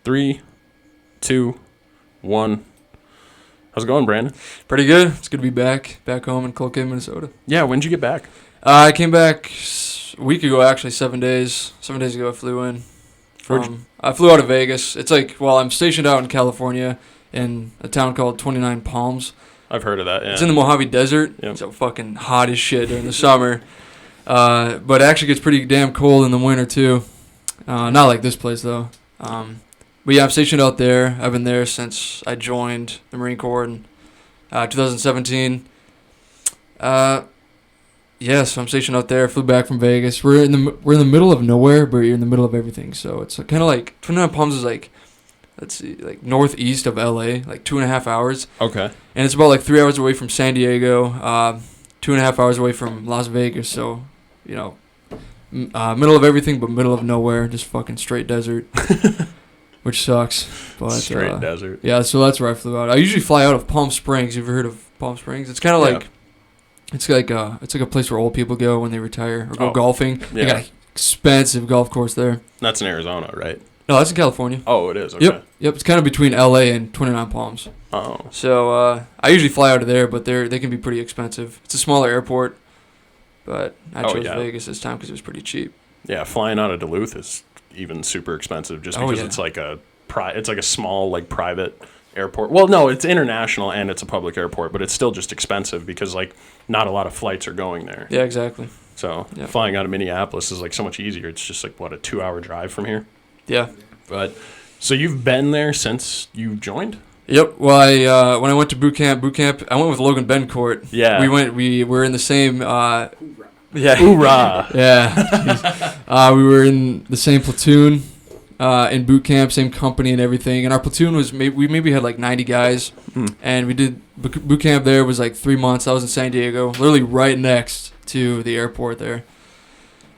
3, 2, 1. How's it going, Brandon? Pretty good. It's good to be back home in Cold Cave, Minnesota. Yeah, when did you get back? I came back a week ago, actually, 7 days. 7 days ago I flew in. I flew out of Vegas. It's I'm stationed out in California in a town called 29 Palms. I've heard of that, yeah. It's in the Mojave Desert. Yep. It's so fucking hot as shit during the summer. But it actually gets pretty damn cold in the winter, too. Not like this place, though. But yeah, I'm stationed out there. I've been there since I joined the Marine Corps in 2017. So I'm stationed out there. Flew back from Vegas. We're in the middle of nowhere, but you're in the middle of everything. So it's kind of like 29 Palms is like northeast of LA, like 2.5 hours. Okay. And it's about 3 hours away from San Diego, 2.5 hours away from Las Vegas. So, middle of everything, but middle of nowhere, just fucking straight desert, which sucks. But straight desert. Yeah, so that's where I flew out. I usually fly out of Palm Springs. You've ever heard of Palm Springs? It's kind of like. It's like a place where old people go when they retire or go golfing. Yeah. They got an expensive golf course there. That's in Arizona, right? No, that's in California. Oh, it is? Okay. Yep. It's kind of between LA and 29 Palms. Oh. So I usually fly out of there, but they can be pretty expensive. It's a smaller airport, but I chose Vegas this time because it was pretty cheap. Yeah, flying out of Duluth is even super expensive just because it's like a small private airport. Well, no, it's international and it's a public airport, but it's still just expensive because not a lot of flights are going there. Yeah, exactly. So flying out of Minneapolis is so much easier. It's just a 2-hour drive from here. Yeah. But so you've been there since you joined? Yep. Well, when I went to boot camp, I went with Logan Bencourt. Yeah. We were in the same. Yeah. Hoorah. Yeah. We were in the same platoon. In boot camp, same company and everything. And our platoon was we maybe had 90 guys, and we did boot camp there was 3 months. I was in San Diego, literally right next to the airport there.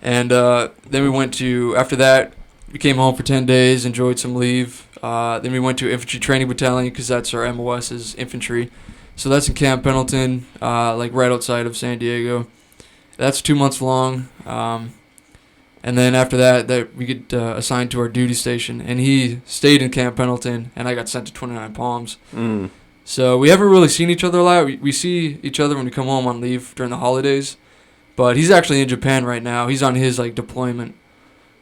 And then we went to after that, we came home for 10 days, enjoyed some leave. Then we went to infantry training battalion because that's our MOS is infantry. So that's in Camp Pendleton, right outside of San Diego. That's 2 months long. And then after that we get assigned to our duty station. And he stayed in Camp Pendleton, and I got sent to 29 Palms. Mm. So we haven't really seen each other a lot. We see each other when we come home on leave during the holidays. But he's actually in Japan right now. He's on his deployment.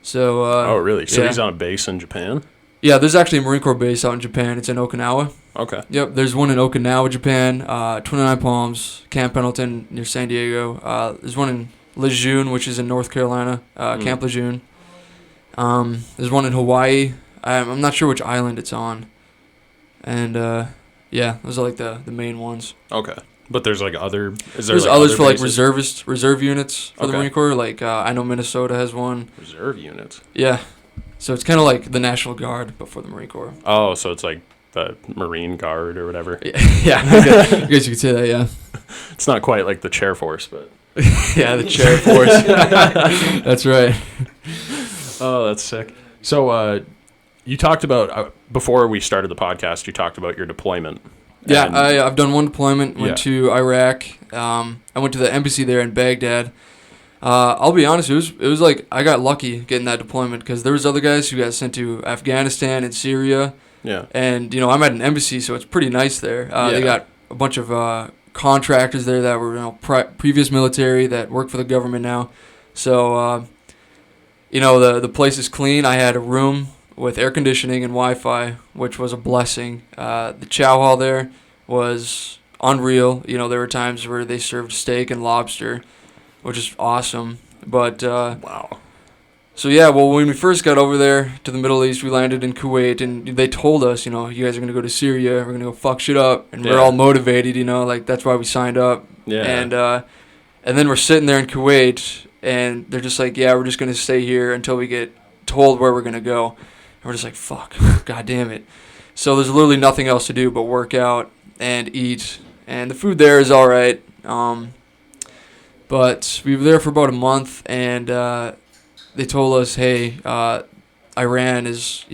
So. Oh, really? So he's on a base in Japan? Yeah, there's actually a Marine Corps base out in Japan. It's in Okinawa. Okay. Yep, there's one in Okinawa, Japan, 29 Palms, Camp Pendleton near San Diego. There's one in Lejeune, which is in North Carolina, Camp Lejeune. There's one in Hawaii. I'm not sure which island it's on. And, those are the main ones. Okay. But there's other... There's others for reserve units for the Marine Corps. I know Minnesota has one. Reserve units? Yeah. So it's kind of like the National Guard, but for the Marine Corps. Oh, so it's the Marine Guard or whatever. Yeah, I guess you could say that, yeah. It's not quite like the Chair Force, but... Yeah, the Chair Force. That's right. Oh, that's sick. So you talked about, before we started the podcast, you talked about your deployment. Yeah, I've done one deployment, went to Iraq. I went to the embassy there in Baghdad. I'll be honest, it was I got lucky getting that deployment because there was other guys who got sent to Afghanistan and Syria. Yeah. And, I'm at an embassy, so it's pretty nice there. They got a bunch of contractors there that were previous military that work for the government now. So, the place is clean. I had a room with air conditioning and Wi-Fi, which was a blessing. The chow hall there was unreal. There were times where they served steak and lobster, which is awesome. But wow. So yeah, well, when we first got over there to the Middle East, we landed in Kuwait, and they told us, you guys are gonna go to Syria, we're gonna go fuck shit up, and we're all motivated, that's why we signed up. Yeah. And then we're sitting there in Kuwait, and they're just we're just gonna stay here until we get told where we're gonna go, and we're just like, fuck, god damn it. So there's literally nothing else to do but work out and eat, and the food there is all right. But we were there for about a month, and they told us, hey, Iran is,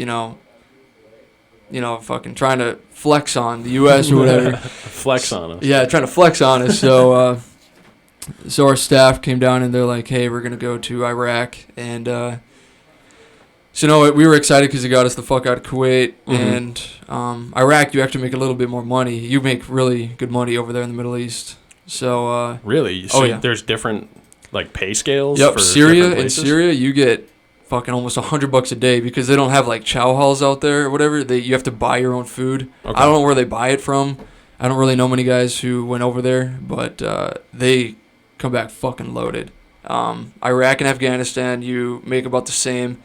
fucking trying to flex on the U.S. or whatever. Flex on us. Yeah, trying to flex on us. So our staff came down, and they're like, hey, we're going to go to Iraq. And So we were excited because he got us the fuck out of Kuwait. And Iraq, you have to make a little bit more money. You make really good money over there in the Middle East. So really? So there's different like pay scales? Yep, for Syria. In Syria, you get fucking almost $100 a day because they don't have like chow halls out there or whatever. You have to buy your own food. Okay. I don't know where they buy it from. I don't really know many guys who went over there, but they come back fucking loaded. Iraq and Afghanistan, you make about the same.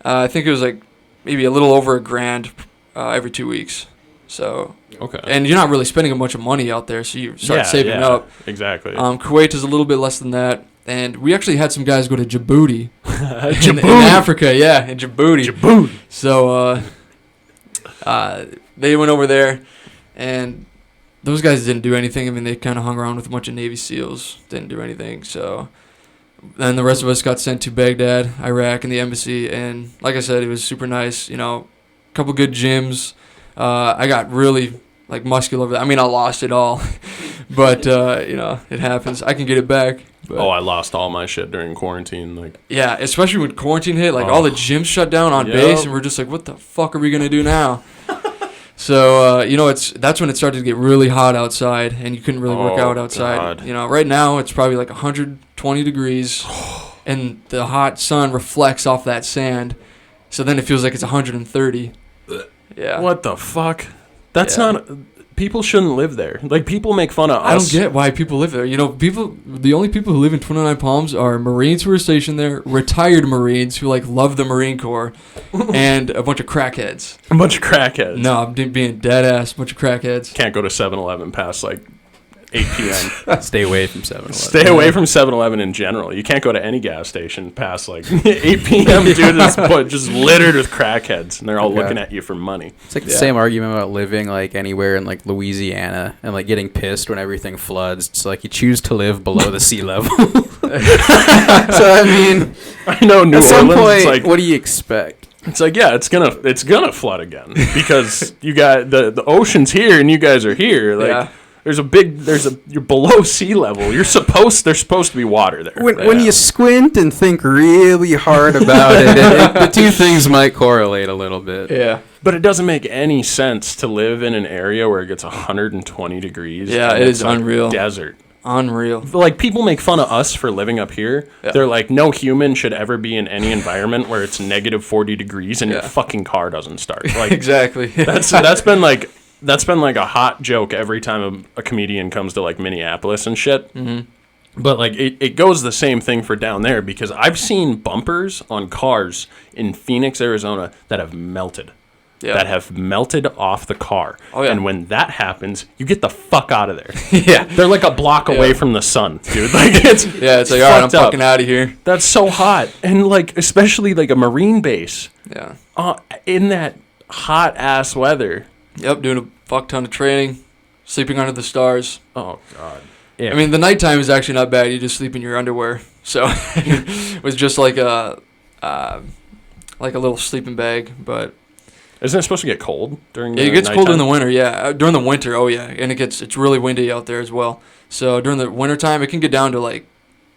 I think it was like maybe a little over $1,000 every 2 weeks. So okay, and you're not really spending a bunch of money out there, so you start saving up. Exactly. Kuwait is a little bit less than that, and we actually had some guys go to Djibouti, in Africa. Yeah, in Djibouti. So they went over there, and those guys didn't do anything. I mean, they kind of hung around with a bunch of Navy SEALs, didn't do anything. So then the rest of us got sent to Baghdad, Iraq, and the embassy, and like I said, it was super nice. A couple good gyms. I got really like muscular over that. I mean, I lost it all, but it happens. I can get it back. But. Oh, I lost all my shit during quarantine. Yeah, especially when quarantine hit. All the gyms shut down on base, and we're just like, what the fuck are we gonna do now? So that's when it started to get really hot outside, and you couldn't really work out outside. God. Right now it's probably like 120 degrees, and the hot sun reflects off that sand, so then it feels like it's 130. Yeah. What the fuck? That's not... People shouldn't live there. People make fun of us. I don't get why people live there. The only people who live in 29 Palms are Marines who are stationed there, retired Marines who love the Marine Corps, and a bunch of crackheads. A bunch of crackheads. No, I'm being dead ass. Bunch of crackheads. Can't go to 7-Eleven past 8 p.m. Stay away from 7-Eleven. Stay away from 7-Eleven in general. You can't go to any gas station past 8 p.m. Dude, it's just littered with crackheads, and they're all looking at you for money. It's the same argument about living anywhere in Louisiana and getting pissed when everything floods. It's you choose to live below the sea level. So I mean, I know New Orleans. At some point, what do you expect? It's it's gonna flood again because you got the ocean's here and you guys are here. You're below sea level. There's supposed to be water there. When you squint and think really hard about it, the two things might correlate a little bit. Yeah. But it doesn't make any sense to live in an area where it gets 120 degrees. Yeah, it is unreal. Desert. Unreal. People make fun of us for living up here. Yeah. They're like, no human should ever be in any environment where it's negative 40 degrees and your fucking car doesn't start. Exactly. That's been a hot joke every time a comedian comes to Minneapolis and shit. Mm-hmm. But it goes the same thing for down there because I've seen bumpers on cars in Phoenix, Arizona that have melted. Yeah. That have melted off the car. Oh, yeah. And when that happens, you get the fuck out of there. Yeah. They're a block away from the sun, dude. It's all right, I'm fucking out of here. That's so hot. And especially a Marine base. Yeah. In that hot ass weather. Yep, doing a fuck ton of training, sleeping under the stars. Oh, God. Yeah. I mean, the nighttime is actually not bad. You just sleep in your underwear. So it was just like a little sleeping bag. But isn't it supposed to get cold during the it gets nighttime? cold in the winter, yeah. During the winter, oh, yeah. And it's really windy out there as well. So during the wintertime, it can get down to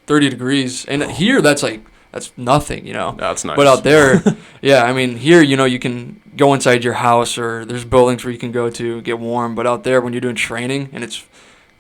30 degrees. And here, that's nothing, That's nice. But out there, yeah, I mean, here, you can go inside your house or there's buildings where you can go to get warm. But out there, when you're doing training and it's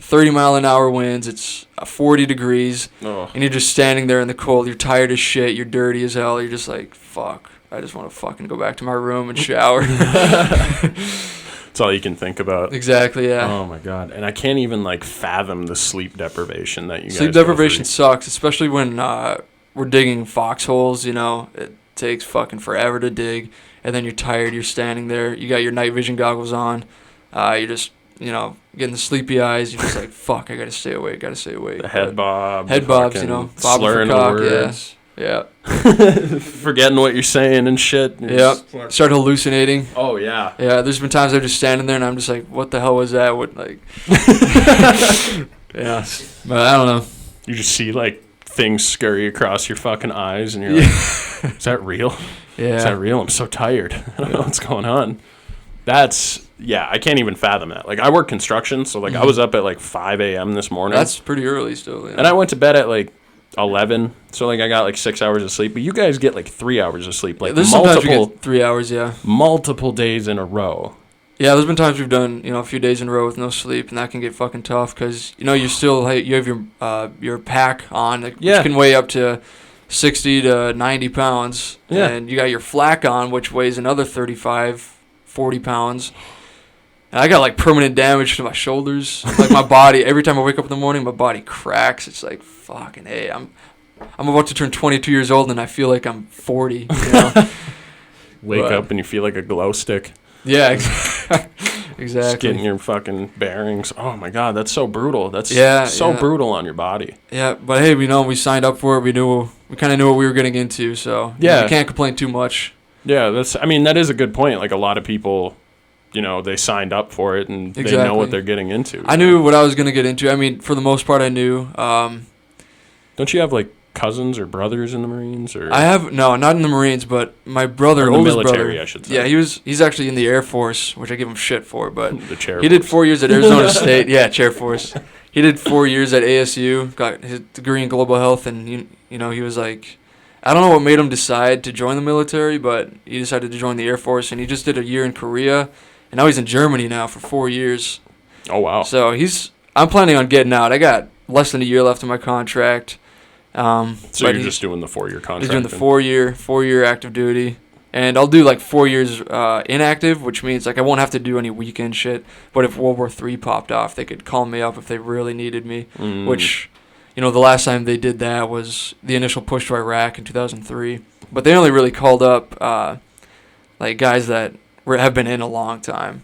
30-mile-an-hour winds, it's 40 degrees, and you're just standing there in the cold. You're tired as shit. You're dirty as hell. You're just like, fuck, I just want to fucking go back to my room and shower. That's all you can think about. Exactly, yeah. Oh, my God. And I can't even, fathom the sleep deprivation that you guys Sleep deprivation sucks, especially when we're digging foxholes, It takes fucking forever to dig, and then you're tired. You're standing there. You got your night vision goggles on. You're just, getting the sleepy eyes. You're just like, fuck, I got to stay awake. The head bob. Head bobs, bobbing slurring for cock, words. Yeah. Forgetting what you're saying and shit. Yep. Start hallucinating. Oh, yeah. Yeah, there's been times I'm just standing there and I'm just like, what the hell was that? Yeah. But I don't know. You just see, things scurry across your fucking eyes and you're like, is that real? Yeah. Is that real? I'm so tired. I don't know what's going on. I can't even fathom that. I work construction, so I was up at 5 a.m. this morning. That's pretty early still. Yeah. And I went to bed at 11. So like I got like 6 hours of sleep, but you guys get like 3 hours of sleep, like there's sometimes we get 3 hours, yeah. Multiple days in a row. Yeah, there's been times we've done, a few days in a row with no sleep, and that can get fucking tough because, you're still, you have your pack on, which can weigh up to 60 to 90 pounds. Yeah. And you got your flak on, which weighs another 35, 40 pounds. And I got, like, permanent damage to my shoulders. Like, my body, every time I wake up in the morning, my body cracks. It's like, fucking, hey, I'm about to turn 22 years old, and I feel like I'm 40, Wake up and you feel like a glow stick. Yeah, exactly. Just getting your fucking bearings. Oh my god, that's so brutal. That's so brutal on your body. Yeah, but hey, we signed up for it. We kind of knew what we were getting into, so we can't complain too much. Yeah, that is a good point. Like a lot of people, they signed up for it and they know what they're getting into. I knew what I was gonna get into. I mean, for the most part, I knew. Don't you have like cousins or brothers in the Marines? Or I have not in the Marines, but my brother, oldest military, brother, I should say. Yeah, he's actually in the Air Force, which I give him shit for. But he did 4 years at Arizona State. Yeah, Chair Force. He did 4 years at ASU, got his degree in global health, and he was like, I don't know what made him decide to join the military, but he decided to join the Air Force, and he just did a year in Korea, and now he's in Germany now for 4 years. Oh wow! So I'm planning on getting out. I got less than a year left of my contract. So you're just doing the 4-year contract? He's doing the 4-year active duty. And I'll do like 4 years inactive, which means like I won't have to do any weekend shit. But if World War III popped off, they could call me up if they really needed me. Which, the last time they did that was the initial push to Iraq in 2003. But they only really called up like guys that have been in a long time.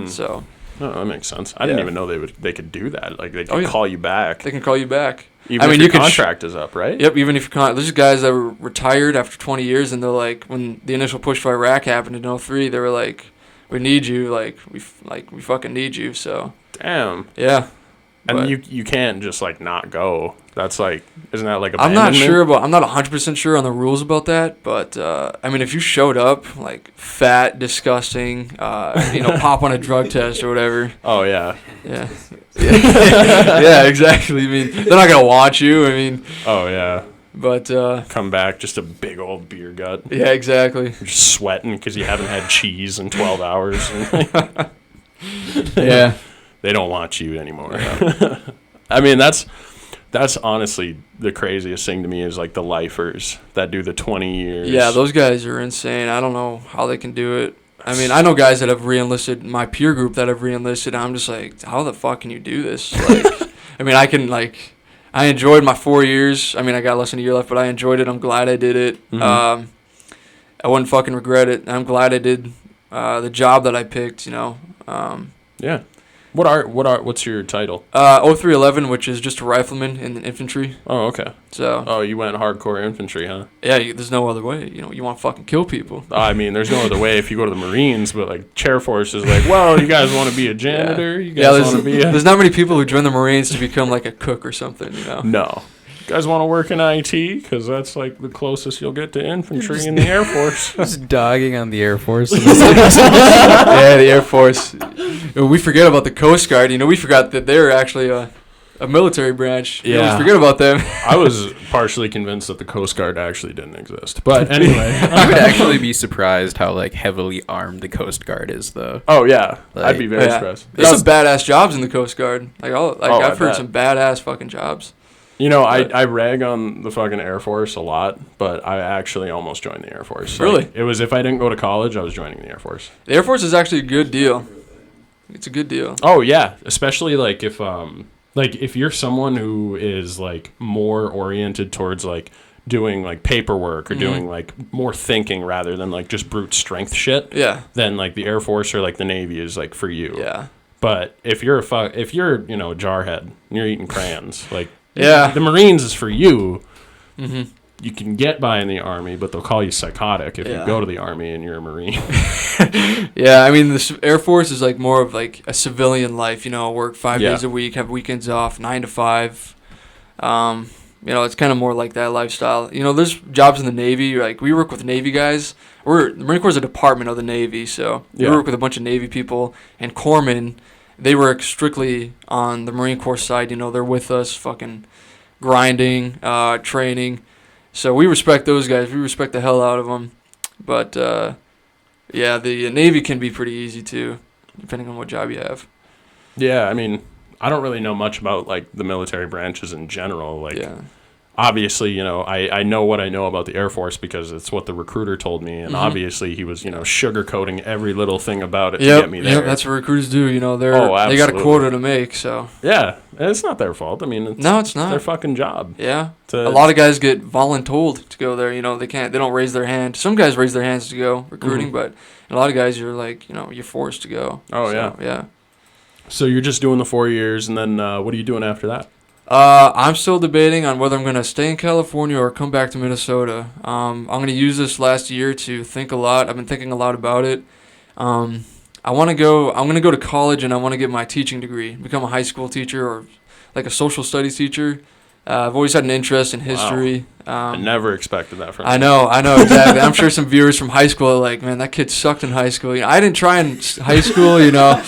So. Oh, that makes sense. I didn't even know they could do that. Like they could call you back. They can call you back. Even if your contract is up, right? Yep, even if there's guys that were retired after 20 years, and they're like, when the initial push for Iraq happened in 2003, they were like, we need you, we fucking need you, so. Damn. Yeah. And you can't just, like, not go. That's, like, isn't that, like, I'm not 100% sure on the rules about that, but, I mean, if you showed up, like, fat, disgusting, pop on a drug test or whatever. Oh, yeah. Yeah. Yeah, exactly. I mean, they're not going to want you. I mean. Oh, yeah. But. Come back, just a big old beer gut. Yeah, exactly. You're just sweating because you haven't had cheese in 12 hours. Yeah. They don't want you anymore. I mean, that's honestly the craziest thing to me is like the lifers that do the 20 years. Yeah, those guys are insane. I don't know how they can do it. I mean, I know guys that have re-enlisted, my peer group that have re-enlisted, and I'm just like, how the fuck can you do this? Like, I mean, I enjoyed my 4 years. I mean, I got less than a year left, but I enjoyed it. I'm glad I did it. I wouldn't fucking regret it. I'm glad I did the job that I picked, Yeah. What's your title? 0311, which is just a rifleman in the infantry. Oh, okay. So. Oh, you went hardcore infantry, huh? Yeah, there's no other way. You want to fucking kill people. I mean, there's no other way if you go to the Marines, but like Chair Force is like, well, you guys want to be a janitor? You guys want to be there's not many people who join the Marines to become like a cook or something, No. You guys want to work in IT? Because that's like the closest you'll get to infantry in the Air Force. Just dogging on the Air Force. Yeah, the Air Force. We forget about the Coast Guard. We forgot that they're actually a military branch. Yeah. We forget about them. I was partially convinced that the Coast Guard actually didn't exist. But anyway. I would actually be surprised how like heavily armed the Coast Guard is, though. Oh, yeah. I'd be very surprised. There's some badass jobs in the Coast Guard. I've heard some badass fucking jobs. I rag on the fucking Air Force a lot, but I actually almost joined the Air Force. Really? It was if I didn't go to college, I was joining the Air Force. The Air Force is actually a good deal. It's a good deal. Oh, yeah. Especially, like, if you're someone who is, like, more oriented towards, like, doing, like, paperwork or doing, like, more thinking rather than, like, just brute strength shit, then, like, the Air Force or, like, the Navy is, like, for you. Yeah. But if you're, Jarhead and you're eating crayons, like... Yeah. The Marines is for you. Mm-hmm. You can get by in the Army, but they'll call you psychotic if you go to the Army and you're a Marine. Yeah, I mean, the Air Force is like more of like a civilian life, work 5 days a week, have weekends off, 9 to 5. It's kind of more like that lifestyle. There's jobs in the Navy, like we work with Navy guys. The Marine Corps is a department of the Navy, so we work with a bunch of Navy people and corpsmen. They work strictly on the Marine Corps side. They're with us fucking grinding, training. So we respect those guys. We respect the hell out of them. But, yeah, the Navy can be pretty easy, too, depending on what job you have. Yeah, I mean, I don't really know much about, like, the military branches in general. Like, Yeah. obviously, you know, I know what I know about the Air Force because it's what the recruiter told me. And obviously he was, you know, sugarcoating every little thing about it to get me there. Yeah, that's what recruiters do. You know, they got a quota to make, so. Yeah, and it's not their fault. I mean, it's not. Their fucking job. Yeah. A lot of guys get voluntold to go there. You know, they don't raise their hand. Some guys raise their hands to go recruiting, but a lot of guys, you're like, you know, you're forced to go. Oh, so, yeah. So you're just doing the 4 years, and then what are you doing after that? I'm still debating on whether I'm going to stay in California or come back to Minnesota. I'm going to use this last year to think a lot. I've been thinking a lot about it. I'm going to go to college, and I want to get my teaching degree, become a high school teacher or like a social studies teacher. I've always had an interest in history. Wow. I never expected that from you. I know, exactly. I'm sure some viewers from high school are like, man, that kid sucked in high school. You know, I didn't try in high school, you know.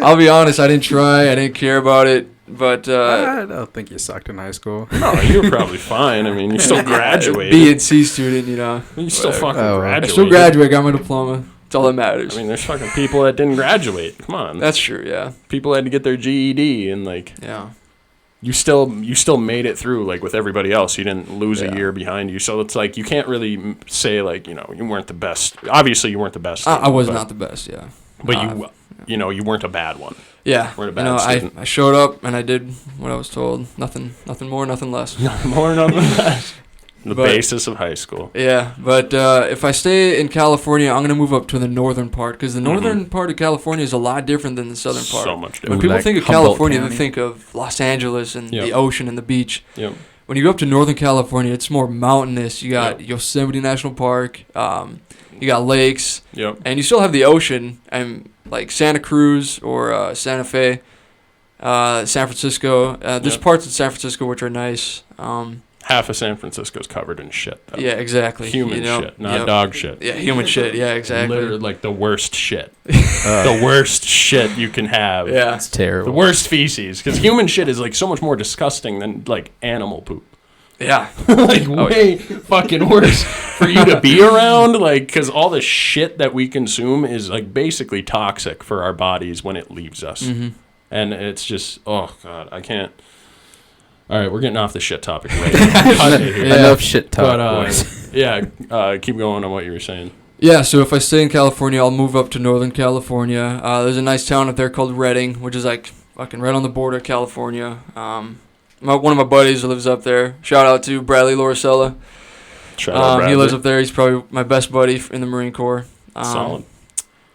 I'll be honest, I didn't try. I didn't care about it. But I don't think you sucked in high school. No, you were probably fine. I mean, you still graduated. B and C student, you know. You still fucking graduated. I still graduated, got my diploma. That's all that matters. I mean, there's fucking people that didn't graduate. Come on. That's true, yeah. People had to get their GED and like. Yeah. You still made it through like with everybody else. You didn't lose a year behind you. So it's like you can't really say like, you know, you weren't the best. Obviously, you weren't the best. I was not the best, yeah. But you know, you weren't a bad one. Yeah. Weren't a bad student. I showed up and I did what I was told. Nothing more, nothing less. Nothing more, nothing less. The basis of high school. Yeah, but if I stay in California, I'm going to move up to the northern part because the northern part of California is a lot different than the southern part. So much When different. people like think of Humboldt California, County. they think of Los Angeles and the ocean and the beach. Yep. When you go up to Northern California, it's more mountainous. You got Yosemite National Park. You got lakes. Yep. And you still have the ocean, and like Santa Cruz or Santa Fe, San Francisco. There's parts of San Francisco which are nice. Half of San Francisco's covered in shit, though. Yeah, exactly. Human shit, not dog shit. Yeah, human shit. Yeah, exactly. Literally, like the worst shit. The worst shit you can have. Yeah. It's terrible. The worst feces. Because human shit is like so much more disgusting than like animal poop. Yeah. Like way fucking worse for you to be around. Like, because all the shit that we consume is like basically toxic for our bodies when it leaves us. Mm-hmm. And it's just, oh God, I can't. All right, we're getting off the shit topic right now. Enough shit talk, But, boys. keep going on what you were saying. Yeah, so if I stay in California, I'll move up to Northern California. There's a nice town up there called Redding, which is like fucking right on the border of California. One of my buddies lives up there. Shout out to Bradley Loricella. Shout out Bradley. He lives up there. He's probably my best buddy in the Marine Corps. Solid.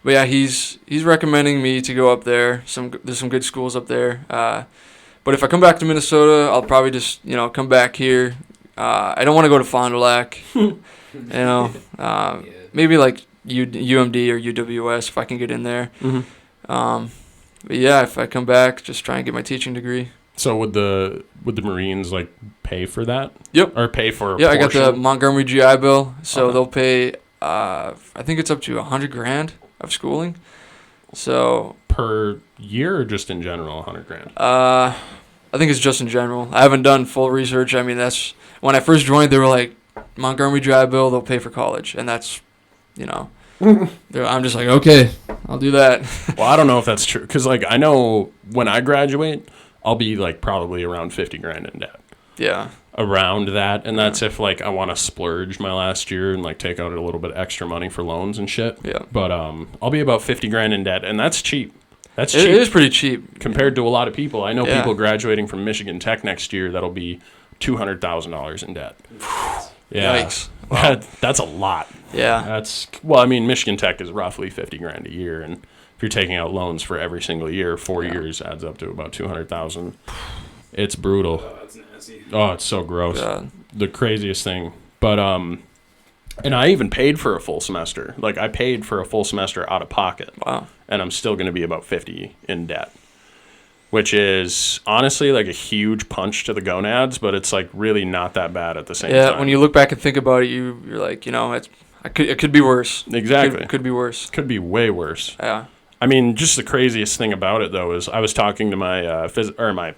But yeah, he's recommending me to go up there. There's some good schools up there. But if I come back to Minnesota, I'll probably just, you know, come back here. I don't want to go to Fond du Lac. You know, maybe like UMD or UWS if I can get in there. Mm-hmm. But yeah, if I come back, just try and get my teaching degree. So would the Marines like pay for that? Yep. Or pay for? I got the Montgomery GI Bill, so Okay. they'll pay. I think it's up to $100,000 of schooling. So per year or just in general, $100,000. I think it's just in general. I haven't done full research. I mean, that's when I first joined. They were like, Montgomery GI Bill, they'll pay for college, and that's, you know, I'm just like, okay, I'll do that. Well, I don't know if that's true because like I know when I graduate, I'll be like probably around $50,000 in debt. Yeah. Around that, and that's if like I want to splurge my last year and like take out a little bit extra money for loans and shit. Yeah. But I'll be about $50,000 in debt, and that's cheap. That's cheap. It is pretty cheap compared to a lot of people. I know Yeah. people graduating from Michigan Tech next year that'll be $200,000 in debt. Yeah. Yikes. Wow. That's a lot. Yeah. I mean, Michigan Tech is roughly $50,000 a year, and if you're taking out loans for every single year, 4 years adds up to about $200,000. It's brutal. Oh, that's nasty. Oh, it's so gross. God. The craziest thing. But and I even paid for a full semester. Like I paid for a full semester out of pocket. Wow. And I'm still going to be about 50 in debt, which is honestly like a huge punch to the gonads, but it's like really not that bad at the same time. Yeah, when you look back and think about it, you're like, you know, it could be worse. Exactly. Could be worse. Could be way worse. Yeah. I mean, just the craziest thing about it though is I was talking to my my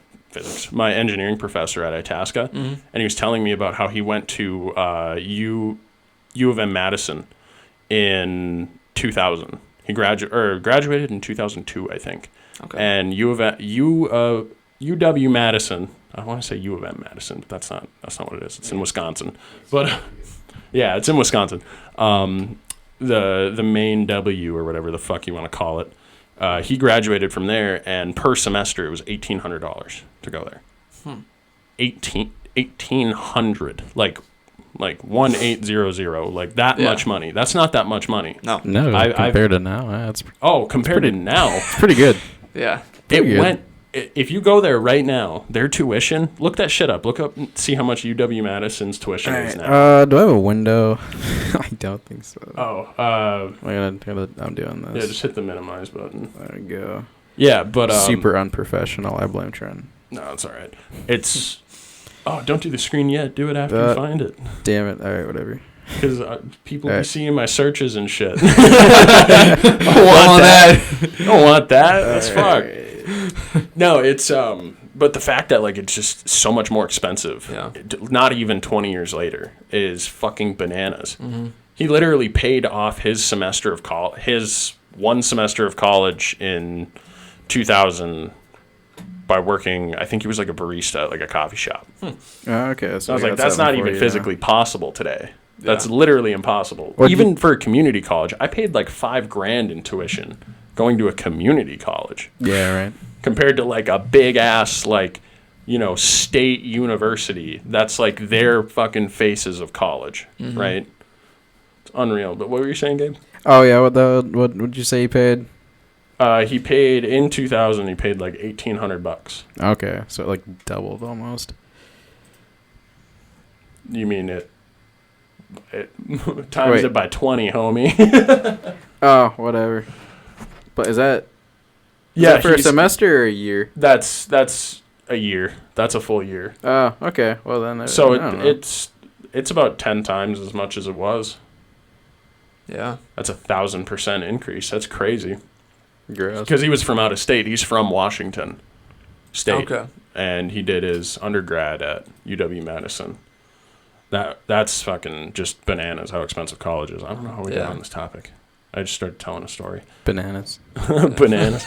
my engineering professor at Itasca, and he was telling me about how he went to U of M Madison in 2000. He graduated in 2002, I think. Okay. And UW Madison. I want to say U of M Madison, but that's not what it is. It's in Wisconsin. But yeah, it's in Wisconsin. The main W or whatever the fuck you want to call it. He graduated from there, and per semester it was $1,800 to go there. 1,800, like 1800, like that much money. That's not that much money. No, compared to now, that's compared to now, it's pretty good. Yeah, if you go there right now, their tuition, look that shit up. Look up and see how much UW Madison's tuition is now. Do I have a window? I don't think so. I'm doing this. Yeah, just hit the minimize button. There we go. Yeah, but super unprofessional. I blame Trent. No, it's all right. It's don't do the screen yet. Do it after you find it. Damn it. All right, whatever. Because people be seeing my searches and shit. Don't want that. Don't want that. That's fucked. No, it's but the fact that like it's just so much more expensive. Yeah. Not even 20 years later is fucking bananas. He literally paid off his one semester of college in 2000 by working. I think he was like a barista at like a coffee shop. Okay. So I was like, that's not even physically possible today. That's Yeah. literally impossible. Even for a community college, I paid like $5,000 in tuition going to a community college. Yeah, right. Compared to like a big ass like, state university. That's like their fucking faces of college, right? It's unreal. But what were you saying, Gabe? Oh yeah, what would you say he paid? He paid in 2000. He paid like $1,800. Okay, so it like doubled almost. You mean it times it by 20, homie? Oh, whatever. But is that for a semester or a year? That's a year. That's a full year. Oh, okay. Well then. So it's about 10 times as much as it was. Yeah. That's 1,000% increase. That's crazy. Gross. Because he was from out of state. He's from Washington State. Okay. And he did his undergrad at UW Madison. That's fucking just bananas how expensive college is. I don't know how we got on this topic. I just started telling a story. Bananas. Bananas.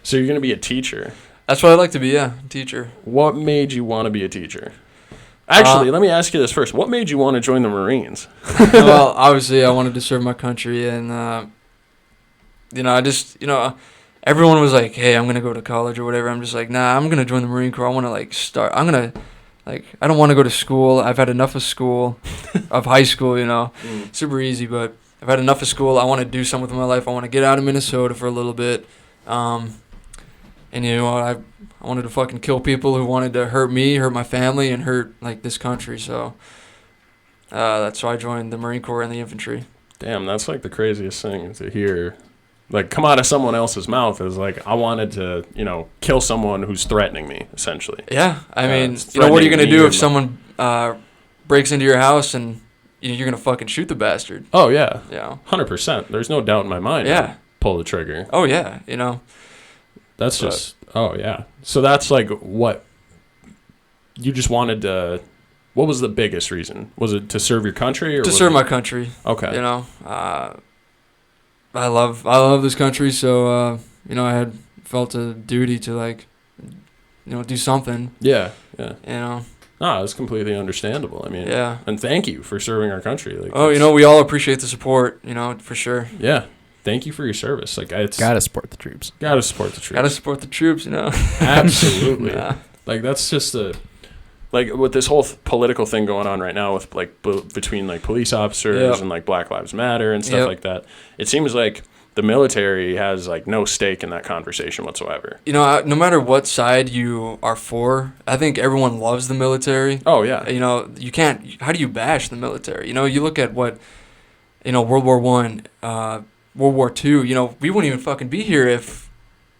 So you're going to be a teacher. That's what I'd like to be, teacher. What made you want to be a teacher? Actually, let me ask you this first. What made you want to join the Marines? Well, obviously, I wanted to serve my country, and, I just, everyone was like, hey, I'm going to go to college or whatever. I'm just like, nah, I'm going to join the Marine Corps. I want to, start. I'm going to, I don't want to go to school. I've had enough of school, of high school, Super easy, but I've had enough of school. I want to do something with my life. I want to get out of Minnesota for a little bit. And I wanted to fucking kill people who wanted to hurt me, hurt my family, and hurt this country. So that's why I joined the Marine Corps and the infantry. Damn, that's the craziest thing to hear. Come out of someone else's mouth is I wanted to, kill someone who's threatening me, essentially. Yeah, I mean, what are you gonna do if someone breaks into your house and you're gonna fucking shoot the bastard? Oh yeah, yeah, 100%. There's no doubt in my mind. Yeah, pull the trigger. Oh yeah, That's just. Oh yeah. So that's what you just wanted to. What was the biggest reason? Was it to serve your country or to serve my country? Okay. I love this country, so I had felt a duty to do something. Yeah. It's completely understandable. I mean, yeah. And thank you for serving our country. We all appreciate the support, for sure. Yeah. Thank you for your service. Gotta support the troops. Gotta support the troops. Gotta support the troops, Absolutely. Yeah. That's just with this whole political thing going on right now with between police officers and Black Lives Matter and stuff like that. It seems like the military has no stake in that conversation whatsoever. No matter what side you are for, I think everyone loves the military. Oh yeah. You can't. How do you bash the military? You look at what, World War I, World War II. We wouldn't even fucking be here if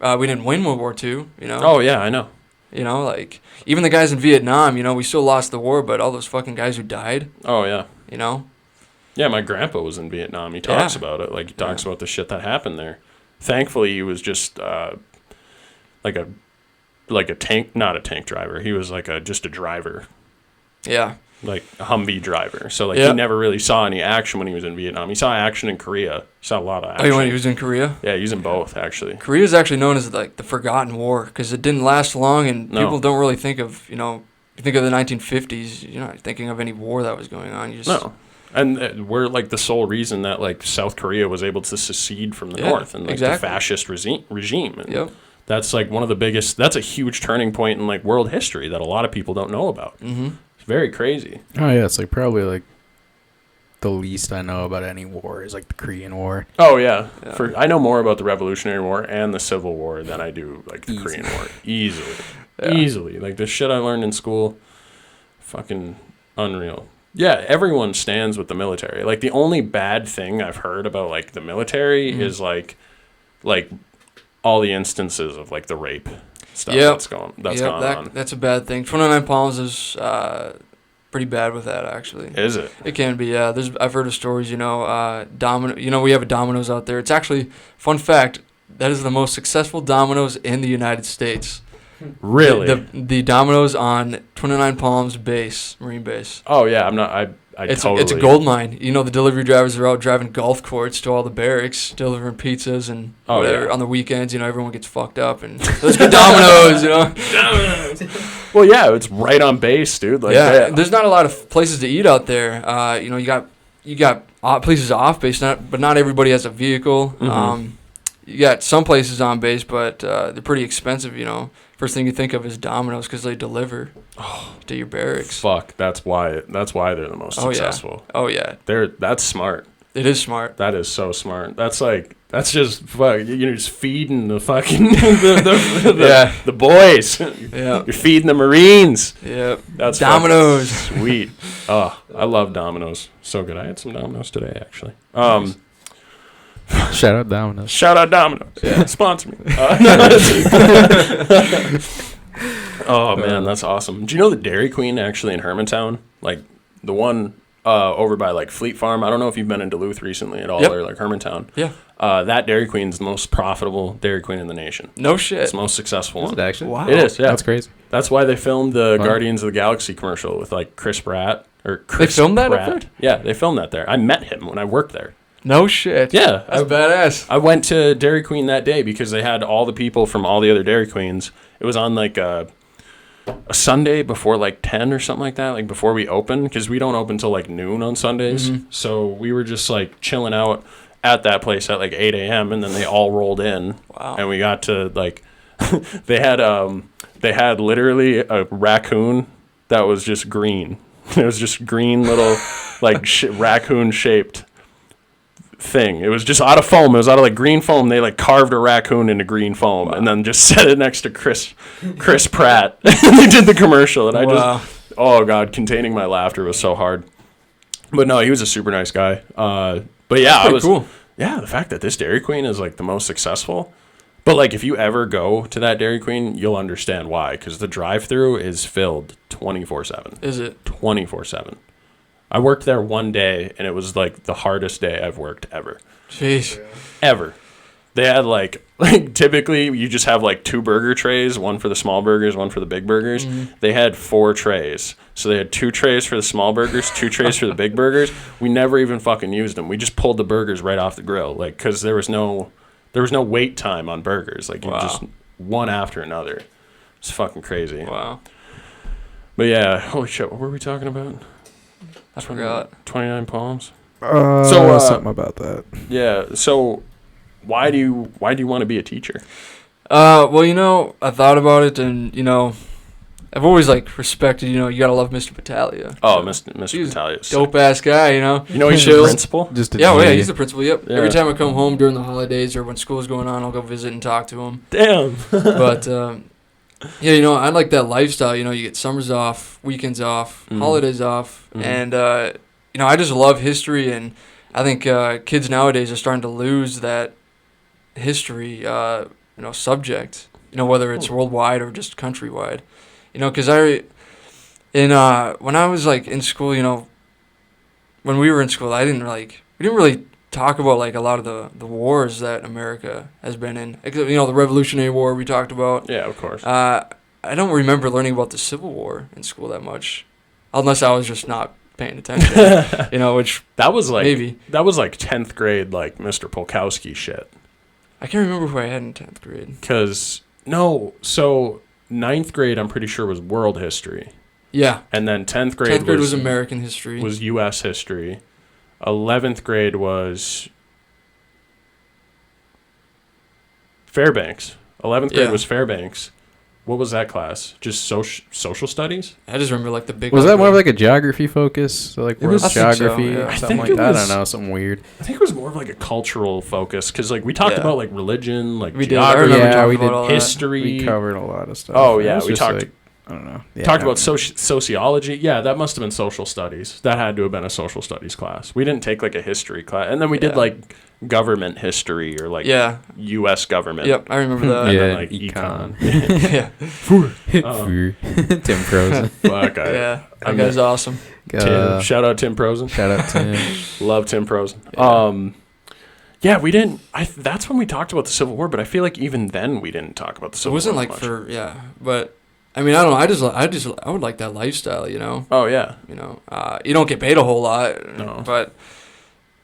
we didn't win World War II. Oh yeah, I know. Even the guys in Vietnam, we still lost the war, but all those fucking guys who died. Oh yeah. Yeah, my grandpa was in Vietnam. He talks about it. He talks about the shit that happened there. Thankfully, he was just a like a tank, not a tank driver. He was like just a driver. Yeah. Like a Humvee driver. So like he never really saw any action when he was in Vietnam. He saw action in Korea. He saw a lot of action. Oh, when he was in Korea? Yeah, he was in both actually. Korea is actually known as like the forgotten war because it didn't last long, and people don't really think of, you think of the 1950s, you're not thinking of any war that was going on. You just No. And we're like the sole reason that like South Korea was able to secede from the North and like the fascist regime. And that's like one of the biggest. That's a huge turning point in like world history that a lot of people don't know about. Mm-hmm. It's very crazy. Oh yeah, it's like probably like the least I know about any war is like the Korean War. Oh yeah. I know more about the Revolutionary War and the Civil War than I do like the Korean War. Easily. Like the shit I learned in school, fucking unreal. Yeah, everyone stands with the military. Like the only bad thing I've heard about like the military is like all the instances of like the rape stuff that's going on. That's a bad thing. 29 Palms is pretty bad with that actually. Is it? It can be. Yeah. I've heard of stories. Domino. We have a Domino's out there. It's actually fun fact. That is the most successful Domino's in the United States. Really? The Domino's on 29 Palms base, Marine base. Oh yeah, I'm not. It's a gold mine. The delivery drivers are out driving golf courts to all the barracks, delivering pizzas and whatever. On the weekends. Everyone gets fucked up and let's get Domino's. Domino's. Well, yeah, it's right on base, dude. Like, there's not a lot of places to eat out there. You got places off base, but not everybody has a vehicle. Mm-hmm. You got some places on base, but they're pretty expensive. First thing you think of is Domino's because they deliver to your barracks. Fuck, that's why they're the most successful. Oh yeah, that's smart. It is smart. That is so smart. That's just fuck. You're just feeding the fucking the boys. Yeah, you're feeding the Marines. Yeah, that's Domino's. Sweet. Oh, I love Domino's. So good. I had some Domino's today actually. Shout out Domino's. Shout out Domino's. Yeah. Sponsor me. Oh, man, that's awesome. Do you know the Dairy Queen actually in Hermantown? Like, the one over by, like, Fleet Farm? I don't know if you've been in Duluth recently at all, or, like, Hermantown. Yeah. That Dairy Queen's the most profitable Dairy Queen in the nation. No shit. It's the most successful one. Is it actually? Wow. It is, yeah. That's crazy. That's why they filmed the Guardians of the Galaxy commercial with, like, Chris Pratt. They filmed that up there? Yeah, they filmed that there. I met him when I worked there. No shit. Yeah. That's badass. I went to Dairy Queen that day because they had all the people from all the other Dairy Queens. It was on like a Sunday before like 10 or something like that, like before we open, because we don't open till like noon on Sundays. Mm-hmm. So we were just like chilling out at that place at like 8 a.m. and then they all rolled in. Wow. And we got to like, they had literally a raccoon that was just green. It was just green little like raccoon shaped thing. It was just out of foam. It was out of like green foam. They like carved a raccoon into green foam and then just set it next to Chris Pratt. And they did the commercial and I just, oh God, containing my laughter was so hard. But no, he was a super nice guy. But yeah, it was cool. Yeah, the fact that this Dairy Queen is like the most successful. But like if you ever go to that Dairy Queen, you'll understand why, because the drive-through is filled 24/7. Is it 24/7? I worked there one day, and it was, like, the hardest day I've worked ever. Jeez. Ever. They had, like typically, you just have, like, 2 burger trays, one for the small burgers, one for the big burgers. Mm-hmm. They had 4 trays. So they had 2 trays for the small burgers, 2 trays for the big burgers. We never even fucking used them. We just pulled the burgers right off the grill, like, because there was no wait time on burgers. Like, you just one after another. It's fucking crazy. Wow. But, yeah, holy shit, what were we talking about? I forgot. 29 Palms. Something about that. Yeah. So, why do you want to be a teacher? Well, I thought about it, and I've always like respected. You gotta love Mr. Battaglia. Oh, Mr. Battaglia, dope ass guy. He's the principal. He's the principal. Yep. Yeah. Every time I come home during the holidays or when school's going on, I'll go visit and talk to him. Damn. But yeah, I like that lifestyle. You get summers off, weekends off, holidays off, and I just love history, and I think kids nowadays are starting to lose that history, subject. Whether it's worldwide or just countrywide. Because when I was like in school, when we were in school, we didn't really talk about like a lot of the wars that America has been in. You know, the Revolutionary War we talked about. Yeah, of course. I don't remember learning about the Civil War in school that much, unless I was just not paying attention. You know, which that was like maybe that was like 10th grade, like Mr. Polkowski shit. I can't remember who I had in 10th grade. So 9th grade, I'm pretty sure was world history. Yeah. And then 10th grade was American history. Was U.S. history. 11th grade was Fairbanks. 11th grade was Fairbanks. What was that class? Just social studies? I just remember like the big. Was that more of like a geography focus? So like world geography, so, yeah. something like that. I don't know, something weird. I think it was more of like a cultural focus because like we talked about like religion, like we geography, we did history. We covered a lot of stuff. Oh yeah, we talked. Like, I don't know. Yeah, talked about sociology. Yeah, that must have been social studies. That had to have been a social studies class. We didn't take like a history class, and then we did like government history or like U.S. government. Yep, I remember that. And then like econ. Tim Frozen. Fuck, that guy's awesome. Tim. Shout out Tim Frozen. Shout out Tim. Love Tim Frozen. Yeah. We didn't. That's when we talked about the Civil War, but I feel like even then we didn't talk about the Civil War. It wasn't like much. But I mean, I don't know. I would like that lifestyle, you know. Oh yeah. You know, you don't get paid a whole lot. No. But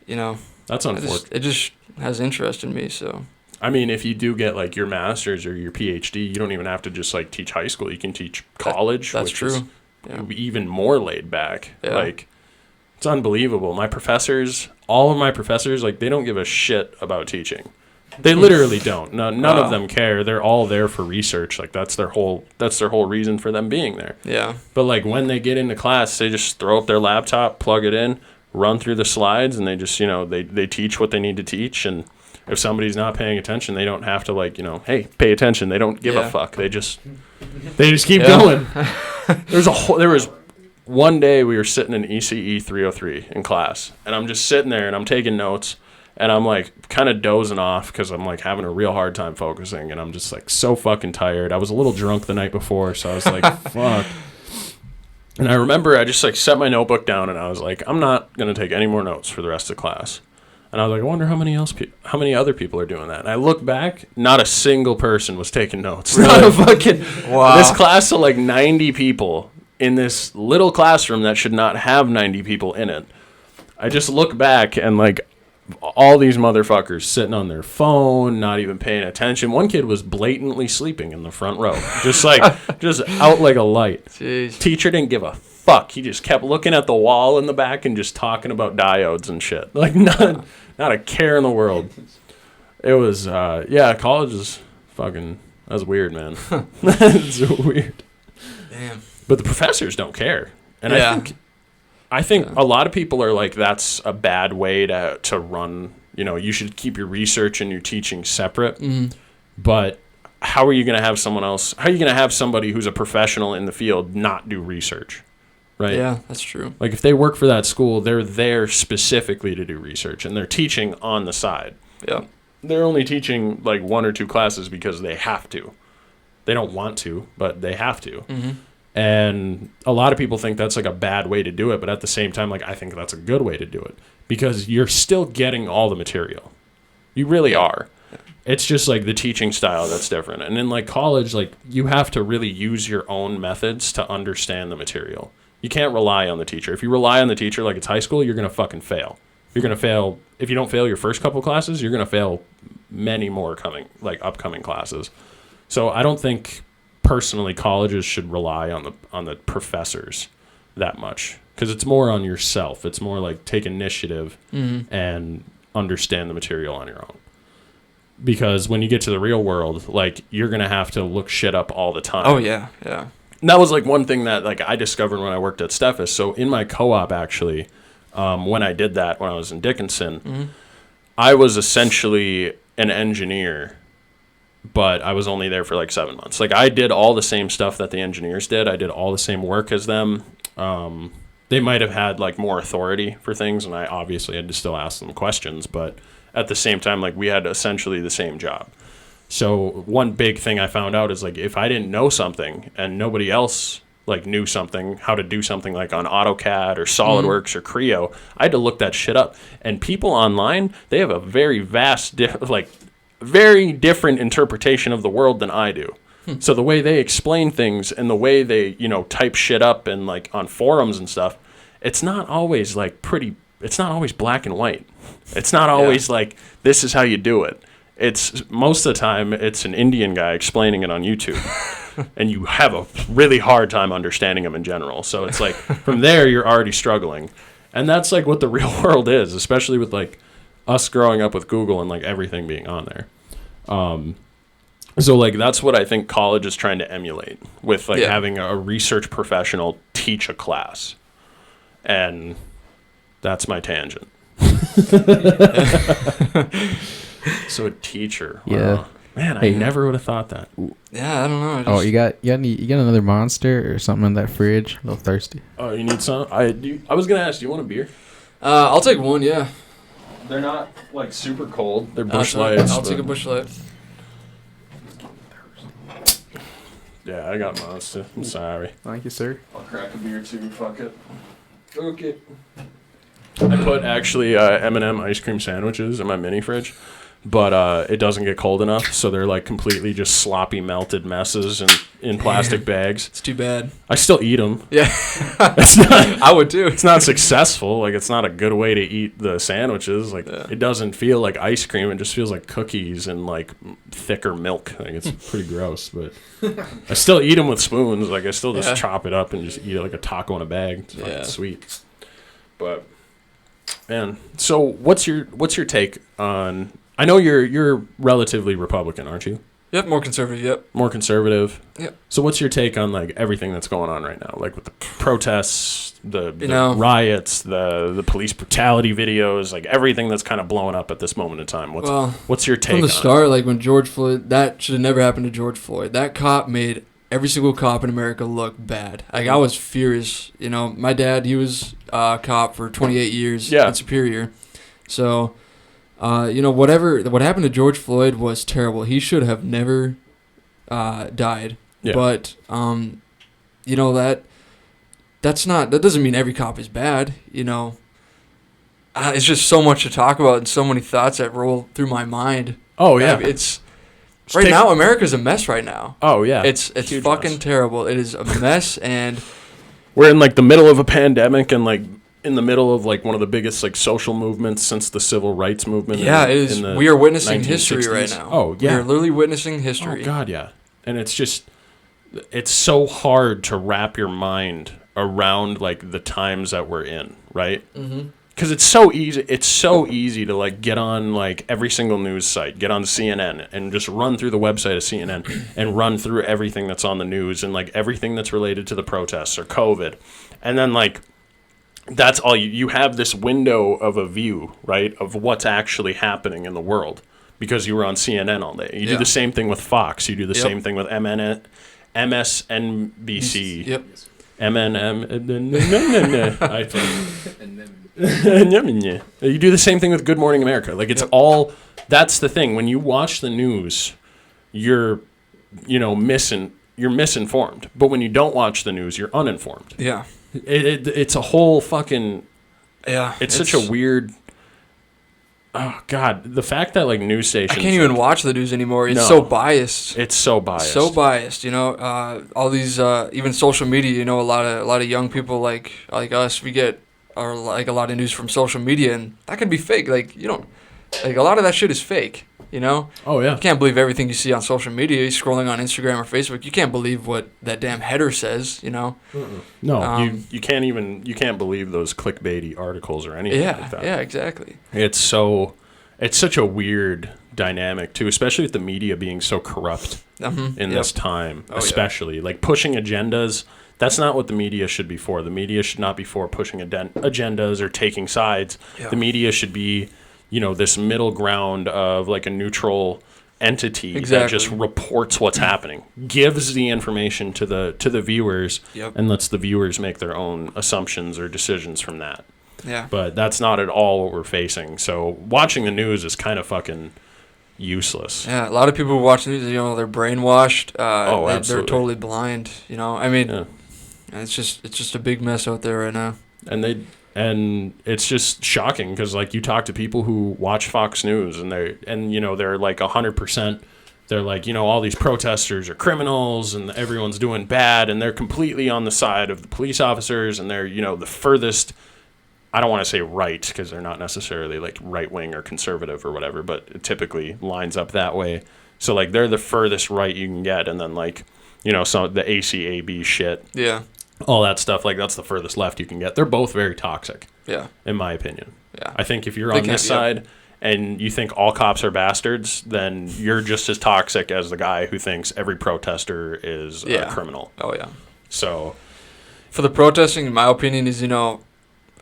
you know, that's unfortunate. It just has interest in me. So. I mean, if you do get like your master's or your PhD, you don't even have to just like teach high school. You can teach college. That's which true. Is even more laid back. Yeah. Like, it's unbelievable. All of my professors, like they don't give a shit about teaching. They literally don't. None of them care. They're all there for research. Like that's their whole reason for them being there. Yeah. But like when they get into class, they just throw up their laptop, plug it in, run through the slides, and they just, they teach what they need to teach. And if somebody's not paying attention, they don't have to like, hey, pay attention. They don't give a fuck. They just keep going. There was one day we were sitting in ECE 303 in class, and I'm just sitting there and I'm taking notes. And I'm like kind of dozing off because I'm like having a real hard time focusing. And I'm just like so fucking tired. I was a little drunk the night before. So I was like, fuck. And I remember I just like set my notebook down and I was like, I'm not going to take any more notes for the rest of the class. And I was like, I wonder how many other people are doing that. And I look back, not a single person was taking notes. Really? Not a fucking. Wow. This class of like 90 people in this little classroom that should not have 90 people in it. I just look back and like, all these motherfuckers sitting on their phone, not even paying attention. One kid was blatantly sleeping in the front row, just out like a light. Jeez. Teacher didn't give a fuck. He just kept looking at the wall in the back and just talking about diodes and shit. Like not a care in the world. It was college is fucking. That's weird, man. It's so weird. Damn. But the professors don't care, and I think a lot of people are like, that's a bad way to run. You should keep your research and your teaching separate. Mm-hmm. But how are you going to have someone else? How are you going to have somebody who's a professional in the field not do research? Right? Yeah, that's true. Like if they work for that school, they're there specifically to do research and they're teaching on the side. Yeah. They're only teaching like 1 or 2 classes because they have to. They don't want to, but they have to. Mm-hmm. And a lot of people think that's like a bad way to do it, but at the same time, like I think that's a good way to do it because you're still getting all the material. You really are. It's just like the teaching style that's different. And in like college, like you have to really use your own methods to understand the material. You can't rely on the teacher. If you rely on the teacher like it's high school, you're going to fucking fail. You're going to fail. If you don't fail your first couple classes, you're going to fail many more upcoming classes. So I don't think personally colleges should rely on the professors that much because it's more on yourself. It's more like take initiative and understand the material on your own. Because when you get to the real world, like you're gonna have to look shit up all the time. Oh yeah. And that was like one thing that like I discovered when I worked at Steffes. So in my co-op actually, when I did that when I was in Dickinson, I was essentially an engineer. But I was only there for like 7 months. Like I did all the same stuff that the engineers did. I did all the same work as them. They might have had like more authority for things, and I obviously had to still ask them questions. But at the same time, like we had essentially the same job. So one big thing I found out is like if I didn't know something and nobody else like knew something, how to do something like on AutoCAD or SolidWorks or Creo, I had to look that shit up. And people online, they have a very very different interpretation of the world than I do. So the way they explain things and the way they, type shit up and like on forums and stuff, it's not always like it's not always black and white. It's not always like, this is how you do it. It's most of the time it's an Indian guy explaining it on YouTube. And you have a really hard time understanding them in general. So it's like from there you're already struggling. And that's like what the real world is, especially with like us growing up with Google and like everything being on there. So like that's what I think college is trying to emulate with like having a research professional teach a class. And that's my tangent. So a teacher. Yeah. Wow. Man, I never would have thought that. Yeah, I don't know. You got another Monster or something in that fridge? A little thirsty. Oh, you need some? I was gonna ask. Do you want a beer? I'll take one. Yeah. They're not like super cold. They're Busch Lights. I'll take a Busch Light. Yeah, I got Monster. I'm sorry. Thank you, sir. I'll crack a beer too. Fuck it. Okay. I put actually M&M ice cream sandwiches in my mini fridge, but it doesn't get cold enough, so they're like completely just sloppy melted messes in plastic bags. It's too bad. I still eat them. Yeah. It's not. I would too. It's not successful. Like it's not a good way to eat the sandwiches. Like it doesn't feel like ice cream. It just feels like cookies and like thicker milk. Like it's pretty gross. But I still eat them with spoons. Like I still just chop it up and just eat it like a taco in a bag. It's fucking sweet. But man, so what's your take on? I know you're relatively Republican, aren't you? Yep, more conservative. Yep. More conservative. Yep. So what's your take on like everything that's going on right now, like with the protests, the riots, the police brutality videos, like everything that's kind of blowing up at this moment in time? What's your take? From the start, like when George Floyd, that should have never happened to George Floyd. That cop made every single cop in America look bad. Like I was furious. My dad, he was a cop for 28 years at Superior, so. What happened to George Floyd was terrible. He should have never died. Yeah. But that doesn't mean every cop is bad. It's just so much to talk about and so many thoughts that roll through my mind. Oh yeah, now America's a mess right now. Oh yeah, it's fucking mess. Terrible. It is a mess, and we're in like the middle of a pandemic and like. In the middle of like one of the biggest like social movements since the civil rights movement. Yeah, it is. We are witnessing history right now. Oh yeah, we are literally witnessing history. Oh god, yeah. And it's so hard to wrap your mind around like the times that we're in, right? Mm-hmm. Because it's so easy. It's so easy to like get on like every single news site, get on CNN, and just run through the website of CNN and run through everything that's on the news and like everything that's related to the protests or COVID, and then like. That's all you have this window of a view, right, of what's actually happening in the world because you were on CNN all day. You do the same thing with Fox. You do the same thing with MSNBC. Yep. You do the same thing with Good Morning America. Like it's all. That's the thing. When you watch the news, you're misinformed. But when you don't watch the news, you're uninformed. Yeah. It's a whole fucking it's such a weird oh god, the fact that like news stations I can't even watch the news anymore. It's so biased. It's so biased. All these even social media, a lot of young people like us, we get a lot of news from social media, and that could be fake. Like a lot of that shit is fake. Oh yeah. You can't believe everything you see on social media. You're scrolling on Instagram or Facebook. You can't believe what that damn header says. No, you can't believe those clickbaity articles or anything like that. Yeah, exactly. It's such a weird dynamic too, especially with the media being so corrupt in this time, especially like pushing agendas. That's not what the media should be for. The media should not be for pushing agendas or taking sides. Yeah. The media should be this middle ground of like a neutral entity that just reports what's happening, gives the information to the viewers, and lets the viewers make their own assumptions or decisions from that. Yeah. But that's not at all what we're facing. So watching the news is kind of fucking useless. Yeah, a lot of people who watch the news, they're brainwashed. Absolutely. They're totally blind. And it's just a big mess out there right now. And it's just shocking because like you talk to people who watch Fox News and they're like 100%. They're like, all these protesters are criminals and everyone's doing bad, and they're completely on the side of the police officers, and they're the furthest. I don't want to say right because they're not necessarily like right wing or conservative or whatever, but it typically lines up that way. So like they're the furthest right you can get, and then like some the ACAB shit. Yeah. All that stuff, like that's the furthest left you can get. They're both very toxic. Yeah. In my opinion. Yeah. I think if you're on this side and you think all cops are bastards, then you're just as toxic as the guy who thinks every protester is a criminal. Oh, yeah. So, for the protesting, in my opinion, is,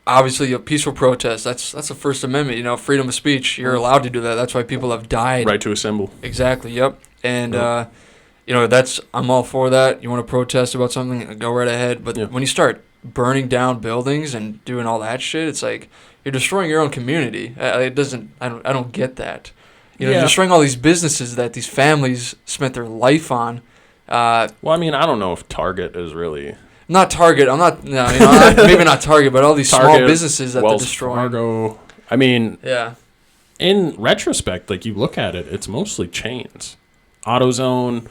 obviously a peaceful protest. That's the First Amendment, freedom of speech. You're allowed to do that. That's why people have died. Right to assemble. Exactly, yep. And, I'm all for that. You want to protest about something, go right ahead. But when you start burning down buildings and doing all that shit, it's like you're destroying your own community. I don't get that. You're destroying all these businesses that these families spent their life on. Well, I mean, I don't know if Target is really... Not Target. I'm not... No, maybe not Target, but all these Target, small businesses that they're destroying. Fargo. I mean... Yeah. In retrospect, like, you look at it, it's mostly chains. AutoZone...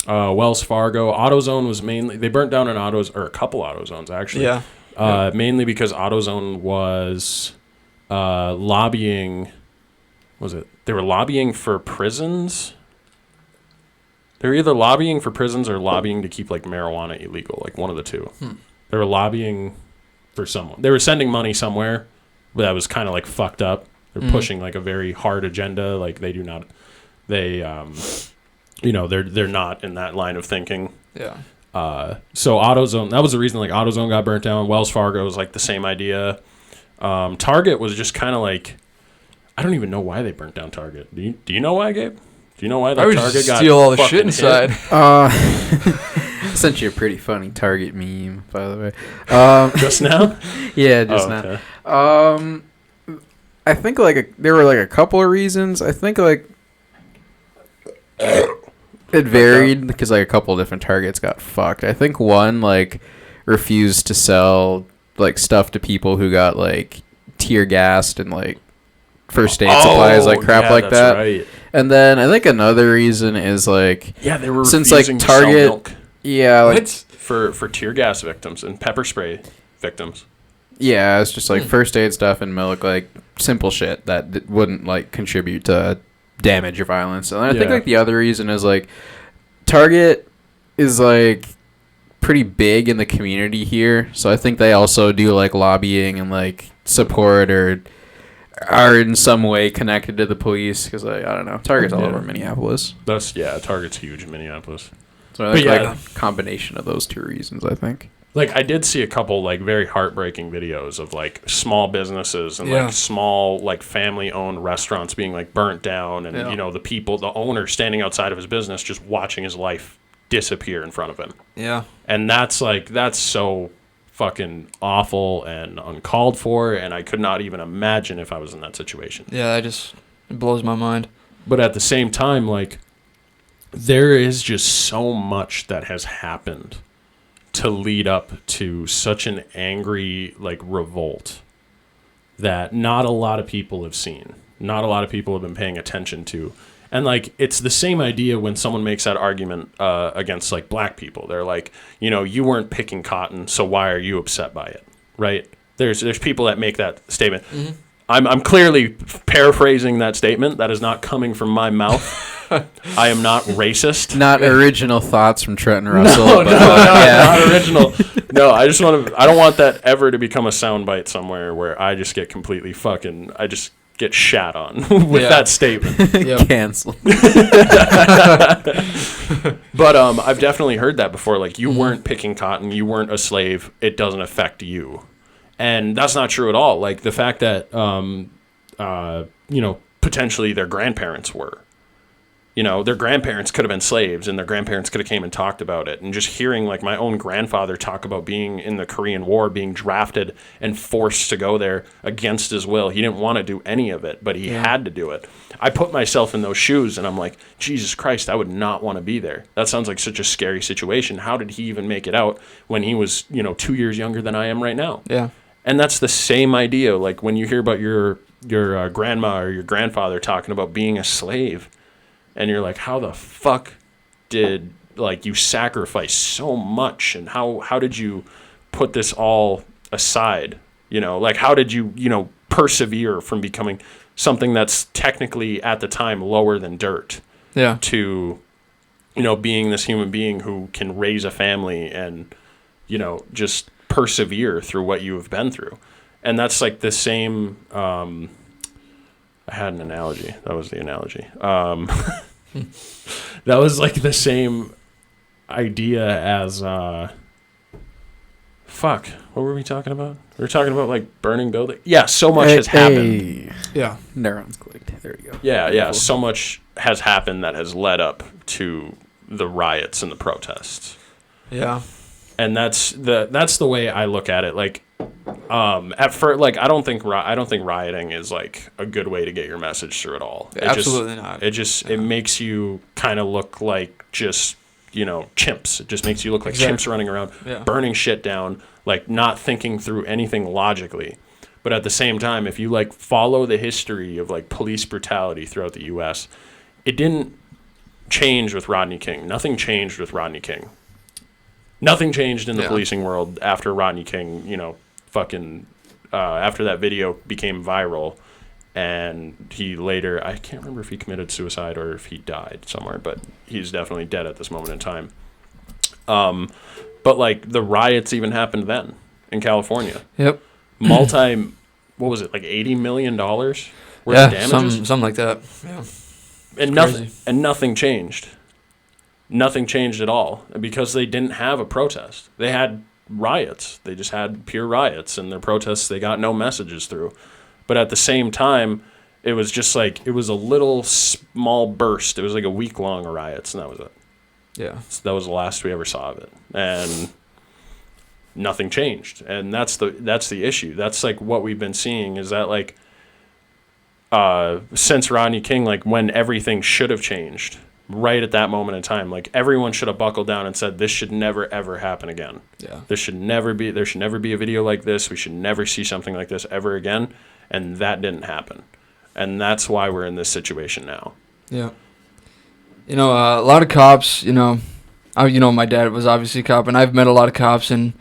Wells Fargo. AutoZone was mainly... They burnt down a couple AutoZones, actually. Yeah. Mainly because AutoZone was lobbying... Was it? They were lobbying for prisons? They were either lobbying for prisons or lobbying to keep, like, marijuana illegal. Like, one of the two. They were lobbying for someone. They were sending money somewhere that was kind of, like, fucked up. They're pushing, like, a very hard agenda. Like, they do not... They... they're not in that line of thinking. Yeah. So AutoZone, that was the reason like AutoZone got burnt down. Wells Fargo was like the same idea. Target was just kind of like, I don't even know why they burnt down Target. Do you know why, Gabe? Do you know why Target got steal all the shit inside? Sent you a pretty funny Target meme, by the way. Just now? Yeah, just now. Okay. I think like there were like a couple of reasons. I think like it varied because like a couple of different Targets got fucked. I think one like refused to sell like stuff to people who got like tear gassed and like first aid supplies like crap like that. Right. And then I think another reason is like they were since like Target sell milk. Like for tear gas victims and pepper spray victims. Yeah, it's just like first aid stuff and milk, like simple shit that wouldn't like contribute to damage or violence. And I think like the other reason is like Target is like pretty big in the community here, so I think they also do like lobbying and like support or are in some way connected to the police because like, I don't know, Target's all over Minneapolis. Target's huge in Minneapolis. So I think like a combination of those two reasons, I think. Like I did see a couple like very heartbreaking videos of like small businesses and like small like family-owned restaurants being like burnt down, and the owner standing outside of his business just watching his life disappear in front of him. Yeah. And that's so fucking awful and uncalled for, and I could not even imagine if I was in that situation. Yeah, it blows my mind. But at the same time, like there is just so much that has happened to lead up to such an angry like revolt that not a lot of people have seen, not a lot of people have been paying attention to. And like it's the same idea when someone makes that argument against like black people. They're like, you weren't picking cotton, so why are you upset by it, right? There's people that make that statement. I'm clearly paraphrasing that statement. That is not coming from my mouth. I am not racist. Not original thoughts from Trenton Russell. No, not original. No, I don't want that ever to become a soundbite somewhere where I just get completely I just get shat on with that statement. Cancel. But I've definitely heard that before. Like, you weren't picking cotton. You weren't a slave. It doesn't affect you. And that's not true at all. Like, the fact that, potentially their grandparents were. their grandparents could have been slaves, and their grandparents could have came and talked about it. And just hearing like my own grandfather talk about being in the Korean War, being drafted and forced to go there against his will. He didn't want to do any of it, but he had to do it. I put myself in those shoes, and I'm like, Jesus Christ, I would not want to be there. That sounds like such a scary situation. How did he even make it out when he was, 2 years younger than I am right now? Yeah. And that's the same idea. Like when you hear about your grandma or your grandfather talking about being a slave, and you're like, how the fuck did you sacrifice so much, and how did you put this all aside? How did you persevere from becoming something that's technically at the time lower than dirt, to being this human being who can raise a family and just persevere through what you have been through. And that's like the same. I had an analogy. That was the analogy. That was like the same idea as fuck. What were we talking about? We were talking about like burning building. Yeah, so much has happened. Yeah, neurons clicked. There you go. Yeah. So much has happened that has led up to the riots and the protests. Yeah, and that's the way I look at it. Like, at first, like I don't think rioting is like a good way to get your message through at all. Absolutely not. It makes you kind of look like just chimps. It just makes you look like chimps running around, burning shit down, like not thinking through anything logically. But at the same time, if you like follow the history of like police brutality throughout the U.S., it didn't change with Rodney King. Nothing changed with Rodney King. Nothing changed in the policing world after Rodney King, after that video became viral, and he later, I can't remember if he committed suicide or if he died somewhere, but he's definitely dead at this moment in time. But like the riots even happened then in California. Yep. What was it, like $80 million worth of damages? Something like that. Yeah. And nothing changed. Nothing changed at all because they didn't have a protest. They had riots. They just had pure riots, and their protests, they got no messages through. But at the same time, it was just like, it was a little small burst. It was like a week-long riots, and that was it. Yeah. So that was the last we ever saw of it. And nothing changed. And that's the issue. That's like what we've been seeing is that like since Rodney King, like when everything should have changed, right at that moment in time, like everyone should have buckled down and said, this should never ever happen again. Yeah. There should never be a video like this. We should never see something like this ever again. And that didn't happen. And that's why we're in this situation now. Yeah. A lot of cops, my dad was obviously a cop, and I've met a lot of cops, and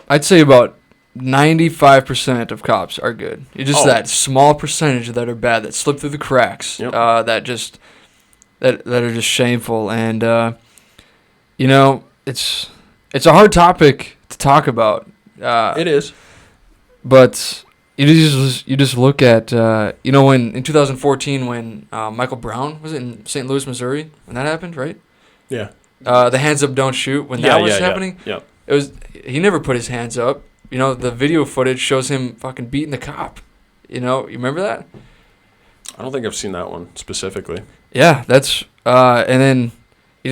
I'd say about 95% of cops are good. It's just that small percentage that are bad, that slip through the cracks, that are just shameful. And it's a hard topic to talk about. It is, but you just look at when in 2014 when Michael Brown was in St. Louis, Missouri, when that happened, right? Yeah. The hands up, don't shoot. When that was happening, yeah. He never put his hands up. The video footage shows him fucking beating the cop. You remember that? I don't think I've seen that one specifically. Yeah, that's and then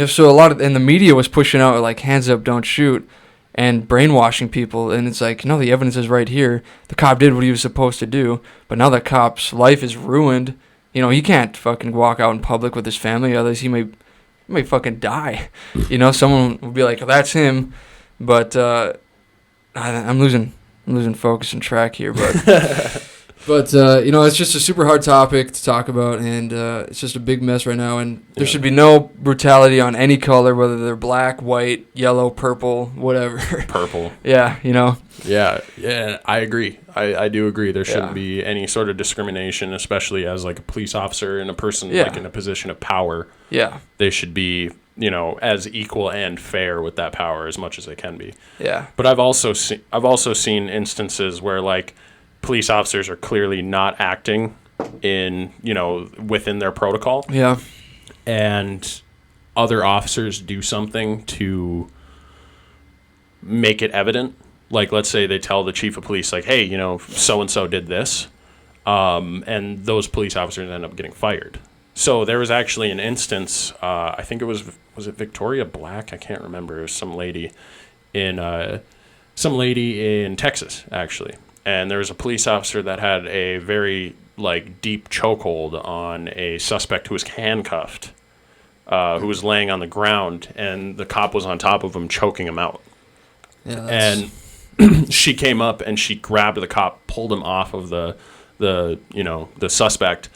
so a lot of and the media was pushing out like hands up, don't shoot, and brainwashing people, and it's like the evidence is right here. The cop did what he was supposed to do, but now the cop's life is ruined. He can't fucking walk out in public with his family, otherwise he may fucking die. Someone will be like, oh, that's him, but I'm losing focus and track here, but. But, it's just a super hard topic to talk about, and it's just a big mess right now, and there should be no brutality on any color, whether they're black, white, yellow, purple, whatever. Purple. Yeah, Yeah, I agree. I do agree. There shouldn't be any sort of discrimination, especially as, like, a police officer and a person, like, in a position of power. Yeah. They should be, as equal and fair with that power as much as they can be. Yeah. But I've also seen instances where, like, police officers are clearly not acting within their protocol. Yeah. And other officers do something to make it evident. Like, let's say they tell the chief of police, like, hey, so-and-so did this. And those police officers end up getting fired. So there was actually an instance, I think it was it Victoria Black? I can't remember. It was some lady in Texas, actually. And there was a police officer that had a very, like, deep chokehold on a suspect who was handcuffed, who was laying on the ground, and the cop was on top of him, choking him out. Yeah, and she came up and she grabbed the cop, pulled him off of the suspect,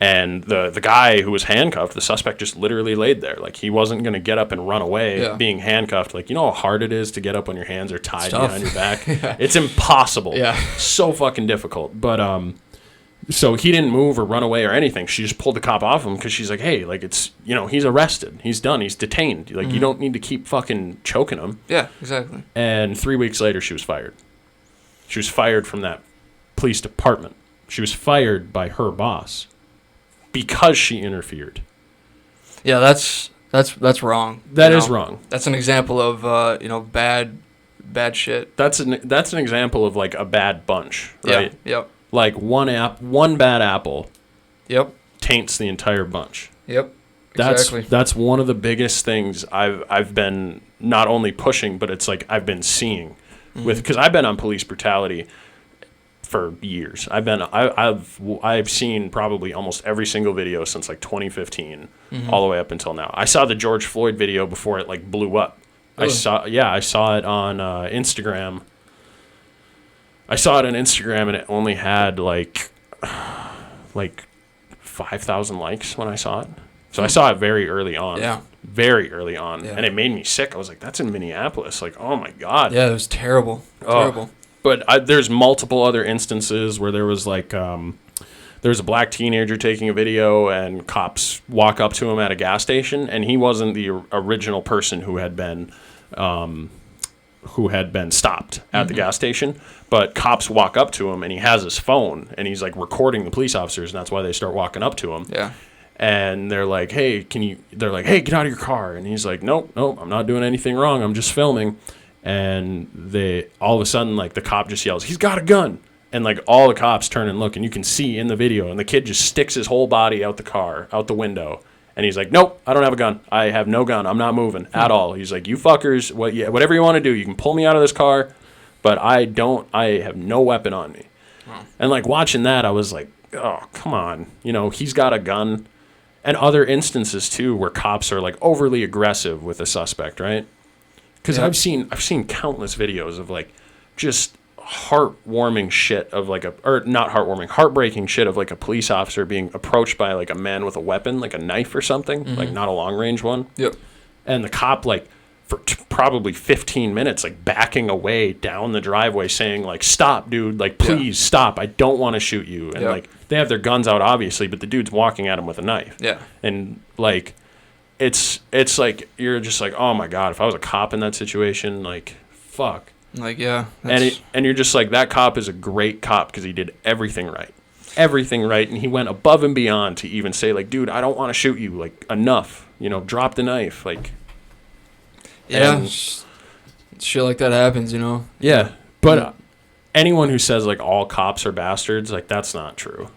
and the guy who was handcuffed, the suspect just literally laid there. Like, he wasn't going to get up and run away being handcuffed. Like, you know how hard it is to get up when your hands are tied behind your back? Yeah. It's impossible. Yeah. So fucking difficult. But, so he didn't move or run away or anything. She just pulled the cop off him because she's like, hey, like, it's, he's arrested. He's done. He's detained. Like, you don't need to keep fucking choking him. Yeah, exactly. And 3 weeks later, she was fired. She was fired from that police department. She was fired by her boss because she interfered. Yeah, that's wrong. That is wrong. That's an example of bad shit. That's an example of, like, a bad bunch, right? Yeah. Yep. Like, one bad apple. Yep. Taints the entire bunch. Yep. Exactly. That's one of the biggest things I've been not only pushing, but it's like I've been seeing because I've been on police brutality for years. I've seen probably almost every single video since like 2015 all the way up until now. I saw the George Floyd video before it like blew up. Really? I saw it on Instagram. I saw it on Instagram and it only had like 5,000 likes when I saw it. So I saw it very early on. Yeah. Very early on. Yeah. And it made me sick. I was like, that's in Minneapolis. Like, oh my God. Yeah, it was terrible. Terrible. But there's multiple other instances where there was like, there's a black teenager taking a video and cops walk up to him at a gas station, and he wasn't the original person who had been stopped at the gas station, but cops walk up to him and he has his phone and he's like recording the police officers, and that's why they start walking up to him. Yeah. And they're like, hey, they're like, hey, get out of your car. And he's like, nope, I'm not doing anything wrong. I'm just filming. And all of a sudden, like, the cop just yells, he's got a gun. And, like, all the cops turn and look, and you can see in the video, and the kid just sticks his whole body out the window. And he's like, nope, I don't have a gun. I have no gun. I'm not moving at all. He's like, you fuckers, whatever you want to do, you can pull me out of this car, but I have no weapon on me. Wow. And, like, watching that, I was like, oh, come on. He's got a gun. And other instances, too, where cops are, like, overly aggressive with a suspect, right? Because I've seen countless videos of, like, just heartwarming shit of, like, not heartwarming, heartbreaking shit of, like, a police officer being approached by, like, a man with a weapon, like a knife or something, like, not a long-range one. Yep. And the cop, like, for probably 15 minutes, like, backing away down the driveway saying, like, stop, dude, like, please stop, I don't want to shoot you. And, like, they have their guns out, obviously, but the dude's walking at him with a knife. Yeah. And, like, it's like, you're just like, oh, my God, if I was a cop in that situation, like, fuck. Like, yeah. And you're just like, that cop is a great cop because he did everything right. Everything right, and he went above and beyond to even say, like, dude, I don't want to shoot you, like, enough, drop the knife, like. Yeah, shit like that happens, Yeah, but anyone who says, like, all cops are bastards, like, that's not true.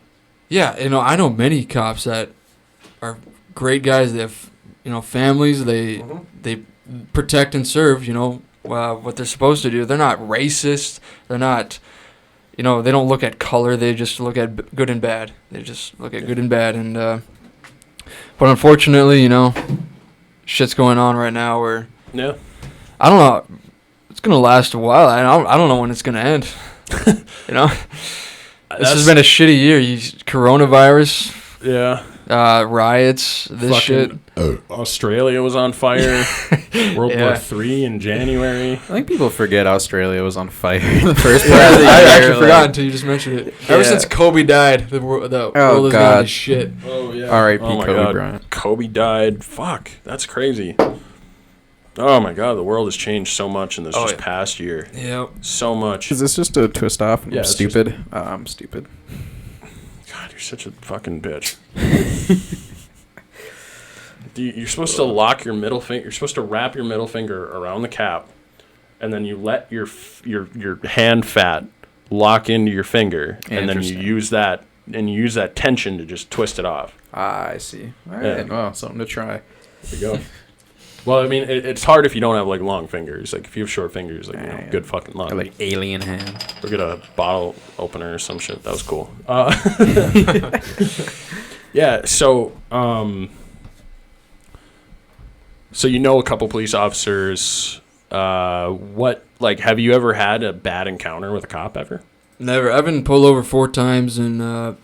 Yeah, I know many cops that are great guys. They have, families. They protect and serve, what they're supposed to do. They're not racist. They're not, they don't look at color. They just look at good and bad. They just look at good and bad. And but unfortunately, shit's going on right now where. Yeah. I don't know. It's going to last a while. I don't know when it's going to end. This has been a shitty year. Coronavirus. Yeah. Riots. This shit. Australia was on fire. World War III in January. I think people forget Australia was on fire in the first part of the year. I actually forgot until you just mentioned it. Ever since Kobe died, the world has gone to shit. Oh, yeah. R.I.P. Kobe Bryant. Kobe died. Fuck. That's crazy. Oh my God, the world has changed so much in this past year. Yep. So much. Is this just a twist off? Yeah, stupid. I'm stupid. God, you're such a fucking bitch. You're supposed to lock your middle finger. You're supposed to wrap your middle finger around the cap, and then you let your hand fat lock into your finger, and then you use that and you use that tension to just twist it off. Ah, I see. All right. Well, something to try. There you go. Well, I mean, it's hard if you don't have like long fingers. Like if you have short fingers, like good fucking luck. Like alien hand. Or get a bottle opener or some shit. That was cool. Yeah. So, so you know a couple police officers. Have you ever had a bad encounter with a cop ever? Never. I've been pulled over 4 times, and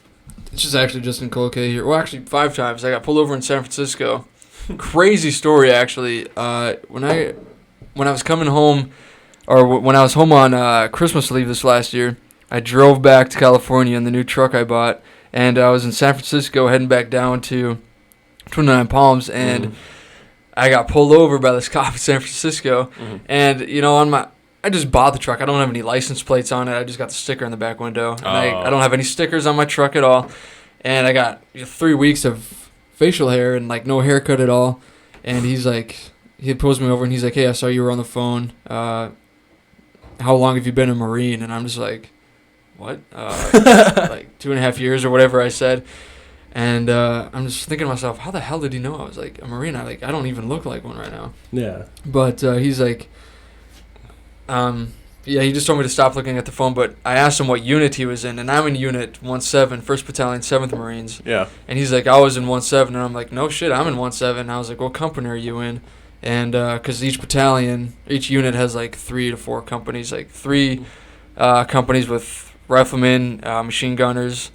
it's just in Cloquet here. Well, actually 5 times. I got pulled over in San Francisco. Crazy story, actually. When I was coming home, or when I was home on Christmas leave this last year, I drove back to California in the new truck I bought, and I was in San Francisco heading back down to 29 Palms, and I got pulled over by this cop in San Francisco, and I just bought the truck. I don't have any license plates on it. I just got the sticker in the back window. And I don't have any stickers on my truck at all, and I got 3 weeks of facial hair and like no haircut at all. And he's like, he had pulled me over and he's like, hey, I saw you were on the phone. How long have you been a Marine? And I'm just like, what? Like 2.5 years or whatever I said. And I'm just thinking to myself, how the hell did he know I was like a Marine? I don't even look like one right now. Yeah. But he's like, yeah, he just told me to stop looking at the phone, but I asked him what unit he was in, and I'm in Unit 17, 1st Battalion, 7th Marines. Yeah. And he's like, I was in 17, and I'm like, no shit, I'm in 17. And I was like, what company are you in? And because each unit has like 3 to 4 companies, like 3 companies with riflemen, machine gunners,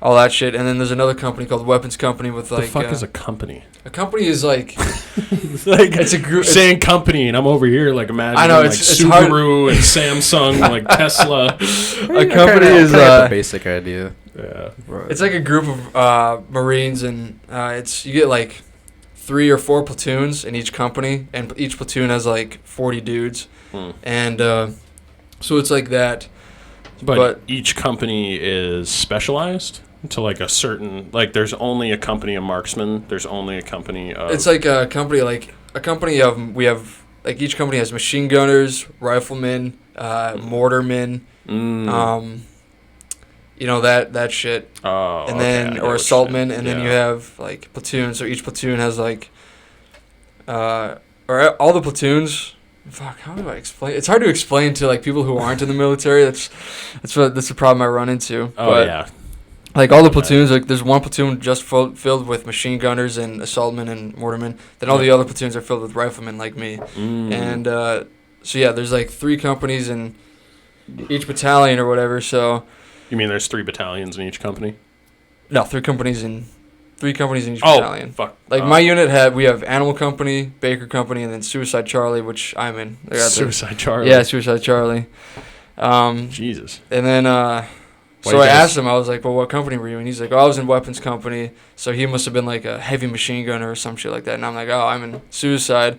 all that shit. And then there's another company called Weapons Company with like... The fuck is a company? A company is like... it's a group. Saying company, and I'm over here like imagining I know, like Subaru and Samsung, like Tesla. A company is... the basic idea. Yeah. It's like a group of Marines, and you get like 3 or 4 platoons in each company, and each platoon has like 40 dudes. And so it's like that. But each company is specialized to like a certain, like there's only a company of marksmen, there's only a company of... It's like a company of, we have, like each company has machine gunners, riflemen, mortarmen, that shit. Oh, and then, or assaultmen, and then you have like platoons, so each platoon has like, or all the platoons... Fuck, how do I explain? It's hard to explain to like people who aren't in the military. That's the problem I run into. Yeah. Like all the platoons, like there's one platoon just filled with machine gunners and assaultmen and mortarmen. Then all the other platoons are filled with riflemen like me. And so yeah, there's like 3 companies in each battalion or whatever. So you mean there's 3 battalions in each company? No, 3 companies in each battalion. Fuck. Like my unit we have Animal Company, Baker Company, and then Suicide Charlie, which I'm in. Suicide Charlie. Yeah, Suicide Charlie. Jesus. And then so I asked him, I was like, well, what company were you in? He's like, I was in Weapons Company, so he must have been like a heavy machine gunner or some shit like that. And I'm like, I'm in Suicide.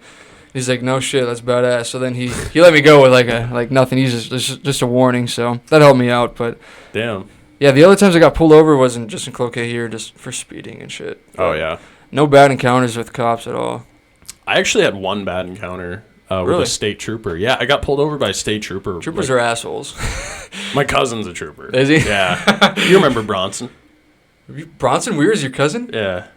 He's like, no shit, that's badass. So then he let me go with like nothing. He's just a warning, so that helped me out. But damn. Yeah, the other times I got pulled over wasn't just in Cloquet here, just for speeding and shit. Oh, yeah. No bad encounters with cops at all. I actually had one bad encounter with a state trooper. Yeah, I got pulled over by a state trooper. Troopers are assholes. My cousin's a trooper. Is he? Yeah. You remember Bronson? Bronson Weir is your cousin? Yeah.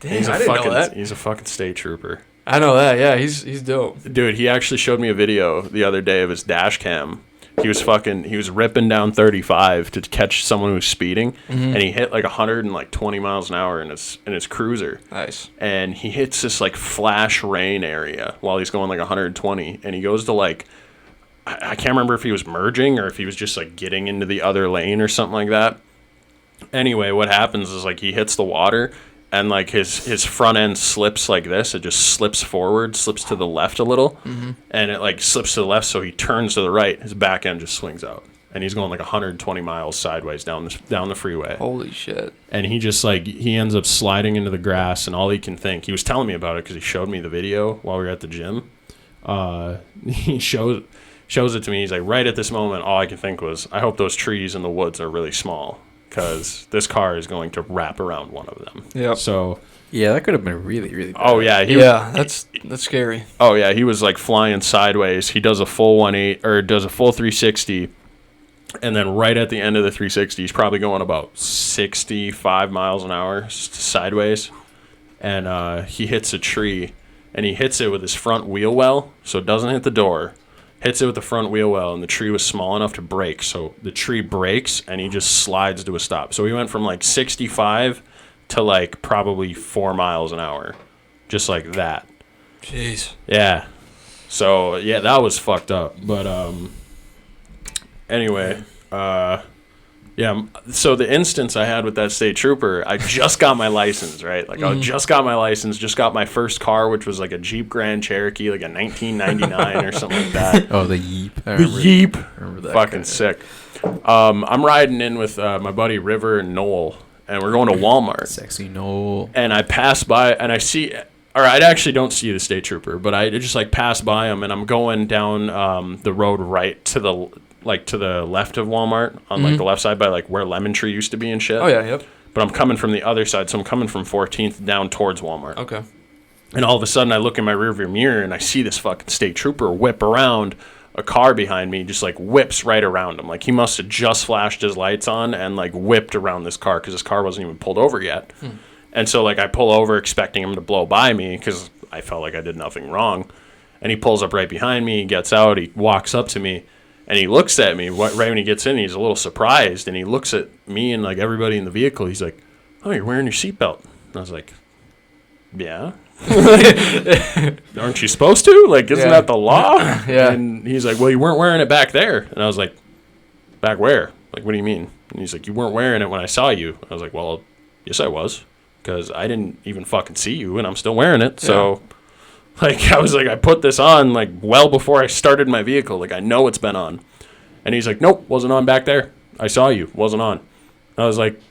Damn, I didn't know that. He's a fucking state trooper. I know that, yeah. He's dope. Dude, he actually showed me a video the other day of his dash cam. He was ripping down 35 to catch someone who was speeding, and he hit like 120 miles an hour in his cruiser. Nice. And he hits this like flash rain area while he's going like 120, and he goes to like, I can't remember if he was merging or if he was just like getting into the other lane or something like that. Anyway, what happens is like he hits the water, and like his front end slips like this. It just slips forward, slips to the left a little, and it like slips to the left, so he turns to the right. His back end just swings out, and he's going like 120 miles sideways down the freeway. Holy shit. And he just like, he ends up sliding into the grass, and all he can think, he was telling me about it because he showed me the video while we were at the gym. He shows it to me. He's like, right at this moment, all I can think was, I hope those trees in the woods are really small, because this car is going to wrap around one of them. Yeah. So yeah, that could have been really, really bad. Oh yeah, that's scary. Oh yeah, he was like flying sideways. He does a full 180 or does a full 360, And then right at the end of the 360, he's probably going about 65 miles an hour sideways. And he hits a tree, and he hits it with his front wheel well, so it doesn't hit the door. Hits it with the front wheel well, and the tree was small enough to break. So the tree breaks, and he just slides to a stop. So he went from like 65 to like probably 4 miles an hour. Just like that. Jeez. Yeah. So, yeah, that was fucked up. But, anyway, yeah, so the instance I had with that state trooper, I just got my license, right? Like, I just got my license, just got my first car, which was like a Jeep Grand Cherokee, like a 1999 or something like that. Oh, the Yeep. The Yeep. I remember that. Fucking sick. I'm riding in with my buddy River and Noel, and we're going to Walmart. Sexy Noel. And I pass by, and I see... Or I actually don't see the state trooper, but I just like pass by him, and I'm going down the road right to the left of Walmart on like the left side by like where Lemon Tree used to be and shit. Oh yeah, yep. But I'm coming from the other side, so I'm coming from 14th down towards Walmart. Okay. And all of a sudden, I look in my rearview mirror, and I see this fucking state trooper whip around a car behind me, just like whips right around him. Like he must have just flashed his lights on and like whipped around this car because this car wasn't even pulled over yet. And so, like, I pull over expecting him to blow by me because I felt like I did nothing wrong. And he pulls up right behind me, he gets out, he walks up to me, and he looks at me right when he gets in. He's a little surprised, and he looks at me and, like, everybody in the vehicle. He's like, "Oh, you're wearing your seatbelt." And I was like, "Yeah." "Aren't you supposed to? Like, isn't that the law?" Yeah. And he's like, "Well, you weren't wearing it back there." And I was like, "Back where? Like, what do you mean?" And he's like, "You weren't wearing it when I saw you." I was like, "Well, yes, I was. Because I didn't even fucking see you, and I'm still wearing it." So, like, I was like, I put this on, like, well before I started my vehicle. Like, I know it's been on. And he's like, "Nope, wasn't on back there. I saw you. Wasn't on." And I was like,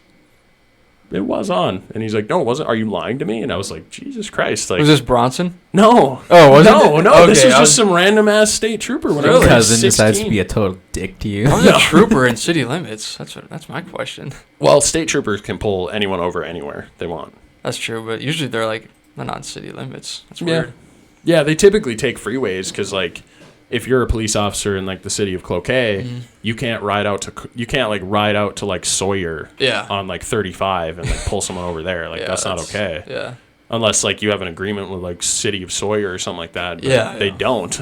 "It was on." And he's like, "No, it wasn't. Are you lying to me?" And I was like, Jesus Christ. Like, Was this Bronson? No. Oh, was no, it? No, Okay, this was just some random-ass state trooper when I Your was cousin 16. decides to be a total dick to you. I was a trooper in city limits. That's my question. Well, state troopers can pull anyone over anywhere they want. That's true, but usually they're not in city limits. That's weird. Yeah, they typically take freeways because, like, if you're a police officer in like the city of Cloquet, you can't ride out to like Sawyer on like 35 and like pull someone over there. Like that's not okay. Yeah. Unless like you have an agreement with like city of Sawyer or something like that. But they don't.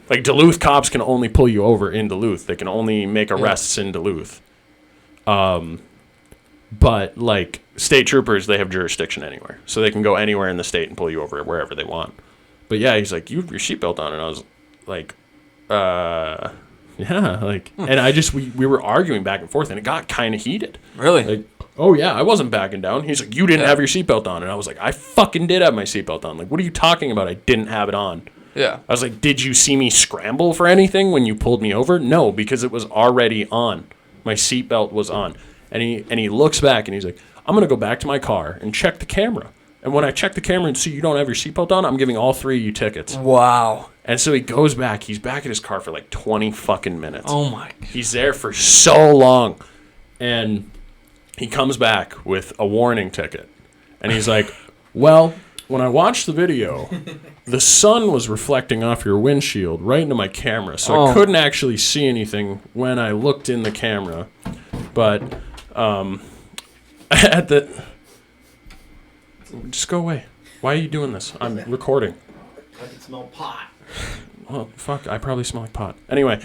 like Duluth cops can only pull you over in Duluth. They can only make arrests in Duluth. But like state troopers, they have jurisdiction anywhere, so they can go anywhere in the state and pull you over wherever they want. But yeah, he's like, "You have your seatbelt on," and I was like, yeah, like, and I just we were arguing back and forth, and it got kind of heated. Really? Like, "Oh yeah, I wasn't backing down." He's like, "You didn't have your seatbelt on," and I was like, "I fucking did have my seatbelt on. Like, what are you talking about? I didn't have it on." Yeah. I was like, "Did you see me scramble for anything when you pulled me over?" "No, because it was already on. My seatbelt was on." And he looks back and he's like, "I'm gonna go back to my car and check the camera. And when I check the camera and see you don't have your seatbelt on, I'm giving all three of you tickets." Wow. And so he goes back. He's back at his car for like 20 fucking minutes. Oh my. He's there for so long. And he comes back with a warning ticket. And he's like, "Well, when I watched the video, the sun was reflecting off your windshield right into my camera. So I couldn't actually see anything when I looked in the camera. But at the... Just go away. Why are you doing this? I'm recording." I can smell pot. Well, fuck, I probably smell like pot. Anyway,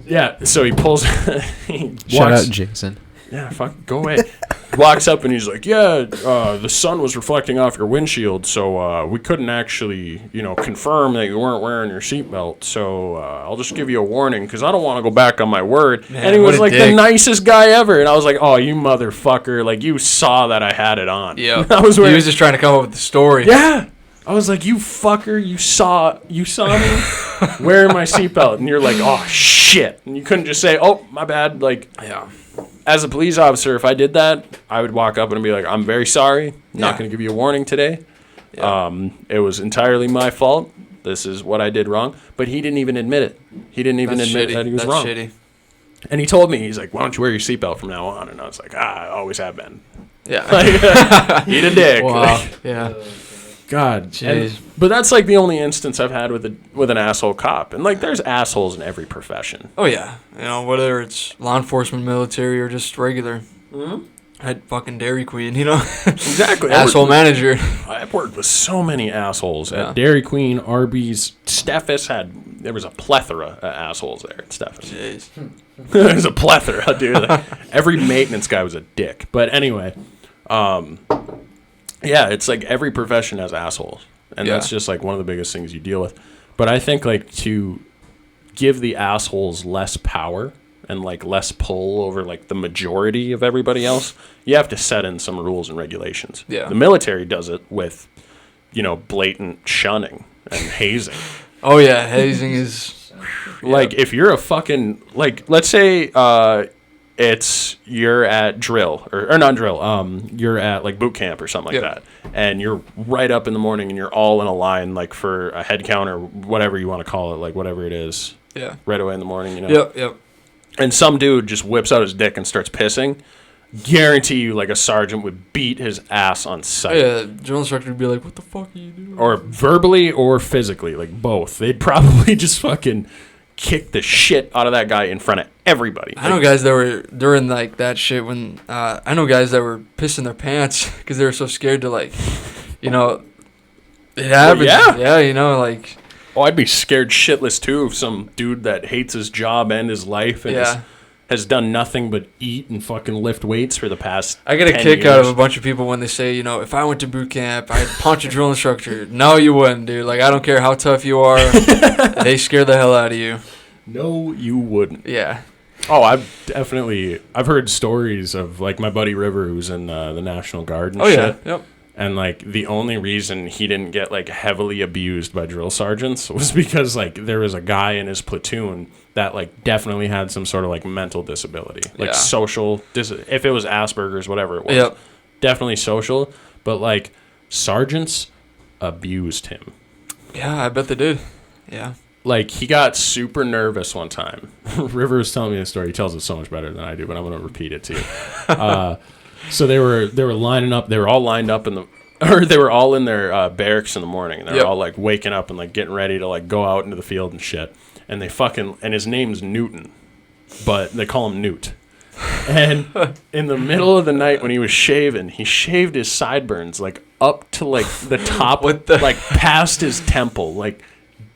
yeah, so he pulls... Shout out Jason. Yeah, fuck, go away. Walks up and he's like, "Yeah, the sun was reflecting off your windshield, so we couldn't actually, confirm that you weren't wearing your seatbelt. So I'll just give you a warning because I don't want to go back on my word." Man, and he was like dick. the nicest guy ever. And I was like, "Oh, you motherfucker! Like you saw that I had it on." Yeah. I was He was just trying to come up with the story. Yeah. I was like, "You fucker! You saw me wearing my seatbelt," and you're like, "Oh shit!" And you couldn't just say, "Oh, my bad." Like, Yeah. as a police officer, if I did that, I would walk up and be like, "I'm very sorry. Not going to give you a warning today. Yeah. It was entirely my fault. This is what I did wrong." But he didn't even admit it. He didn't even admit that he was wrong. Shitty. And he told me, he's like, "Why don't you wear your seatbelt from now on?" And I was like, "I always have been." Yeah. Like, eat a dick. Wow. Yeah. God. Jeez. But that's like the only instance I've had with an asshole cop. And like there's assholes in every profession. Oh yeah, whether it's law enforcement, military, or just regular. Mm-hmm. At fucking Dairy Queen, Exactly. Asshole manager. I've worked with so many assholes at Dairy Queen, Arby's, Steffes there was a plethora of assholes there at Steffes. Jeez. There's a plethora, dude. Like, every maintenance guy was a dick. But anyway, it's like every profession has assholes. And that's just like one of the biggest things you deal with. But I think like to give the assholes less power and like less pull over like the majority of everybody else, you have to set in some rules and regulations. Yeah. The military does it with, blatant shunning and hazing. Oh yeah, hazing is like if you're a fucking like let's say you're at drill or not drill, you're at like boot camp or something like that, and you're right up in the morning and you're all in a line like for a head count or whatever you want to call it, like whatever it is. Yeah. Right away in the morning, Yep. And some dude just whips out his dick and starts pissing. Guarantee you, like, a sergeant would beat his ass on sight. Yeah, drill instructor would be like, what the fuck are you doing? Or verbally or physically, like, both. They'd probably just fucking kick the shit out of that guy in front of everybody. I know guys that were doing, like, that shit when, I know guys that were pissing their pants because they were so scared to, like, it happens. Yeah, like... Oh, I'd be scared shitless, too, if some dude that hates his job and his life and has done nothing but eat and fucking lift weights for the past I get a kick out of a bunch of people when they say, if I went to boot camp, I'd punch a drill instructor. No, you wouldn't, dude. Like, I don't care how tough you are. They scare the hell out of you. No, you wouldn't. Yeah. Oh, I've heard stories of, like, my buddy River, who's in the National Guard and shit. Oh, yeah. Yep. And, like, the only reason he didn't get, like, heavily abused by drill sergeants was because, like, there was a guy in his platoon that, like, definitely had some sort of, like, mental disability. Like, social, if it was Asperger's, whatever it was. Yep. Definitely social. But, like, sergeants abused him. Yeah, I bet they did. Yeah. Like, he got super nervous one time. River was telling me the story. He tells it so much better than I do, but I'm going to repeat it to you. So they were lining up. They were all lined up they were all in their barracks in the morning, and they were all like waking up and like getting ready to like go out into the field and shit. And and his name's Newton, but they call him Newt. And in the middle of the night when he was shaving, he shaved his sideburns like up to like the top, like past his temple, like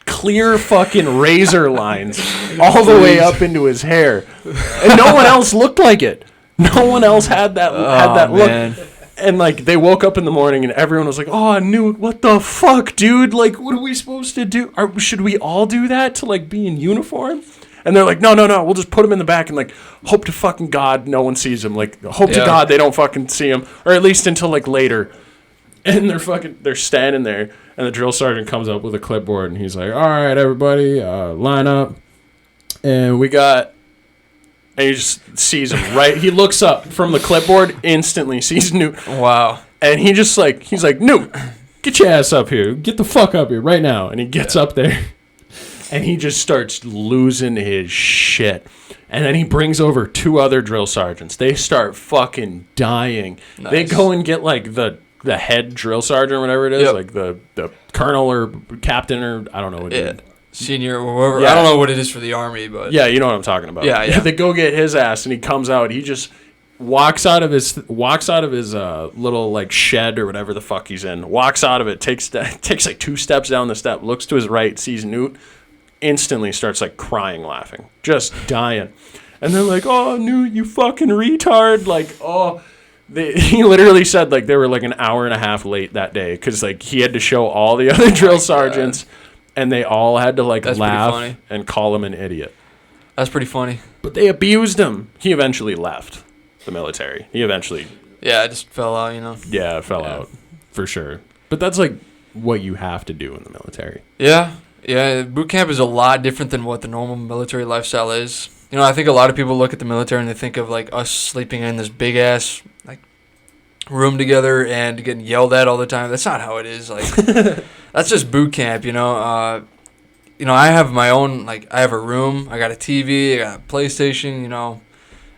clear fucking razor lines all the way up into his hair, and no one else looked like it. No one else had that man. look. And, like, they woke up in the morning and everyone was like, oh, Newt, what the fuck, dude? Like, what are we supposed to do? Should we all do that to, like, be in uniform? And they're like, no, we'll just put him in the back and, like, hope to fucking God no one sees him. Like, hope to God they don't fucking see him. Or at least until, like, later. And they're standing there and the drill sergeant comes up with a clipboard and he's like, all right, everybody, line up. And we got... And he just sees him, right? He looks up from the clipboard, instantly sees Newt. Wow. And he's like, Newt, get your ass up here. Get the fuck up here right now. And he gets up there. And he just starts losing his shit. And then he brings over two other drill sergeants. They start fucking dying. Nice. They go and get, like, the head drill sergeant or whatever it is. Like, the colonel or captain or I don't know what it is. Senior or whoever. I don't know what it is for the Army, but... Yeah, you know what I'm talking about. Yeah. They go get his ass, and he comes out. He just walks out of his little, like, shed or whatever the fuck he's in. Walks out of it, takes like 2 steps down the step, looks to his right, sees Newt, instantly starts, like, crying, laughing. Just dying. And they're like, oh, Newt, you fucking retard. Like, oh... He literally said, like, they were, like, an hour and a half late that day because, like, he had to show all the other drill sergeants... God. And they all had to, like, laugh and call him an idiot. That's pretty funny. But they abused him. He eventually left the military. He eventually... Yeah, it just fell out, Yeah, it fell out. For sure. But that's, like, what you have to do in the military. Yeah. Yeah, boot camp is a lot different than what the normal military lifestyle is. I think a lot of people look at the military and they think of, like, us sleeping in this big-ass, like, room together and getting yelled at all the time. That's not how it is. Like... That's just boot camp, I have my own, like, I have a room, I got a TV, I got a PlayStation,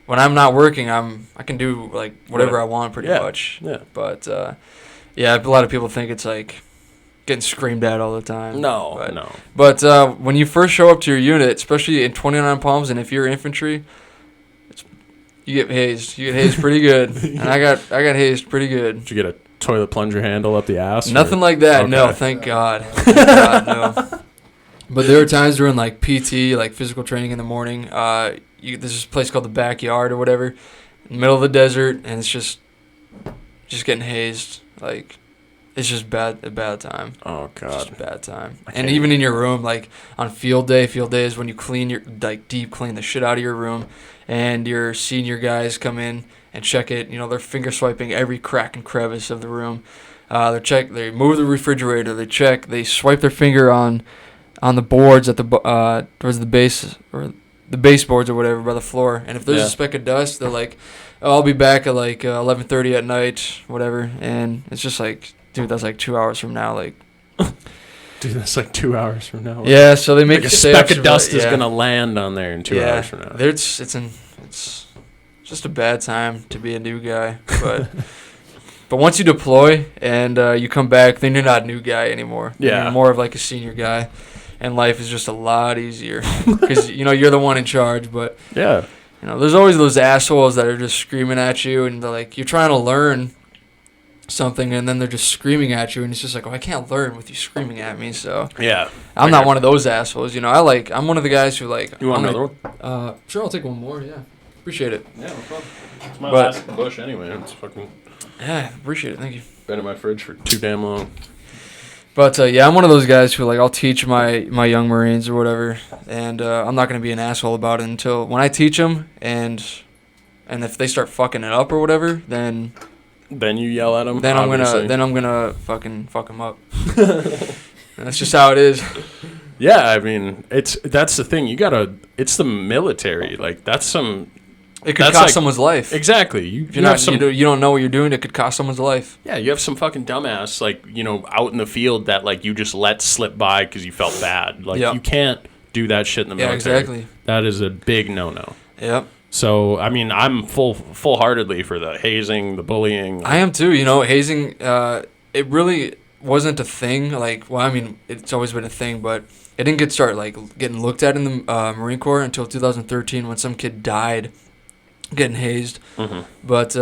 When I'm not working, I can do, like, whatever I want pretty much. Yeah. But, a lot of people think it's, like, getting screamed at all the time. No. But when you first show up to your unit, especially in 29 Palms, and if you're infantry, you get hazed. You get hazed pretty good. And I got hazed pretty good. Did you get a toilet plunger handle up the ass? Nothing like that. Okay. No, thank God. Thank God, no. But there were times during like PT, like physical training in the morning. There's this place called the Backyard or whatever, in the middle of the desert, and it's just getting hazed. Like, it's just a bad time. Oh God, it's just a bad time. And even in your room, like on field day is when you deep clean the shit out of your room, and your senior guys come in and check it. You know, they're finger swiping every crack and crevice of the room. They move the refrigerator. They swipe their finger on the boards at the towards the base or the baseboards or whatever by the floor. And if there's a speck of dust, they're like, "Oh, I'll be back at like 11:30 at night, whatever." And it's just like, dude, that's like 2 hours from now. Like, dude, that's like 2 hours from now. Yeah, so they make like a speck of dust is gonna land on there in 2 hours from now. It's just a bad time to be a new guy, but but once you deploy and you come back, then you're not a new guy anymore. Yeah, you're more of like a senior guy, and life is just a lot easier because you're the one in charge. But yeah, there's always those assholes that are just screaming at you, and they're like, you're trying to learn something, and then they're just screaming at you, and it's just like, oh, I can't learn with you screaming at me. So yeah, I'm not one of those assholes. I'm one of the guys who like. You want another one? Sure, I'll take one more. Yeah, appreciate it. Yeah, no problem. It's my last bush anyway. It's fucking. Yeah, appreciate it. Thank you. Been in my fridge for too damn long. But I'm one of those guys who like I'll teach my young Marines or whatever, and I'm not gonna be an asshole about it until when I teach them, and if they start fucking it up or whatever, then you yell at them. Then I'm gonna fucking fuck them up. That's just how it is. Yeah, I mean that's the thing. It's the military. Like that's some. It could cost someone's life. Exactly. You don't know what you're doing, it could cost someone's life. Yeah, you have some fucking dumbass, like, out in the field that, like, you just let slip by because you felt bad. Like, you can't do that shit in the military. Yeah, exactly. That is a big no-no. Yep. So, I mean, I'm full-heartedly for the hazing, the bullying. I am too. Hazing, it really wasn't a thing. Like, well, I mean, it's always been a thing, but it didn't getting looked at in the Marine Corps until 2013 when some kid died getting hazed. Mm-hmm. But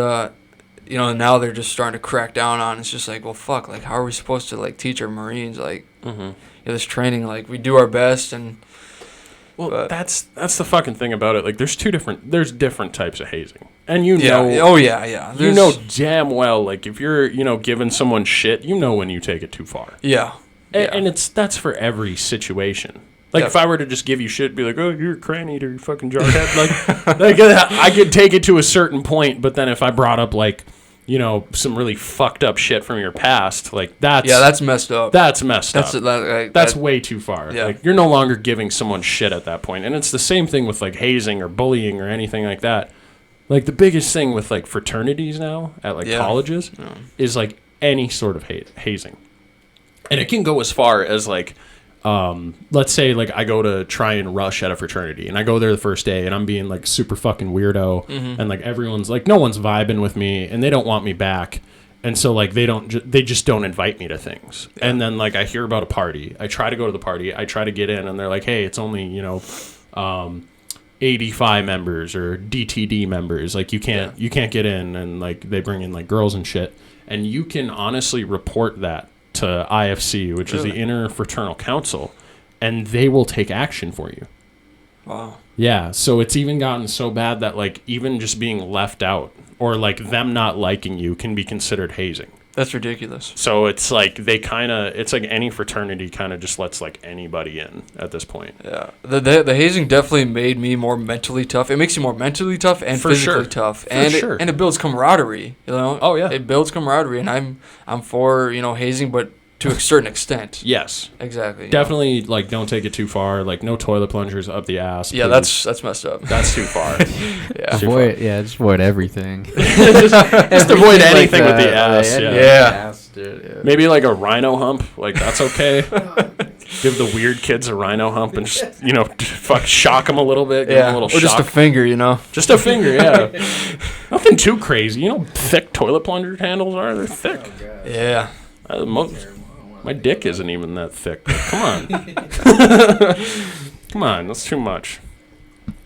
now they're just starting to crack down on it. It's just like, well, fuck, like, how are we supposed to like teach our Marines like this training? Like, we do our best, and that's the fucking thing about it. Like, there's different types of hazing, and you know damn well, like, if you're giving someone shit, when you take it too far. And that's for every situation. Like, if I were to just give you shit, be like, oh, you're a cran eater, you fucking JarHead. like I could take it to a certain point, but then if I brought up, like, some really fucked up shit from your past, like, that's messed up. That's messed up. That's way too far. Yeah. Like, you're no longer giving someone shit at that point. And it's the same thing with, like, hazing or bullying or anything like that. Like, the biggest thing with, like, fraternities now at, like, colleges is, like, any sort of hazing. And it can go as far as, like, let's say, like, I go to try and rush at a fraternity, and I go there the first day, and I'm being, like, super fucking weirdo, and, like, everyone's, like, no one's vibing with me, and they don't want me back, and so, like, they just don't invite me to things. And then, like, I hear about a party, I try to go to the party, I try to get in, and they're like, hey, it's only, AD5 members or DTD members, like, you can't get in, and, like, they bring in, like, girls and shit, and you can honestly report that to IFC, which is the Interfraternal Council, and they will take action for you. Wow. Yeah, so it's even gotten so bad that, like, even just being left out or, like, them not liking you can be considered hazing. That's ridiculous. So it's like it's like any fraternity kind of just lets, like, anybody in at this point. Yeah. The hazing definitely made me more mentally tough. It makes you more mentally tough and physically tough. And it builds camaraderie, Oh, yeah. It builds camaraderie, and I'm for, hazing, but to a certain extent. Yes. Exactly. Definitely, like, don't take it too far. Like, no toilet plungers up the ass. Yeah, that's messed up. That's too far. Just avoid everything. just avoid anything with the ass. Ass, dude, yeah. Maybe, like, a rhino hump. Like, that's okay. Give the weird kids a rhino hump and just, shock them a little bit. Give them a little shock. Just a finger, Just a finger, yeah. Nothing too crazy. Thick toilet plunger handles are. They're thick. Yeah. My dick isn't even that thick. Like, come on. Come on, that's too much.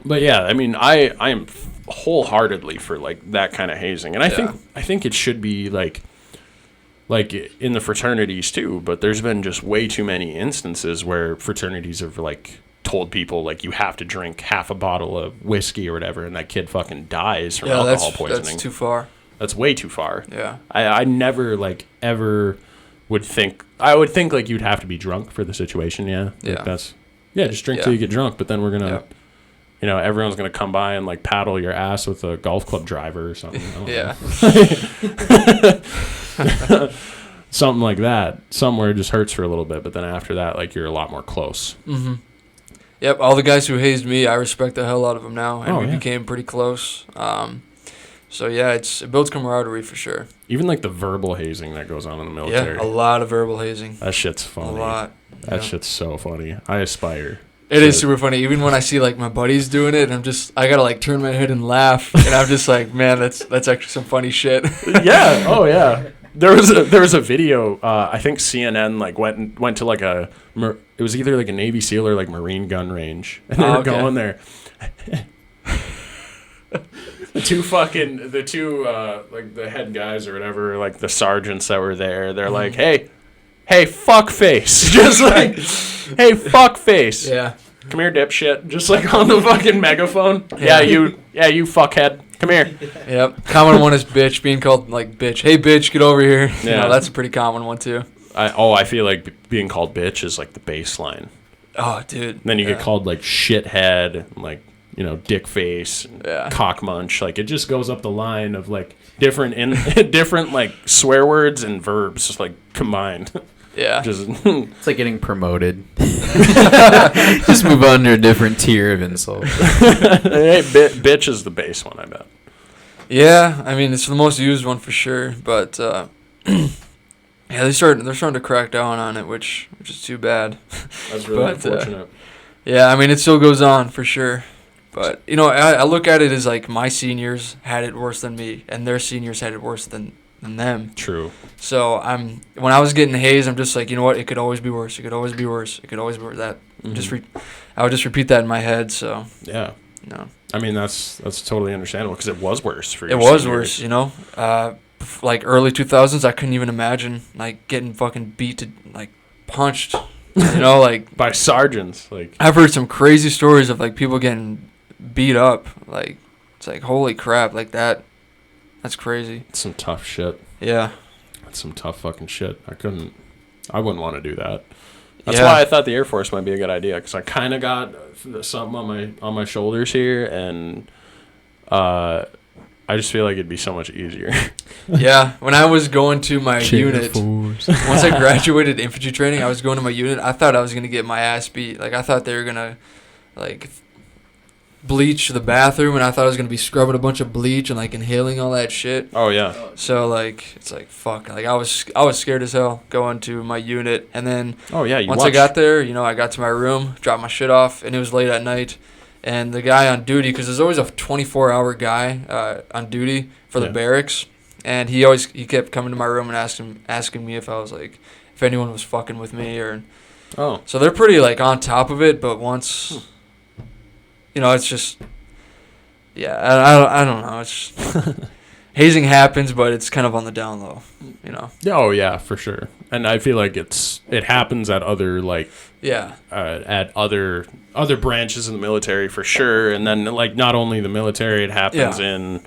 But yeah, I mean, I am wholeheartedly for like that kind of hazing, and I think it should be like in the fraternities too. But there's been just way too many instances where fraternities have like told people like you have to drink half a bottle of whiskey or whatever, and that kid fucking dies from alcohol poisoning. That's too far. That's way too far. Yeah. I never like ever would think. I would think like you'd have to be drunk for the situation. Yeah. Yeah. Like just drink till you get drunk. But then we're gonna, everyone's gonna come by and like paddle your ass with a golf club driver or something. Yeah. Something like that. Somewhere it just hurts for a little bit, but then after that, like you're a lot more close. Mm-hmm. Yep. All the guys who hazed me, I respect the hell out of them now, and we became pretty close. So yeah, it builds camaraderie for sure. Even like the verbal hazing that goes on in the military. Yeah, a lot of verbal hazing. That shit's funny. A lot. That shit's so funny. I aspire. It is super funny. Even when I see like my buddies doing it, and I gotta like turn my head and laugh, and I'm just like, man, that's actually some funny shit. Yeah. Oh yeah. There was a video. I think CNN like went to like it was either like a Navy SEAL or like Marine gun range, and they were going there. The two like the head guys or whatever, like the sergeants that were there, they're like, hey, fuck face. Just like, hey, fuck face. Yeah. Come here, dipshit. Just like on the fucking megaphone. Yeah, you fuckhead. Come here. Yep. Common one is bitch, being called like bitch. Hey, bitch, get over here. Yeah. That's a pretty common one too. I feel like being called bitch is like the baseline. Oh, dude. And then you get called like shithead, like, dick face, cock munch. Like it just goes up the line of like different like swear words and verbs just like combined. Yeah. It's like getting promoted. Just move on to a different tier of insult. Hey, bitch is the base one, I bet. Yeah, I mean it's the most used one for sure, but yeah, they're starting to crack down on it, which is too bad. That's really unfortunate. Yeah, I mean it still goes on for sure. But, I look at it as, like, my seniors had it worse than me, and their seniors had it worse than them. True. So, when I was getting hazed, I'm just like, you know what? It could always be worse. It could always be worse. It could always be worse. That. Mm-hmm. I would just repeat that in my head, so. Yeah. No. I mean, that's totally understandable, because it was worse for you. It was worse, like, early 2000s, I couldn't even imagine, like, getting fucking beat to, like, punched, like. By sergeants. Like. I've heard some crazy stories of, like, people getting beat up. Like, it's like, holy crap, like that's crazy. It's some tough shit. Yeah. That's some tough fucking shit. I wouldn't want to do that. That's why I thought the Air Force might be a good idea, because I kind of got something on my shoulders here, and I just feel like it'd be so much easier. Yeah, when I was going to my unit, once I graduated infantry training, I was going to my unit. I thought I was going to get my ass beat. Like, I thought they were going to, like, bleach the bathroom, and I thought I was going to be scrubbing a bunch of bleach and, like, inhaling all that shit. Oh, yeah. So, like, it's like, fuck. Like, I was scared as hell going to my unit. And then once I got there, I got to my room, dropped my shit off, and it was late at night. And the guy on duty, because there's always a 24-hour guy on duty for the barracks, and he kept coming to my room and asking me if I was, like, if anyone was fucking with me or. Oh. So they're pretty, like, on top of it, but once. It's just, I don't know. It's just, hazing happens, but it's kind of on the down low, Oh yeah, for sure. And I feel like it happens at other like at other branches in the military for sure. And then like not only the military, it happens in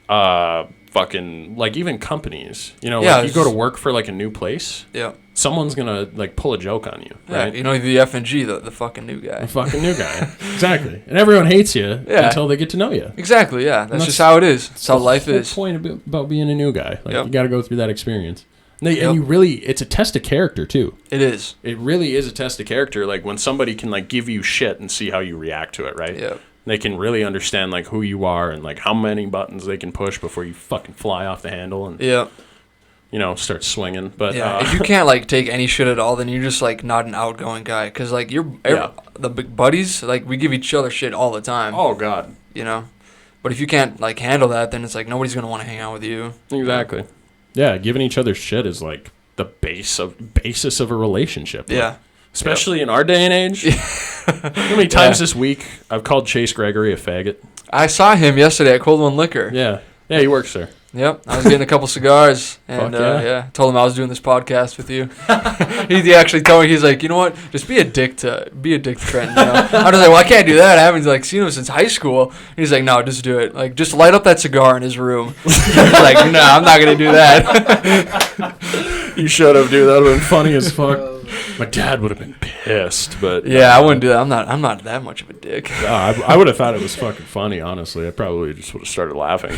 fucking like even companies. Like you go to work for like a new place. Yeah. Someone's gonna like pull a joke on you, right? Yeah, the FNG, the fucking new guy. The fucking new guy, exactly. And everyone hates you until they get to know you. Exactly, yeah. That's just how it is. That's how life is. The point about being a new guy, like you got to go through that experience. And you really—it's a test of character too. It is. It really is a test of character. Like when somebody can like give you shit and see how you react to it, right? Yeah. They can really understand like who you are and like how many buttons they can push before you fucking fly off the handle and start swinging. But if you can't like take any shit at all, then you're just like not an outgoing guy. Because like the big buddies, like we give each other shit all the time. Oh God. But if you can't like handle that, then it's like nobody's gonna want to hang out with you. Exactly. Yeah, giving each other shit is like the basis of a relationship. Yeah. Especially in our day and age. How many times this week I've called Chase Gregory a faggot? I saw him yesterday at Cold One Liquor. Yeah, he works there. Yep, I was getting a couple cigars, and told him I was doing this podcast with you. He actually told me, he's like, you know what, just be a dick to Trenton. You know? I was like, well, I can't do that. I haven't like seen him since high school. He's like, no, just do it. Like, just light up that cigar in his room. He's like, no, I'm not gonna do that. You should have, dude. That would have been funny as fuck. My dad would have been pissed, but yeah, I wouldn't do that. I'm not that much of a dick. I would have thought it was fucking funny. Honestly, I probably just would have started laughing.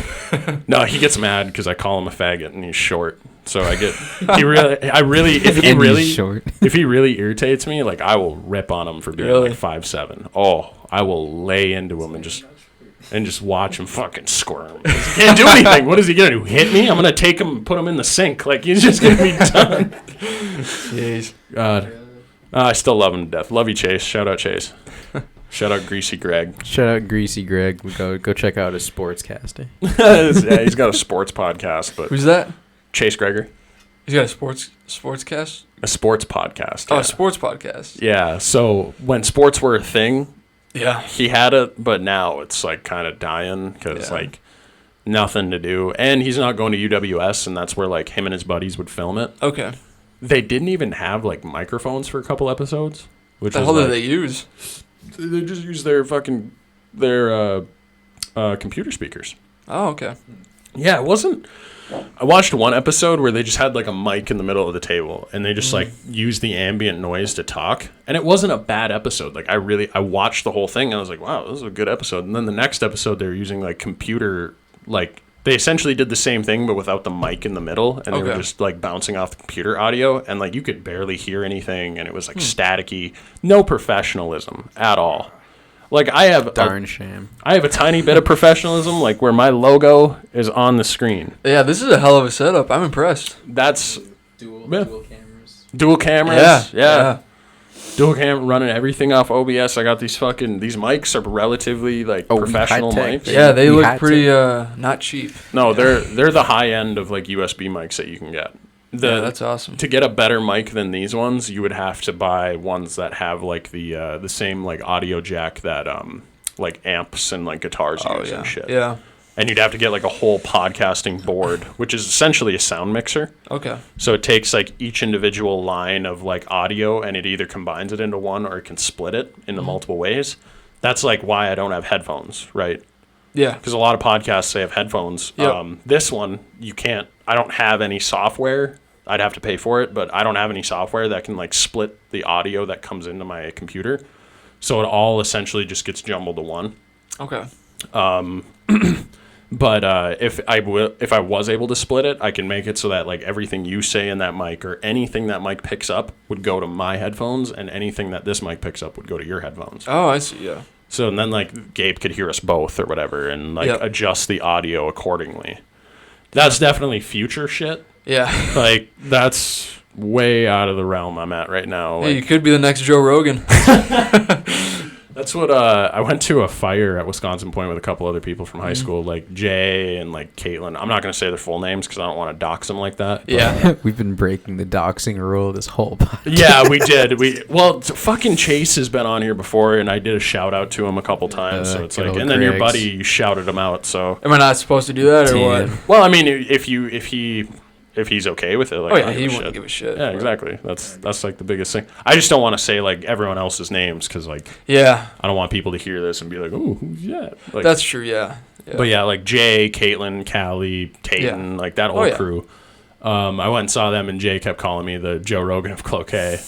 No, he gets mad because I call him a faggot and he's short. So if he really irritates me, like I will rip on him for being like 5'7". Oh, I will lay into him and just watch him fucking squirm. He can't do anything. What is he gonna do? Hit me? I'm gonna take him and put him in the sink. Like he's just gonna be done. Jeez. God. I still love him to death. Love you, Chase. Shout out Chase. Shout out Greasy Greg. Shout out Greasy Greg. We go check out his sportscasting. Yeah, he's got a sports podcast. But who's that? Chase Gregory. He's got a sportscast. A sports podcast. Oh, yeah. a sports podcast. Yeah. So when sports were a thing, yeah, he had it, but now it's like kind of dying because like nothing to do, and he's not going to UWS, and that's where like him and his buddies would film it. Okay. They didn't even have like microphones for a couple episodes. What the hell did they use? They just use their computer speakers. Oh, okay. Yeah, it wasn't. I watched one episode where they just had like a mic in the middle of the table and they just like used the ambient noise to talk, and it wasn't a bad episode. Like I watched the whole thing and I was like, wow, this is a good episode. And then the next episode they were using like computer, like they essentially did the same thing but without the mic in the middle, and they were just like bouncing off the computer audio, and like you could barely hear anything, and it was like staticky, no professionalism at all. Like I have shame. I have a tiny bit of professionalism, like where my logo is on the screen. Yeah, this is a hell of a setup. I'm impressed. That's Dual cameras. Dual cameras. Yeah. Dual cam, running everything off OBS. I got these mics are relatively like professional mics. Yeah, they look pretty not cheap. No, they're the high end of like USB mics that you can get. Yeah, that's awesome. To get a better mic than these ones, you would have to buy ones that have like the same like audio jack that like amps and like guitars use and shit. Yeah. And you'd have to get like a whole podcasting board, which is essentially a sound mixer. Okay. So it takes like each individual line of like audio and it either combines it into one or it can split it into multiple ways. That's like why I don't have headphones, right? Yeah. Because a lot of podcasts, they have headphones. Yep. This one, you can't. I don't have any software. I'd have to pay for it, but I don't have any software that can like split the audio that comes into my computer. So it all essentially just gets jumbled to one. Okay. But if I was able to split it, I can make it so that like everything you say in that mic or anything that mic picks up would go to my headphones, and anything that this mic picks up would go to your headphones. Oh, I see. Yeah. So and then like Gabe could hear us both or whatever, and like adjust the audio accordingly. That's definitely future shit. Yeah. Like that's way out of the realm I'm at right now. Hey, you could be the next Joe Rogan. That's what I went to a fire at Wisconsin Point with a couple other people from high school, like Jay and like Caitlin. I'm not going to say their full names because I don't want to dox them like that. Yeah. We've been breaking the doxing rule this whole podcast. Yeah, we did. Fucking Chase has been on here before, and I did a shout out to him a couple times. So it's like, and then your buddy, you shouted him out. So am I not supposed to do that or what? Well, I mean, if he's okay with it, like, he wouldn't give a shit. Yeah, exactly. That's like the biggest thing. I just don't want to say like everyone else's names because like I don't want people to hear this and be like, oh, who's that? Like, that's true. Yeah. But yeah, like Jay, Caitlin, Callie, Tayton, like that whole crew. I went and saw them, and Jay kept calling me the Joe Rogan of Cloquet.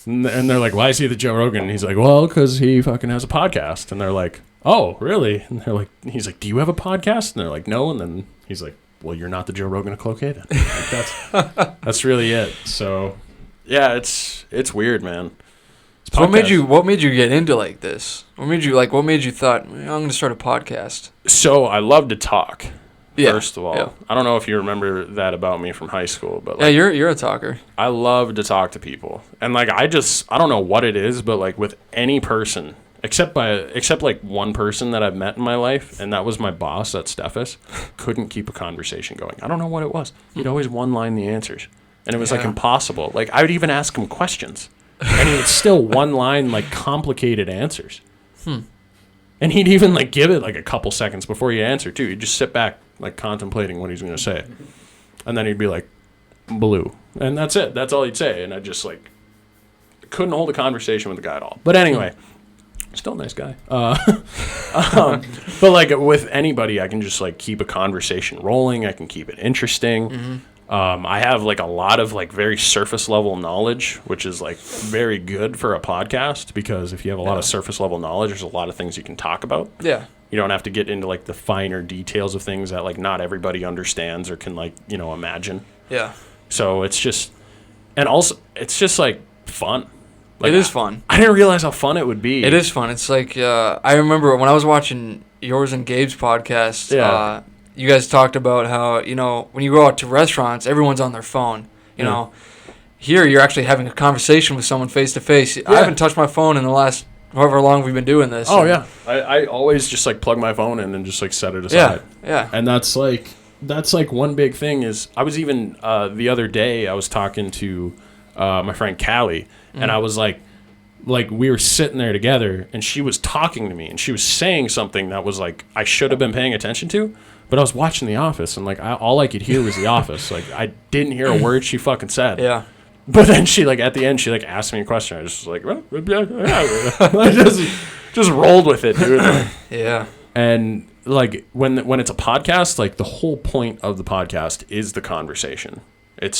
And they're like, why is he the Joe Rogan? And he's like, well, because he fucking has a podcast. And they're like, oh, really? And they're like, he's like, do you have a podcast? And they're like, no. And then he's like, well, you're not the Joe Rogan of Cloquet then. Like, that's really it. So, yeah, it's weird, man. So what made you get into like this? What made you thought, I'm going to start a podcast? So I love to talk. Yeah. First of all, I don't know if you remember that about me from high school, but like, you're a talker. I love to talk to people, and like I don't know what it is, but like with any person, except like one person that I've met in my life, and that was my boss at Steffes, couldn't keep a conversation going. I don't know what it was. He'd always one-line the answers, And it was like impossible. Like I would even ask him questions, and he would still one line like complicated answers. And he'd even like give it like a couple seconds before he answered too. He'd just sit back like contemplating what he's going to say, and then he'd be like, "Blue," and that's it. That's all he'd say, and I just like couldn't hold a conversation with the guy at all. But anyway, still a nice guy. But like with anybody, I can just like keep a conversation rolling. I can keep it interesting. I have like a lot of like very surface level knowledge, which is like very good for a podcast, because if you have a lot of surface level knowledge, there's a lot of things you can talk about. Yeah. You don't have to get into like the finer details of things that like not everybody understands or can like, imagine. Yeah. So it's just, and also it's just like fun. Like, it is fun. I didn't realize how fun it would be. It is fun. It's like, I remember when I was watching yours and Gabe's podcast, you guys talked about how, when you go out to restaurants, everyone's on their phone. You know, here you're actually having a conversation with someone face to face. I haven't touched my phone in the last however long we've been doing this. Oh, yeah. I always just like plug my phone in and just like set it aside. Yeah. And that's like one big thing is I was even the other day I was talking to my friend Callie, and I was like we were sitting there together, and she was talking to me, and she was saying something that was like I should have been paying attention to. But I was watching The Office, and like all I could hear was The Office. Like I didn't hear a word she fucking said. Yeah. But then she like at the end she like asked me a question. I just was like, well, I just rolled with it, dude. Yeah. And like when it's a podcast, like the whole point of the podcast is the conversation. It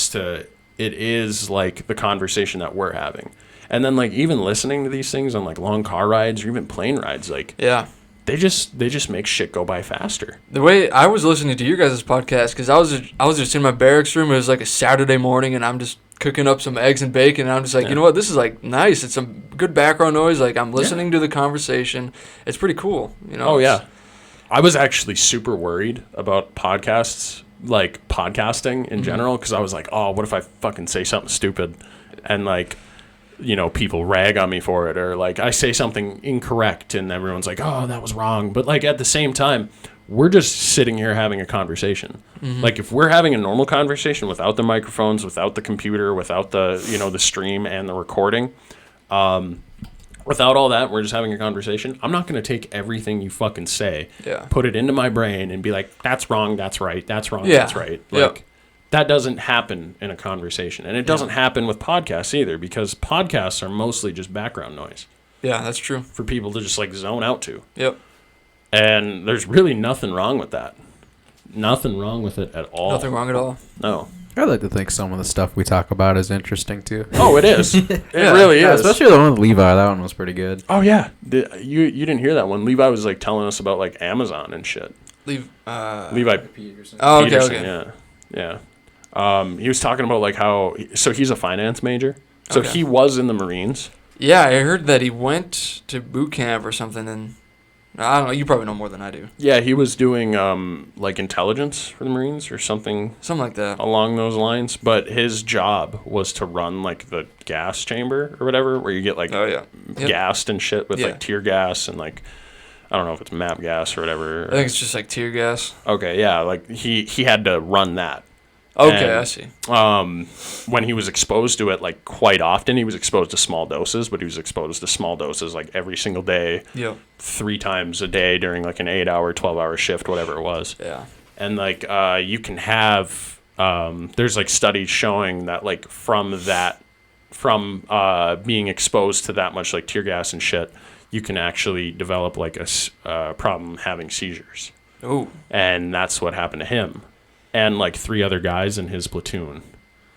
is like the conversation that we're having. And then like even listening to these things on like long car rides or even plane rides, like They just make shit go by faster. The way I was listening to your guys' podcast, because I was just in my barracks room. It was like a Saturday morning, and I'm just cooking up some eggs and bacon. And I'm just like, you know what? This is like nice. It's some good background noise. Like I'm listening to the conversation. It's pretty cool. Oh yeah. I was actually super worried about podcasts, like podcasting in general, because I was like, oh, what if I fucking say something stupid, and like, people rag on me for it, or like I say something incorrect and everyone's like, oh, that was wrong. But like at the same time, we're just sitting here having a conversation. Like if we're having a normal conversation without the microphones, without the computer, without the, the stream and the recording, without all that, we're just having a conversation. I'm not going to take everything you fucking say, put it into my brain and be like, that's wrong, that's right, that's wrong, that's right. Like, that doesn't happen in a conversation. And it doesn't happen with podcasts either, because podcasts are mostly just background noise. Yeah, that's true. For people to just like zone out to. Yep. And there's really nothing wrong with that. Nothing wrong with it at all. Nothing wrong at all. No. I like to think some of the stuff we talk about is interesting too. Oh, it is. It really is. Especially the one with Levi. That one was pretty good. Oh yeah. You didn't hear that one. Levi was like telling us about like Amazon and shit. Levi Peterson. Oh, okay, Peterson, okay. Yeah. He was talking about like how, so he's a finance major. So he was in the Marines. Yeah, I heard that he went to boot camp or something, and I don't know. You probably know more than I do. Yeah, he was doing like intelligence for the Marines or something like that along those lines. But his job was to run like the gas chamber or whatever, where you get like gassed and shit with like tear gas and like, I don't know if it's MAP gas or whatever. I think it's just like tear gas. Okay, yeah, like he had to run that. Okay, and, I see. When he was exposed to it, like quite often, he was exposed to small doses, but he was exposed to small doses like every single day, 3 times a day during like an 8-hour, 12-hour shift, whatever it was. Yeah. And like you can have, there's like studies showing that like from being exposed to that much like tear gas and shit, you can actually develop like a problem having seizures. Oh. And that's what happened to him. And like 3 other guys in his platoon.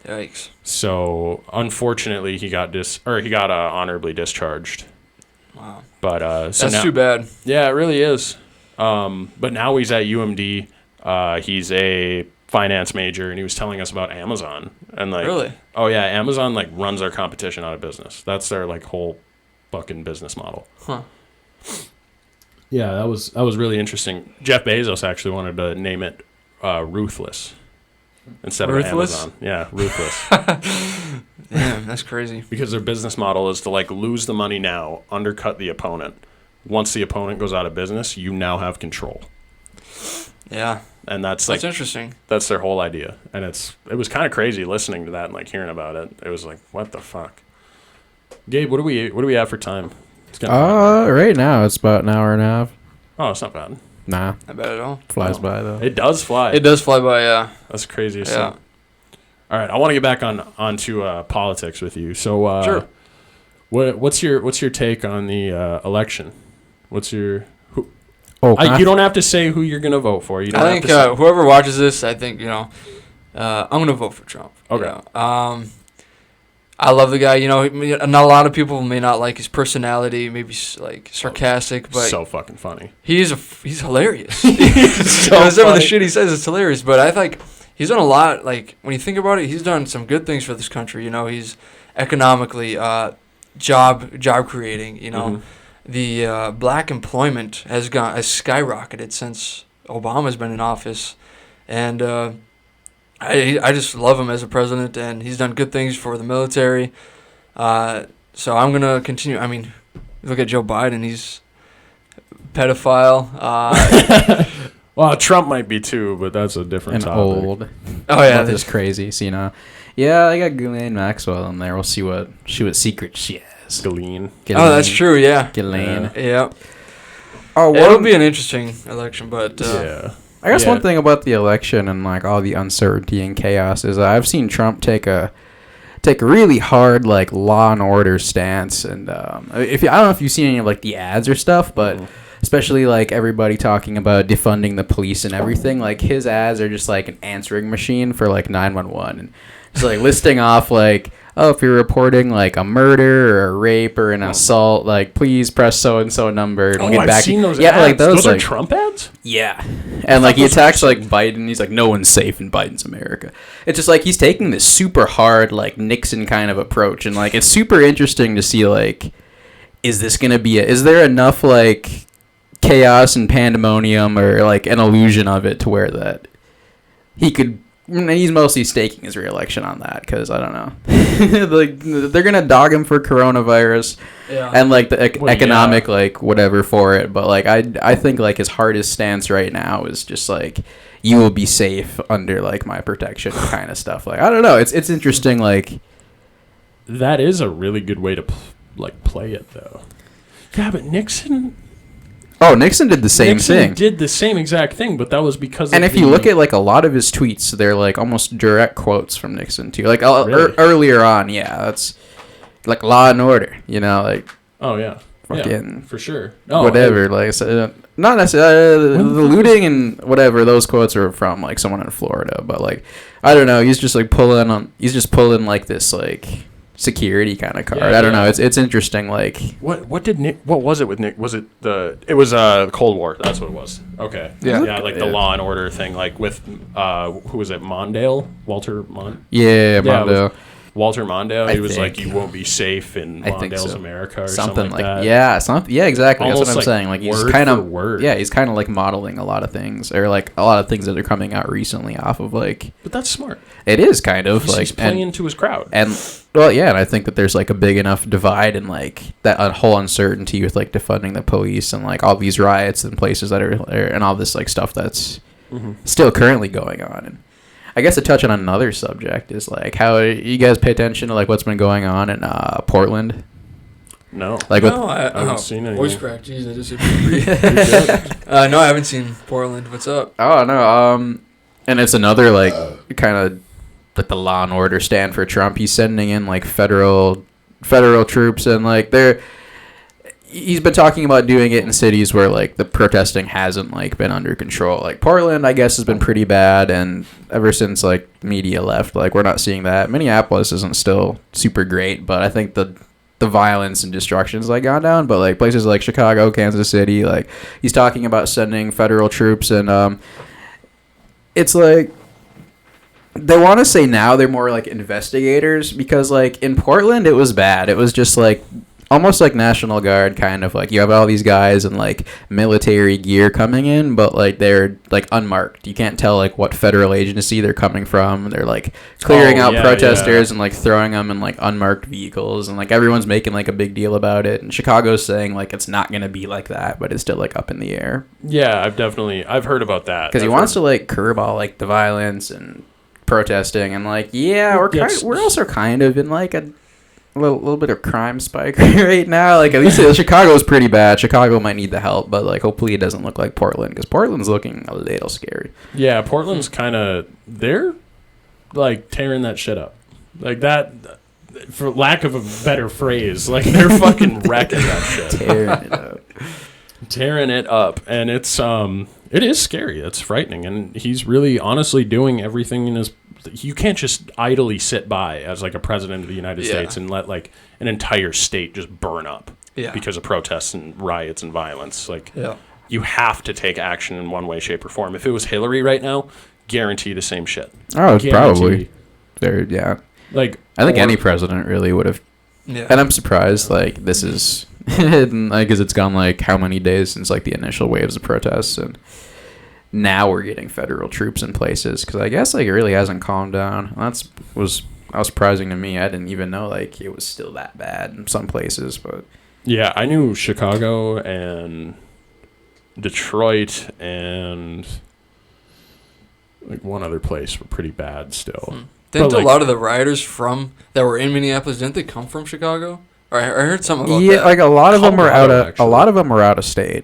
Yikes. So unfortunately, he got honorably discharged. Wow. But that's too bad. Yeah, it really is. But now he's at UMD. He's a finance major, and he was telling us about Amazon. And like, really? Oh yeah, Amazon like runs our competition out of business. That's their like whole fucking business model. Huh. Yeah, that was really interesting. Jeff Bezos actually wanted to name it Ruthless instead of Amazon. Yeah, Ruthless. Damn, that's crazy. Because their business model is to like lose the money now, undercut the opponent. Once the opponent goes out of business, you now have control. Yeah. and that's interesting. That's their whole idea, and it was kind of crazy listening to that and like hearing about it. It was like, what the fuck, Gabe? What do we have for time? It's right now it's about an hour and a half. Oh, it's not bad. Nah, not bad at all. Flies by though. It does fly. It does fly by. Yeah, that's crazy. Yeah. All right, I want to get back onto politics with you. So, sure. What's your take on the election? What's your you don't have to say who you're gonna vote for. You don't I think have to whoever watches this, I think I'm gonna vote for Trump. Okay. I love the guy. Not a lot of people may not like his personality, maybe like sarcastic, but so fucking funny. He's hilarious. Some of the shit he says is hilarious. But I think he's done a lot. Like when you think about it, he's done some good things for this country. He's economically job creating. Mm-hmm. The black employment has skyrocketed since Obama's been in office, and I just love him as a president, and he's done good things for the military. So I'm gonna continue. I mean, look at Joe Biden; he's a pedophile. Well, Trump might be too, but that's a different topic. Old. Oh yeah, this is crazy. So yeah, I got Ghislaine Maxwell in there. We'll see what secrets she has. Ghislaine. Oh, that's true. Yeah. Ghislaine. Yeah. Oh, it'll be an interesting election, but yeah. I guess one thing about the election and like all the uncertainty and chaos is I've seen Trump take a really hard like law and order stance, and I don't know if you've seen any of like the ads or stuff, but especially like everybody talking about defunding the police and everything, like his ads are just like an answering machine for like 911, and just like listing off like, oh, if you're reporting like a murder or a rape or an assault, like please press so and so number and we'll get back. I've seen those ads. Like those are like, Trump ads. Yeah, and like he attacks like Biden. He's like, no one's safe in Biden's America. It's just like he's taking this super hard like Nixon kind of approach, and like it's super interesting to see like, is there enough like chaos and pandemonium or like an illusion of it to where that he could. He's mostly staking his re-election on that because I don't know, like they're gonna dog him for coronavirus and like the economic like whatever for it. But like I think like his hardest stance right now is just like you will be safe under like my protection kind of stuff. Like I don't know, it's interesting. Like that is a really good way to play it though. Yeah, but Nixon. Oh, Nixon did the same thing. Nixon did the same exact thing, but that was because and if you look at like a lot of his tweets, they're like almost direct quotes from Nixon too. Like really? Earlier on, yeah, that's like Law and Order, like oh yeah, fucking for sure. Whatever, like not necessarily the looting and whatever. Those quotes are from like someone in Florida, but like I don't know. He's just pulling like this like security kind of card. I don't know. It's interesting. Like what was it with Nick? Was it it was Cold War? That's what it was. Okay. Yeah. Like the Law and Order thing. Like with who was it? Mondale, Walter Mondale. Yeah, Mondale. Walter Mondale. He was like, you won't be safe in Mondale's America or something like that. Yeah, exactly. Almost that's what I'm saying. Like he's kind of he's kind of like modeling a lot of things, or like a lot of things that are coming out recently off of like. But that's smart. It is kind of like he's playing into his crowd. And and I think that there's like a big enough divide and like that whole uncertainty with like defunding the police and like all these riots and places that are and all this like stuff that's still currently going on. And I guess to touch on another subject is like how you guys pay attention to like what's been going on in Portland. No, like I haven't seen any. Voice crack, jeez, I just no, I haven't seen Portland. What's up? Oh no, and it's another like kind of like the Law and Order stand for Trump. He's sending in like federal troops and like he's been talking about doing it in cities where like the protesting hasn't like been under control. Like Portland, I guess, has been pretty bad, and ever since like media left, like we're not seeing that. Minneapolis isn't still super great, but I think the violence and destruction's like gone down. But like places like Chicago, Kansas City, like he's talking about sending federal troops, and it's like they want to say now they're more like investigators because like in Portland it was bad. It was just like almost like National Guard, kind of like you have all these guys in like military gear coming in, but like they're like unmarked. You can't tell like what federal agency they're coming from. They're like clearing out protesters and like throwing them in like unmarked vehicles, and like everyone's making like a big deal about it. And Chicago's saying like it's not gonna be like that, but it's still like up in the air. Yeah, I've heard about that because he wants to like curb all like the violence and protesting, and like we're also kind of in like a little bit of crime spike right now. Like at least Chicago's pretty bad. Chicago might need the help, but like hopefully it doesn't look like Portland, because Portland's looking a little scary. Yeah, Portland's kind of, they're like tearing that shit up, like that, for lack of a better phrase. Like they're fucking wrecking that shit, tearing it up, and it is scary. It's frightening, and he's really honestly doing everything in his. You can't just idly sit by as like a president of the United States and let like an entire state just burn up because of protests and riots and violence. Like you have to take action in one way, shape, or form. If it was Hillary right now, guarantee the same shit. Oh, it's probably there. Yeah, like I think any president really would have. Yeah, and I'm surprised. Like this is like, because it's gone like how many days since like the initial waves of protests, and now we're getting federal troops in places, because I guess like it really hasn't calmed down. That was surprising to me. I didn't even know like it was still that bad in some places. But yeah, I knew Chicago and Detroit and like one other place were pretty bad still. Didn't a lot of the rioters that were in Minneapolis, didn't they come from Chicago? Or I heard something about that. Yeah, like a lot of them were out of state.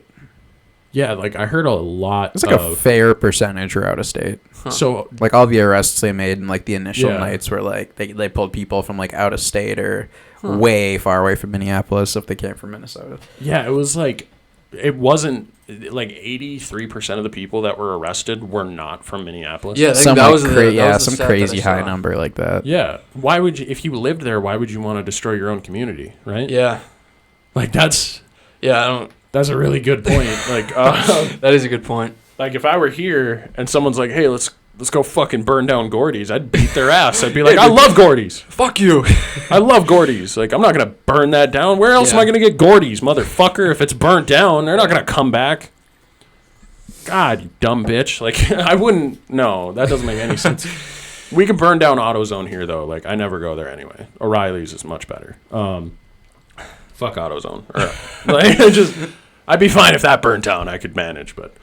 Yeah, like I heard a lot. It's like a fair percentage were out of state. Huh. So like all the arrests they made in like the initial nights were like they pulled people from like out of state or way far away from Minneapolis if they came from Minnesota. Yeah, it was like, it wasn't like 83% of the people that were arrested were not from Minneapolis. Yeah, some crazy high number like that. Yeah, why would you, if you lived there, why would you want to destroy your own community, right? Yeah, like that's That's a really good point. Like that is a good point. Like if I were here and someone's like, "Hey, let's go fucking burn down Gordy's," I'd beat their ass. I'd be like, "I love Gordy's. Fuck you. I love Gordy's. Like I'm not gonna burn that down. Where else am I gonna get Gordy's, motherfucker? If it's burnt down, they're not gonna come back." God, you dumb bitch. Like I wouldn't. No, that doesn't make any sense. We can burn down AutoZone here though. Like I never go there anyway. O'Reilly's is much better. Fuck AutoZone. Like I'd be fine if that burnt down. I could manage, but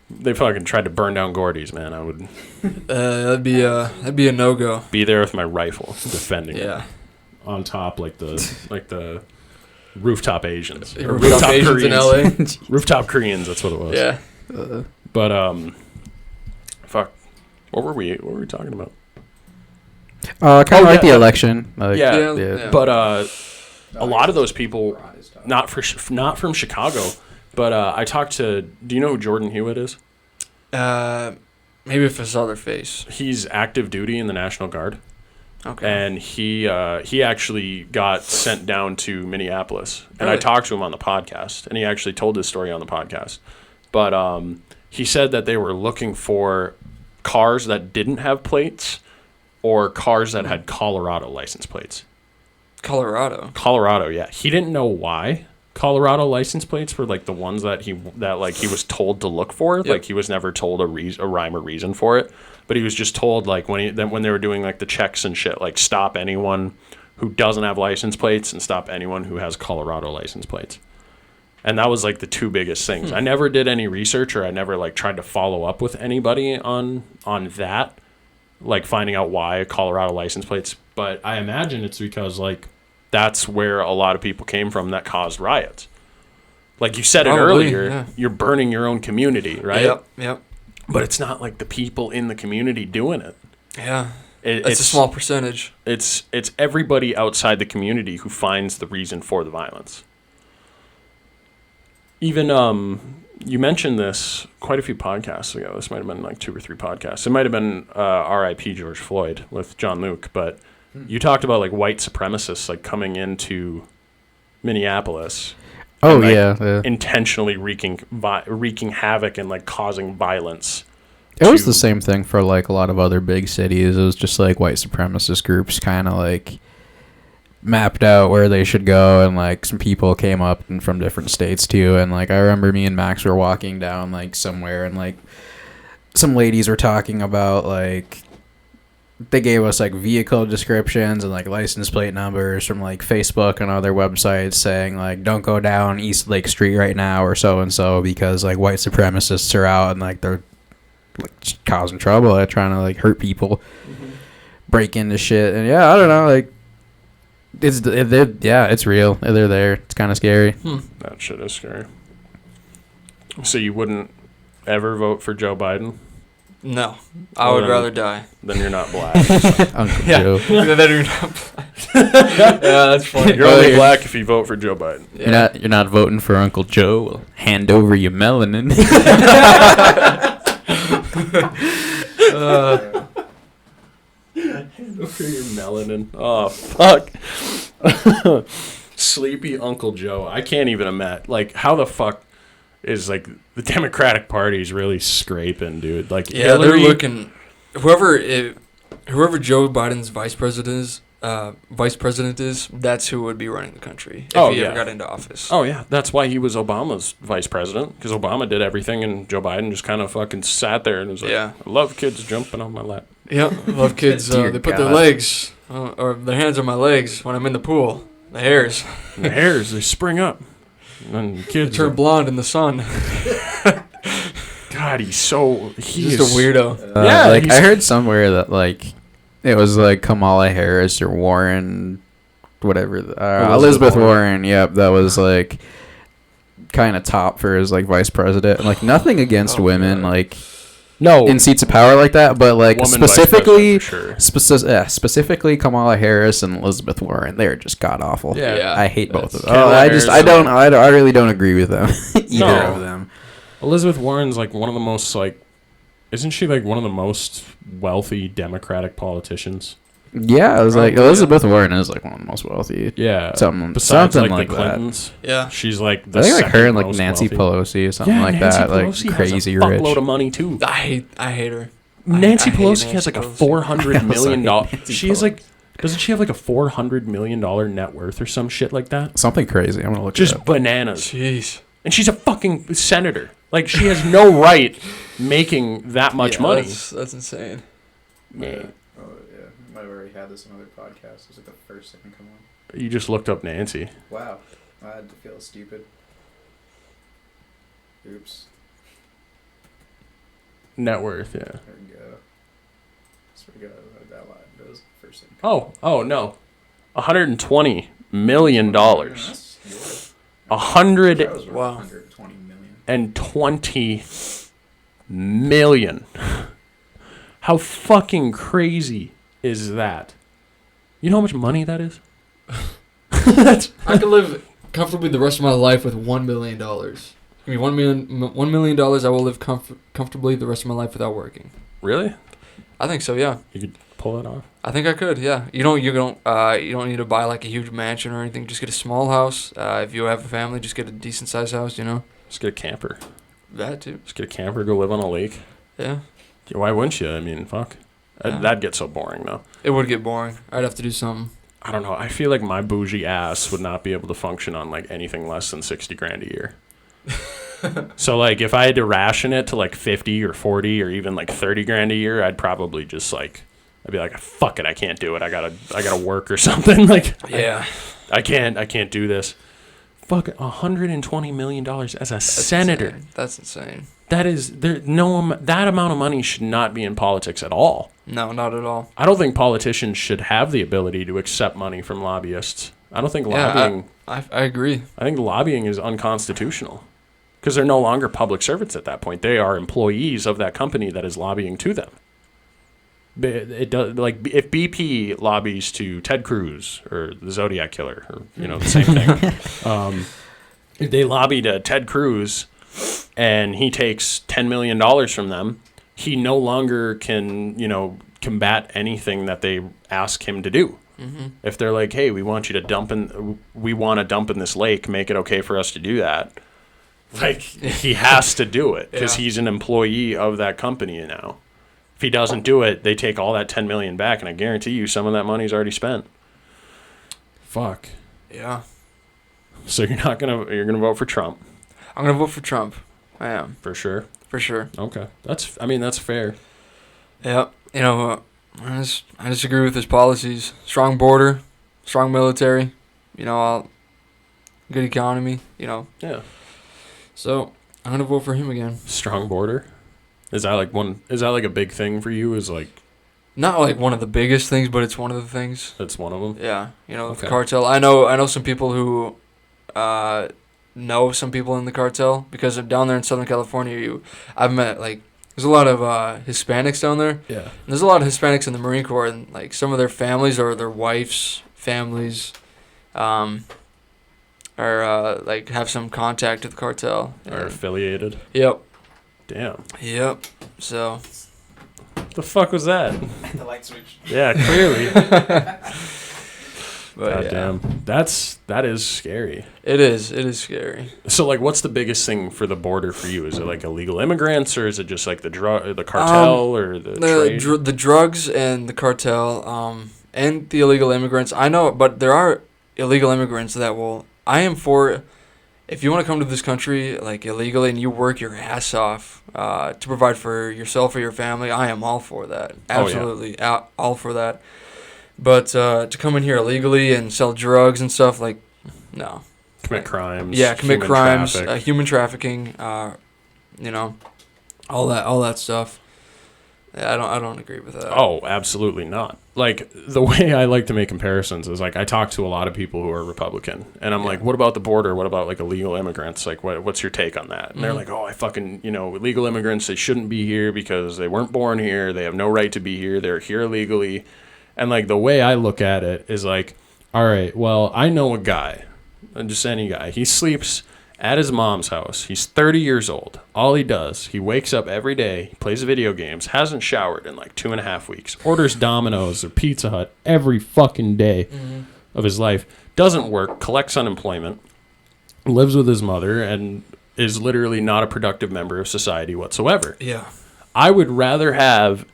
they fucking tried to burn down Gordy's, man. I would. That'd be a no-go. Be there with my rifle, defending it. On top, like the rooftop Asians. Or rooftop Asians Koreans. in LA. Rooftop Koreans. That's what it was. Yeah. But fuck. What were we talking about? Kind of like the election. Like, yeah. But a lot of those people, not from Chicago, but I talked to. Do you know who Jordan Hewitt is? Maybe if I saw their face. He's active duty in the National Guard. Okay. And he actually got sent down to Minneapolis, and really? I talked to him on the podcast, and he actually told his story on the podcast. But he said that they were looking for cars that didn't have plates, or cars that had Colorado license plates. Colorado, yeah. He didn't know why Colorado license plates were like the ones that he was told to look for. Yep. Like he was never told a rhyme or reason for it, but he was just told like when they were doing like the checks and shit, like stop anyone who doesn't have license plates and stop anyone who has Colorado license plates. And that was like the two biggest things. I never did any research, or I never like tried to follow up with anybody on that, like finding out why Colorado license plates. But I imagine it's because like that's where a lot of people came from that caused riots. Like you said it earlier, you're burning your own community, right? Yep. But it's not like the people in the community doing it. Yeah. It's a small percentage. It's everybody outside the community who finds the reason for the violence. Even you mentioned this quite a few podcasts ago. This might have been like 2 or 3 podcasts. It might have been R.I.P. George Floyd with John Luke, but you talked about like white supremacists like coming into Minneapolis. Oh, and, yeah. Intentionally wreaking havoc and like causing violence. It was the same thing for like a lot of other big cities. It was just like white supremacist groups kind of like mapped out where they should go, and like some people came up and from different states too. And like I remember me and Max were walking down like somewhere, and like some ladies were talking about like they gave us like vehicle descriptions and like license plate numbers from like Facebook and other websites saying like don't go down East Lake Street right now or so and so because like white supremacists are out and like they're like just causing trouble. They're trying to like hurt people, break into shit, and I don't know, like it's real. They're there. It's kind of scary. That shit is scary. So you wouldn't ever vote for Joe Biden? No, I would rather die. Then you're not black. Uncle Joe. Then you're not black. Yeah, that's funny. You're only black if you vote for Joe Biden. Yeah. You're not voting for Uncle Joe. We'll hand over your melanin. For your melanin. Oh, fuck. Sleepy Uncle Joe. I can't even imagine. Like, how the fuck is, like, the Democratic Party is really scraping, dude. Like, Hillary, they're looking... Whoever Joe Biden's vice president is, that's who would be running the country if he ever got into office. Oh, yeah. That's why he was Obama's vice president, because Obama did everything, and Joe Biden just kind of fucking sat there and was like, I love kids jumping on my lap. Yeah, I love kids. They put their legs, or their hands on my legs when I'm in the pool. The hairs. The hairs, they spring up. And kids turn blonde in the sun. God, he's just a weirdo. Like I heard somewhere that like it was like Kamala Harris or Warren, whatever. Elizabeth Warren. Yep, that was like kind of top for his like vice president. Like nothing against women, like in seats of power like that, but like specifically Kamala Harris and Elizabeth Warren, they're just god awful. Yeah, I hate both of them. I really don't agree with them. Either of them. Elizabeth Warren's like one of the most like, isn't she like one of the most wealthy Democratic politicians? Yeah, I was like Elizabeth Warren is like one of the most wealthy. Yeah, something like the Clintons. That. Yeah, she's like I think like her and like Nancy Pelosi or something like Nancy that. Pelosi like crazy rich. Fuckload of money too. I hate her. Nancy Pelosi has like a $400 million. She's like, doesn't she have like a $400 million net worth or some shit like that? Something crazy. I'm gonna look. Just bananas. Jeez. And she's a fucking senator. Like she has no right making that much money. That's insane. Yeah. Oh yeah, you might have already had this in other podcasts. It was like the first thing to come on. You just looked up Nancy. Wow, I had to feel stupid. Oops. Net worth, yeah. There we go. That's pretty good. I heard that line. That was the first thing. Oh no, $120 million. $120 million. How fucking crazy is that? You know how much money that is? I could live comfortably the rest of my life with $1 million. Give me $1 million. I will live comfortably the rest of my life without working. Really? I think so. Yeah. You could pull it off. I think I could. Yeah. You don't need to buy like a huge mansion or anything. Just get a small house. If you have a family, just get a decent sized house. You know. Just get a camper. That too. Just get a camper. Go live on a lake. Yeah. Why wouldn't you? I mean, fuck. Yeah. That'd get so boring though. It would get boring. I'd have to do something. I don't know. I feel like my bougie ass would not be able to function on like anything less than $60,000 a year. So like if I had to ration it to like 50 or 40 or even like $30,000 a year, I'd probably just like I'd be like, fuck it, I can't do it. I gotta work or something. Like I can't do this. Fuck, $120 million as a senator. Insane. That's insane. That amount of money should not be in politics at all. No, not at all. I don't think politicians should have the ability to accept money from lobbyists. I don't think lobbying. I agree. I think lobbying is unconstitutional because they're no longer public servants at that point. They are employees of that company that is lobbying to them. It does, like if BP lobbies to Ted Cruz or the Zodiac Killer, or the same thing. If they lobby to Ted Cruz and he takes $10 million from them, he no longer can combat anything that they ask him to do. Mm-hmm. If they're like, hey, we want to dump in this lake, make it okay for us to do that. Like he has to do it because he's an employee of that company now. If he doesn't do it, they take all that $10 million back, and I guarantee you some of that money's already spent. Fuck. Yeah. So you're gonna vote for Trump? I'm gonna vote for Trump. I am. For sure. For sure. Okay. That's fair. Yeah. You know, I just agree with his policies. Strong border, strong military. You know, good economy. You know. Yeah. So I'm gonna vote for him again. Strong border. Is that like a big thing for you? Is like. Not like one of the biggest things, but it's one of the things. That's one of them. Yeah, you know, Okay. the cartel. I know some people who know some people in the cartel because down there in Southern California, I've met like there's a lot of Hispanics down there. Yeah. And there's a lot of Hispanics in the Marine Corps, and like some of their families or their wives' families, are like have some contact with the cartel. Are affiliated. Yep. Damn. Yep. So. What the fuck was that? The light switch. Yeah, clearly. But God yeah. damn. That is scary. It is. It is scary. So like what's the biggest thing for the border for you? Is it like illegal immigrants or is it just like the cartel or the trade? The drugs and the cartel, and the illegal immigrants. I know, but there are illegal immigrants that will. I am for. If you want to come to this country like illegally and you work your ass off to provide for yourself or your family, I am all for that. Absolutely, all for that. But to come in here illegally and sell drugs and stuff, like, no. Commit crimes. Yeah, commit human crimes, traffic. human trafficking, you know, all that stuff. Yeah, I don't agree with that. Oh, absolutely not. Like, the way I like to make comparisons is, like, I talk to a lot of people who are Republican, and I'm like, what about the border? What about, like, illegal immigrants? Like, what's your take on that? And they're like, oh, I fucking, illegal immigrants, they shouldn't be here because they weren't born here. They have no right to be here. They're here illegally. And, like, the way I look at it is, like, all right, well, I know a guy, just any guy. He sleeps at his mom's house. He's 30 years old. All he does, he wakes up every day, he plays video games, hasn't showered in like 2.5 weeks, orders Domino's or Pizza Hut every fucking day of his life, doesn't work, collects unemployment, lives with his mother, and is literally not a productive member of society whatsoever. Yeah. I would rather have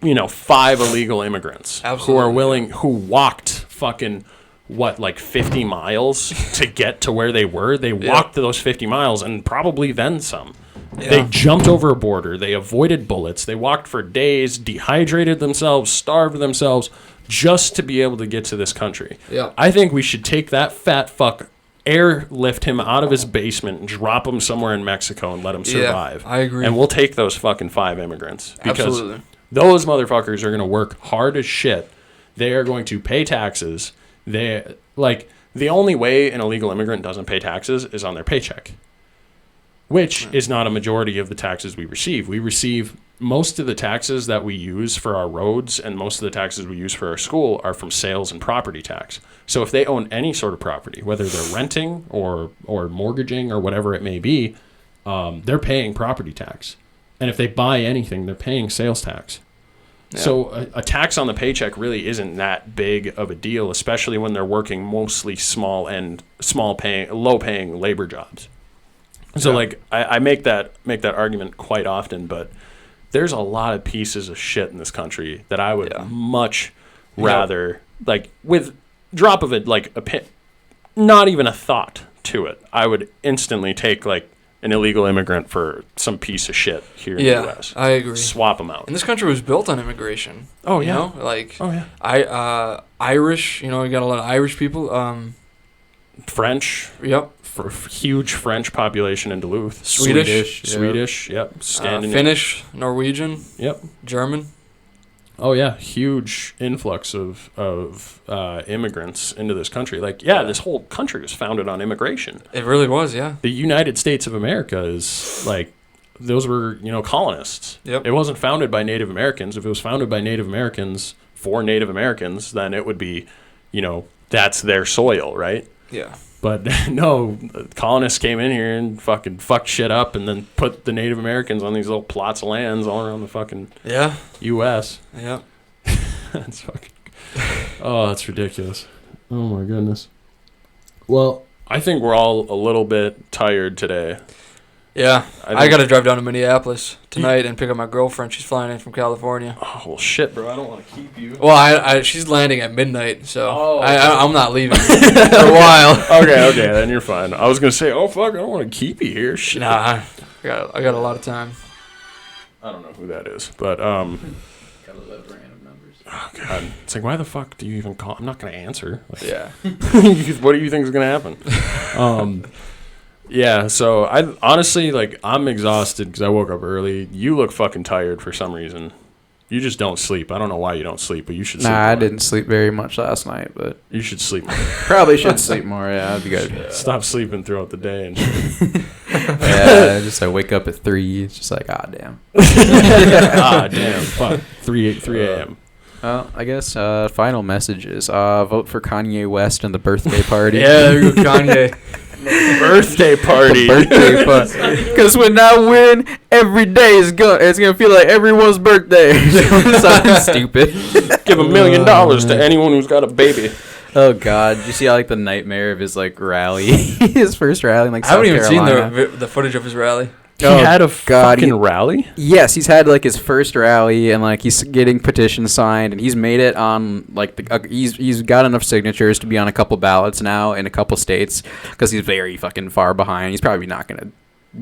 5 illegal immigrants Absolutely. who walked fucking 50 miles to get to where they were. They walked those 50 miles and probably then some. Yeah. They jumped over a border. They avoided bullets. They walked for days, dehydrated themselves, starved themselves just to be able to get to this country. Yeah. I think we should take that fat fuck, airlift him out of his basement and drop him somewhere in Mexico and let him survive. I agree. And we'll take those fucking 5 immigrants. Because Absolutely. those motherfuckers are going to work hard as shit. They are going to pay taxes. The only way an illegal immigrant doesn't pay taxes is on their paycheck, which is not a majority of the taxes we receive. We receive most of the taxes that we use for our roads and most of the taxes we use for our school are from sales and property tax. So if they own any sort of property, whether they're renting or mortgaging or whatever it may be, they're paying property tax. And if they buy anything, they're paying sales tax. Yeah. So a tax on the paycheck really isn't that big of a deal, especially when they're working mostly low paying labor jobs. So I make that argument quite often, but there's a lot of pieces of shit in this country that I would much rather with drop of it not even a thought to it. I would instantly take an illegal immigrant for some piece of shit here in the U.S. I agree. Swap them out. And this country was built on immigration. Oh, yeah. Irish, you got a lot of Irish people. French. Yep. Huge French population in Duluth. Swedish. Yep. Scandinavian. Finnish, Norwegian. Yep. German. Oh, yeah. Huge influx of immigrants into this country. This whole country was founded on immigration. It really was, yeah. The United States of America is those were, colonists. Yep. It wasn't founded by Native Americans. If it was founded by Native Americans for Native Americans, then it would be, that's their soil, right? Yeah. But no, colonists came in here and fucking fucked shit up and then put the Native Americans on these little plots of lands all around the fucking U.S. Yeah. That's fucking... Oh, that's ridiculous. Oh, my goodness. Well, I think we're all a little bit tired today. Yeah, I got to drive down to Minneapolis tonight and pick up my girlfriend. She's flying in from California. Oh, well, shit, bro. I don't want to keep you. Well, she's landing at midnight, so I'm not leaving for a while. Okay, then you're fine. I was going to say, oh, fuck, I don't want to keep you here. Shit. Nah, I got a lot of time. I don't know who that is, but, Gotta love random numbers. Oh, God. It's like, why the fuck do you even call? I'm not going to answer. Like, Yeah. what do you think is going to happen? Yeah, so I honestly, like, I'm exhausted because I woke up early. You look fucking tired for some reason. You just don't sleep. I don't know why you don't sleep, but you should sleep more. I didn't sleep very much last night, but You should sleep more. probably should sleep more. Yeah, that'd be good. Stop sleeping throughout the day. And Yeah, just I wake up at 3. It's just like, damn. Damn, fuck. 3 a.m. Well, I guess final messages. Vote for Kanye West and the birthday party. Yeah, there you go, Kanye. Birthday party. Birthday party. Because when I win, every day it's gonna feel like everyone's birthday. Something stupid. Give $1 million to anyone who's got a baby. Oh God! Did you see like the nightmare of his like rally, his first rally in like South Carolina? I haven't even seen the footage of his rally. He had a fucking rally? Yes, he's had like his first rally, and like he's getting petitions signed, and he's made it on like he's got enough signatures to be on a couple ballots now in a couple states because he's very fucking far behind. He's probably not gonna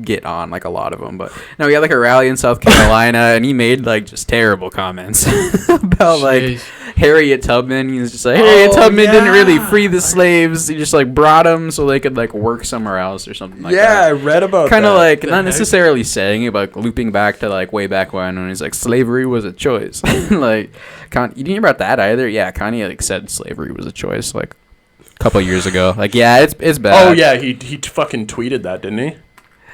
get on like a lot of them, but no, he had like a rally in South Carolina, and he made like just terrible comments about like Harriet Tubman. He was just like, Harriet Tubman didn't really free the slaves. He just like brought them so they could like work somewhere else or something like that. Yeah, I read about kind that. of like not necessarily saying it, but like looping back to like way back when he's like slavery was a choice. Like, you didn't hear about that either? Yeah, Kanye like said slavery was a choice like a couple years ago. Like, yeah, it's bad. Oh yeah, he fucking tweeted that, didn't he?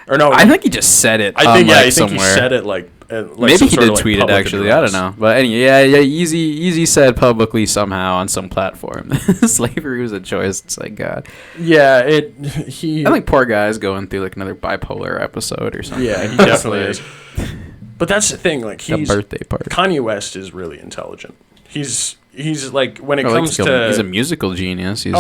Or no, I think he just said it. I think somewhere. he said it like maybe he did tweet it actually. I don't know, but anyway, yeah. Easy said publicly somehow on some platform. Slavery was a choice. It's like God. Yeah, I think poor guy's going through like another bipolar episode or something. Yeah, he definitely is. But that's the thing. Like he's a birthday party. Kanye West is really intelligent. He's like when it comes to he's a musical genius. He's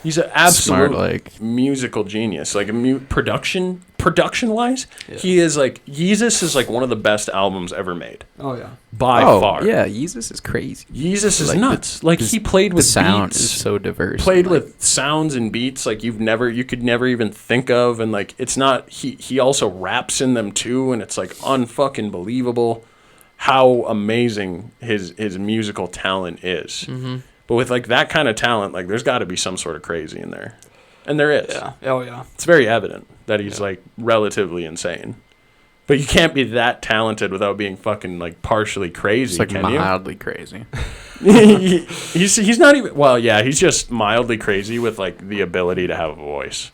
he's an absolute smart, like musical genius. Like production wise, he is like Yeezus is like one of the best albums ever made. Oh yeah, by far. Yeah, Yeezus is crazy. Yeezus is like nuts. He played with sound beats. Is so diverse. Played with sounds and beats like you could never even think of, and like it's not. He also raps in them too, and it's like unfucking believable how amazing his musical talent is. Mm-hmm. But with like that kind of talent, like there's got to be some sort of crazy in there, and there is. Yeah. Oh yeah. It's very evident that he's like relatively insane. But you can't be that talented without being fucking like partially crazy. It's like mildly crazy. He's not even. Well, yeah, he's just mildly crazy with like the ability to have a voice.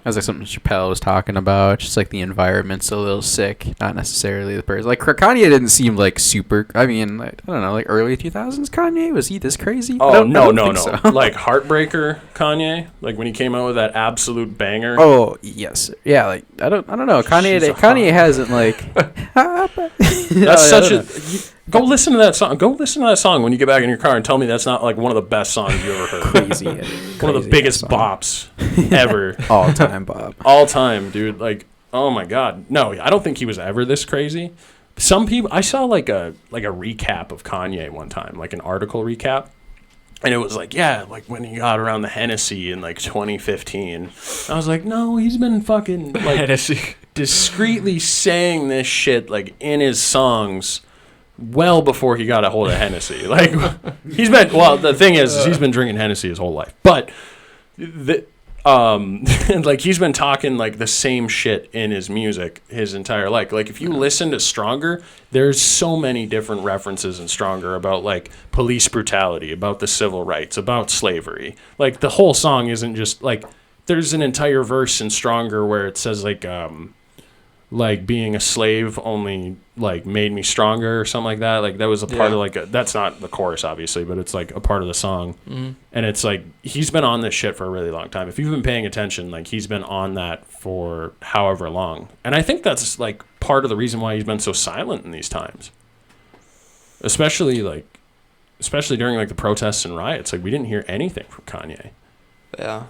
That's like something Chappelle was talking about. Just like the environment's a little sick, not necessarily the person. Like Kanye didn't seem like super. I mean, like, I don't know, like early 2000s Kanye, was he this crazy? Oh no. So. Like Heartbreaker Kanye, like when he came out with that absolute banger. Oh yes, yeah. Like I don't know. Kanye hasn't like. That's such a. Go listen to that song. Go listen to that song when you get back in your car and tell me that's not like one of the best songs you ever heard. Crazy. One of the biggest bops ever. All time bop. All time, dude. Like, oh my God. No, I don't think he was ever this crazy. Some people, I saw like a recap of Kanye one time, like an article recap. And it was like, yeah, like when he got around the Hennessy in like 2015. I was like, no, he's been fucking like Hennessy. Discreetly saying this shit like in his songs well before he got a hold of Hennessy. Like the thing is he's been drinking Hennessy his whole life. But like he's been talking like the same shit in his music his entire life. Like if you listen to Stronger, there's so many different references in Stronger about like police brutality, about the civil rights, about slavery. Like the whole song isn't just like there's an entire verse in Stronger where it says like being a slave only like made me stronger or something like that. Like that was a part of like that's not the chorus obviously, but it's like a part of the song. Mm-hmm. And it's like he's been on this shit for a really long time. If you've been paying attention, like he's been on that for however long. And I think that's like part of the reason why he's been so silent in these times. Especially during like the protests and riots. Like we didn't hear anything from Kanye. Yeah.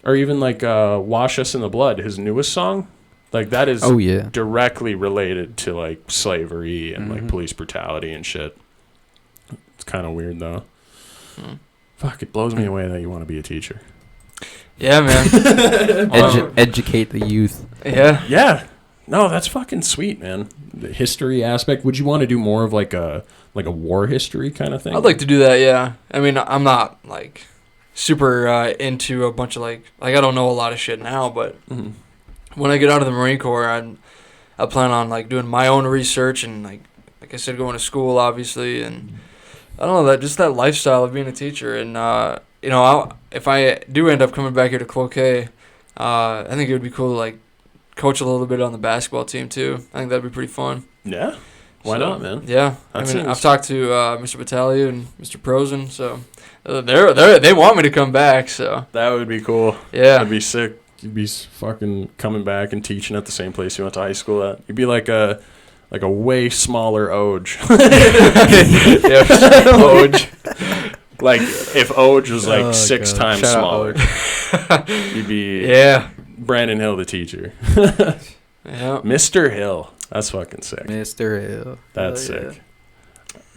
Or even like Wash Us in the Blood, his newest song. Like, that is yeah. directly related to, like, slavery and, like, police brutality and shit. It's kind of weird, though. Fuck, it blows me away that you want to be a teacher. Yeah, man. Educate the youth. Yeah. Yeah. No, that's fucking sweet, man. The history aspect. Would you want to do more of, like a war history kind of thing? I'd like to do that, yeah. I mean, I'm not, like, super into a bunch of, like, I don't know a lot of shit now, but when I get out of the Marine Corps, I plan on, like, doing my own research and, like I said, going to school, obviously, and I don't know, that lifestyle of being a teacher. And, you know, if I do end up coming back here to Cloquet, I think it would be cool to, like, coach a little bit on the basketball team, too. I think that'd be pretty fun. Yeah. Why not, man? Yeah. I've talked to Mr. Battaglia and Mr. Prosen, so they want me to come back, so. That would be cool. Yeah. That'd be sick. You'd be fucking coming back and teaching at the same place you went to high school at. You'd be like a way smaller Oj. Oj. Like, if Oj was like 6 times Shout smaller, you'd be Brandon Hill, the teacher. Yeah. Mr. Hill. That's fucking sick. Mr. Hill. That's sick.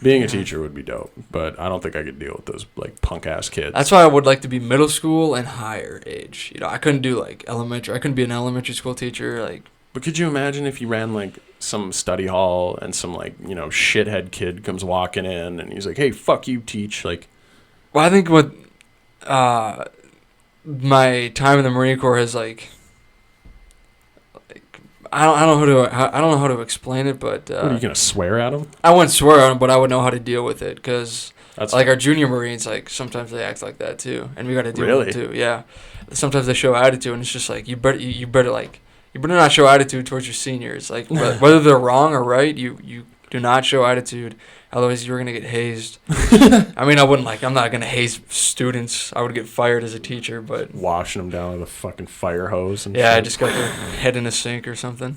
Being a teacher would be dope, but I don't think I could deal with those, like, punk-ass kids. That's why I would like to be middle school and higher age. You know, I couldn't do, like, elementary. I couldn't be an elementary school teacher, like. But could you imagine if you ran, like, some study hall and some, like, you know, shithead kid comes walking in and he's like, hey, fuck you, teach, like. Well, I think what my time in the Marine Corps has, like I don't know how to explain it, but what, are you gonna swear at him? I wouldn't swear at him, but I would know how to deal with it, because like fair. Our junior Marines, like, sometimes they act like that too, and we got to deal with it too. Yeah, sometimes they show attitude, and it's just like you better not show attitude towards your seniors, like whether they're wrong or right. You do not show attitude, otherwise you're gonna get hazed. I mean, I'm not gonna haze students. I would get fired as a teacher, but washing them down with a fucking fire hose and I shit. just got their head in a sink or something.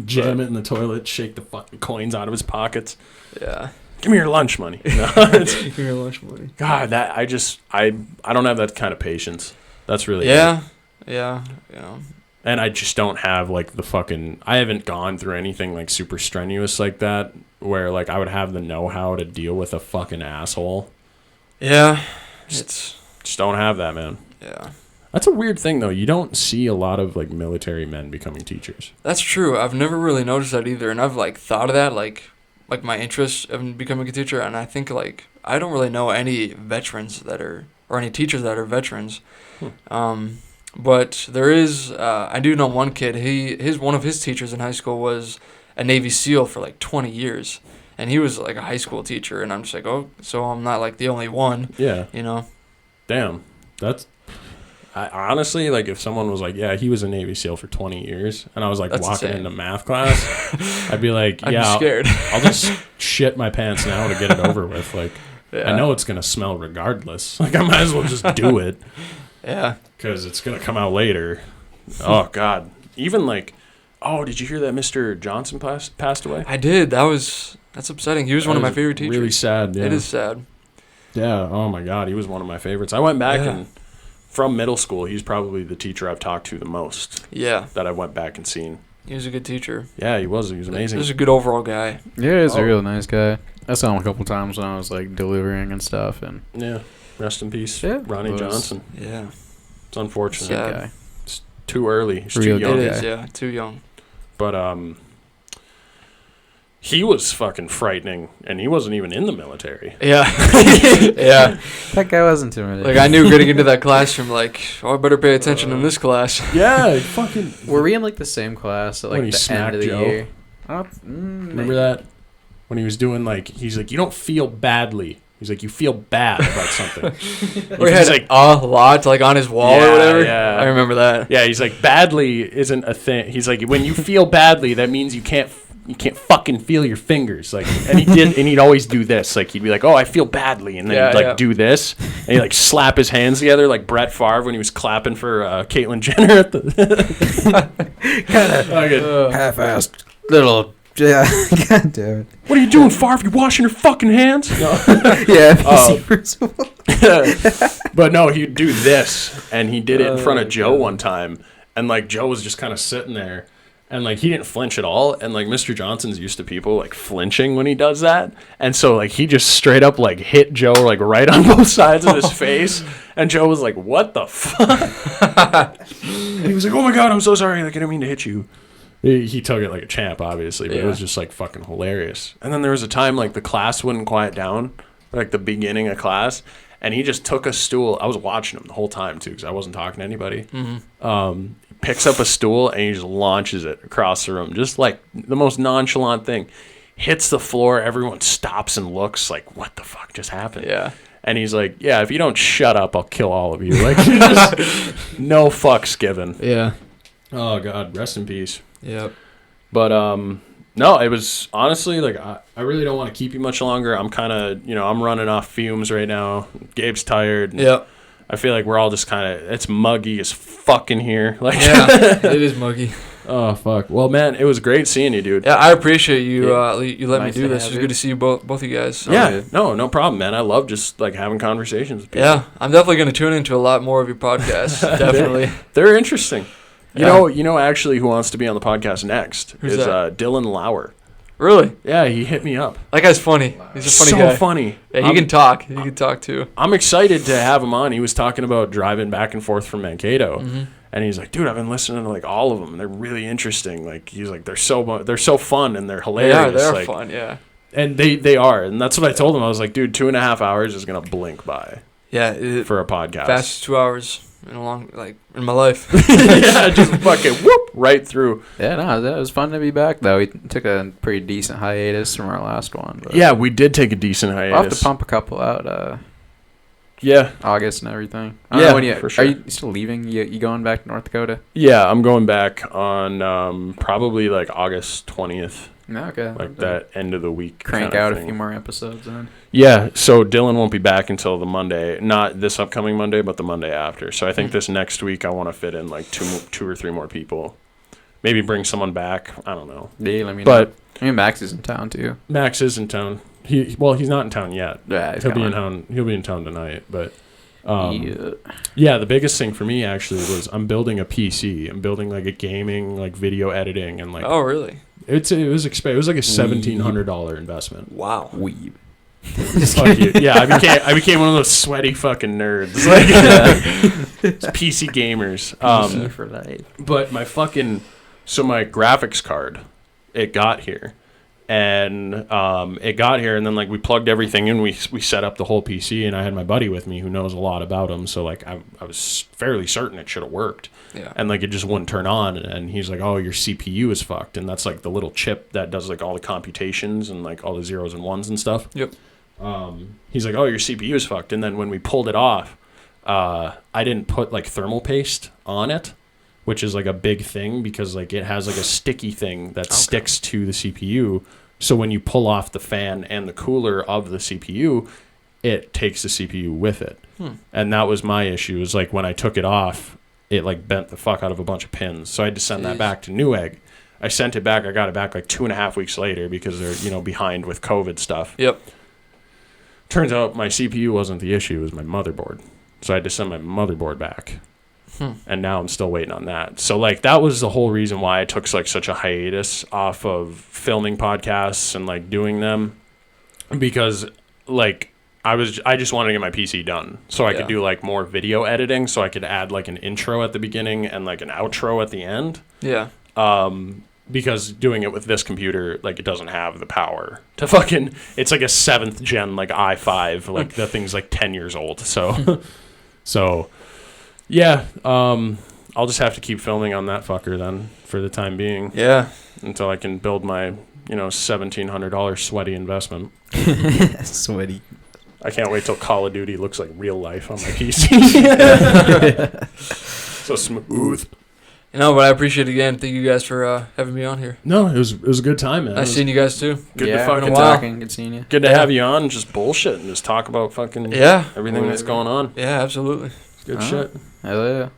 Jam it in the toilet, shake the fucking coins out of his pockets. Yeah. Give me your lunch money. No, Give me your lunch money. God, that I don't have that kind of patience. That's really yeah. And I just don't have, like, I haven't gone through anything, like, super strenuous like that, where, like, I would have the know-how to deal with a fucking asshole. Yeah. Just don't have that, man. Yeah. That's a weird thing, though. You don't see a lot of, like, military men becoming teachers. That's true. I've never really noticed that either, and I've, like, thought of that, like my interest in becoming a teacher, and I think, like, I don't really know any veterans or any teachers that are veterans. But there is, I do know one kid. One of his teachers in high school was a Navy SEAL for like 20 years, and he was like a high school teacher. And I'm just like, oh, so I'm not like the only one. Yeah. You know. Damn, I honestly, like, if someone was like, yeah, he was a Navy SEAL for 20 years, and I was like walking into math class, I'd be like, I'd be scared. I'll just shit my pants now to get it over with. Like, I know it's gonna smell regardless. Like, I might as well just do it. Yeah. Because it's going to come out later. Oh, God. Even like, did you hear that Mr. Johnson passed away? I did. That's upsetting. He was one of my favorite teachers. Really sad, yeah. It is sad. Yeah, oh my God. He was one of my favorites. I went back and from middle school, he's probably the teacher I've talked to the most. Yeah. That I went back and seen. He was a good teacher. Yeah, he was. He was amazing. He was a good overall guy. Yeah, he's a real nice guy. I saw him a couple times when I was, like, delivering and stuff. And yeah. Rest in peace, yeah, Ronnie Johnson. Yeah. It's unfortunate. Sad. It's too early. He's Real too young. It is, yeah. Too young. But he was fucking frightening, and he wasn't even in the military. Yeah. Yeah. That guy was intimidating. Like, I knew getting into that classroom, like, I better pay attention in this class. Yeah, fucking. Were we in, like, the same class at, like, when he the end of the Joe? year? Remember that? When he was doing, like, he's like, you don't feel badly. He's like, you feel bad about something. Or he had like a lot, like, on his wall or whatever. Yeah. I remember that. Yeah, he's like, badly isn't a thing. He's like, when you feel badly, that means you can't fucking feel your fingers. Like, and he'd always do this. Like, he'd be like, oh, I feel badly, and then he'd do this, and he'd like slap his hands together like Brett Favre when he was clapping for Caitlyn Jenner at the kind of half-assed little. Yeah, God damn it. What are you doing, Favre? You washing your fucking hands? No. Yeah, first of all. But no, he'd do this, and he did it in front of Joe one time, and like Joe was just kind of sitting there, And, like, he didn't flinch at all. And, like, Mr. Johnson's used to people, like, flinching when he does that. And so, like, he just straight up, like, hit Joe, like, right on both sides of his face. And Joe was like, what the fuck? And he was like, oh, my God, I'm so sorry. Like, I didn't mean to hit you. He took it like a champ, obviously. But it was just, like, fucking hilarious. And then there was a time, like, the class wouldn't quiet down. Like, the beginning of class. And he just took a stool. I was watching him the whole time, too, because I wasn't talking to anybody. Mm-hmm. Picks up a stool and he just launches it across the room, just like the most nonchalant thing. Hits the floor, everyone stops and looks like, what the fuck just happened? Yeah. And he's like, yeah, if you don't shut up, I'll kill all of you. Like, just no fucks given. Yeah. Oh God, rest in peace. Yep. But no, it was honestly like I really don't want to keep you much longer. I'm kind of, I'm running off fumes right now. Gabe's tired. Yep. I feel like we're all just kind of, it's muggy as fucking here. Like, yeah, it is muggy. Oh, fuck. Well, man, it was great seeing you, dude. Yeah, I appreciate you. You let Nice me do to this. have It's you. good to see you both you guys. Yeah, no problem, man. I love just, like, having conversations with people. Yeah, I'm definitely going to tune into a lot more of your podcasts. Definitely. They're interesting. Yeah. You know, actually, who wants to be on the podcast next Who's is that? Dylan Lauer. Really? Yeah, he hit me up. That guy's funny. He's a funny guy. So funny. Yeah, he can talk. He can talk, too. I'm excited to have him on. He was talking about driving back and forth from Mankato. Mm-hmm. And he's like, dude, I've been listening to, like, all of them. And they're really interesting. Like, he's like, they're so fun and they're hilarious. They're like, fun, yeah. And they are. And that's what I told him. I was like, dude, 2.5 hours is going to blink by Yeah. for a podcast. Fastest 2 hours in my life. Yeah, just fucking whoop right through. Yeah, no, it was fun to be back, though. We took a pretty decent hiatus from our last one. But Yeah, we did take a decent hiatus. we'll have to pump a couple out Yeah. August and everything. For sure. Are you still leaving? You going back to North Dakota? Yeah, I'm going back on probably like August 20th. Okay. Like that end of the week. Crank kinda out thing. a few more episodes then. Yeah, so Dylan won't be back until the Monday. Not this upcoming Monday, but the Monday after. So I think this next week I want to fit in like two or three more people. Maybe bring someone back. I don't know. Yeah, let me know. But I mean, Max is in town too. Max is in town. He's not in town yet. Yeah, he's He'll be in coming. town. He'll be in town tonight. But Yeah. yeah, the biggest thing for me actually was I'm building a PC. I'm building like a gaming, like video editing, and like Oh, really? it was like a $1,700 investment. Wow. Weeb. Fuck you. Yeah, I became one of those sweaty fucking nerds. Like it's PC gamers. For life. But my graphics card, it got here. And then like we plugged everything in, we set up the whole PC, and I had my buddy with me who knows a lot about them, so like I was fairly certain it should have worked. Yeah. And like it just wouldn't turn on, and he's like, oh, your CPU is fucked. And that's like the little chip that does like all the computations and like all the zeros and ones and stuff. Yep. He's like, oh, your CPU is fucked. And then when we pulled it off, I didn't put like thermal paste on it, which is like a big thing because like it has like a sticky thing that sticks to the CPU. So when you pull off the fan and the cooler of the CPU, it takes the CPU with it. And that was my issue, is like when I took it off, it like bent the fuck out of a bunch of pins. So I had to send that back to Newegg. I sent it back. I got it back like 2.5 weeks later because they're, behind with COVID stuff. Yep. Turns out my CPU wasn't the issue, it was my motherboard. So I had to send my motherboard back. And now I'm still waiting on that. So like that was the whole reason why I took like such a hiatus off of filming podcasts and like doing them, because like I just wanted to get my PC done so I could do like more video editing, so I could add like an intro at the beginning and like an outro at the end. Yeah. Because doing it with this computer, like, it doesn't have the power to fucking... It's like a 7th gen, like, i5. Like, the thing's, like, 10 years old. So, yeah. I'll just have to keep filming on that fucker, then, for the time being. Yeah. Until I can build my, $1,700 sweaty investment. Sweaty. I can't wait till Call of Duty looks like real life on my PC. So smooth. But I appreciate it again. Thank you guys for having me on here. No, it was a good time, man. Nice seeing you guys too. Good to fucking good talking. Good seeing you. Good to have you on and just bullshit and just talk about fucking everything that's going on. Yeah, absolutely. Good shit. Hell yeah.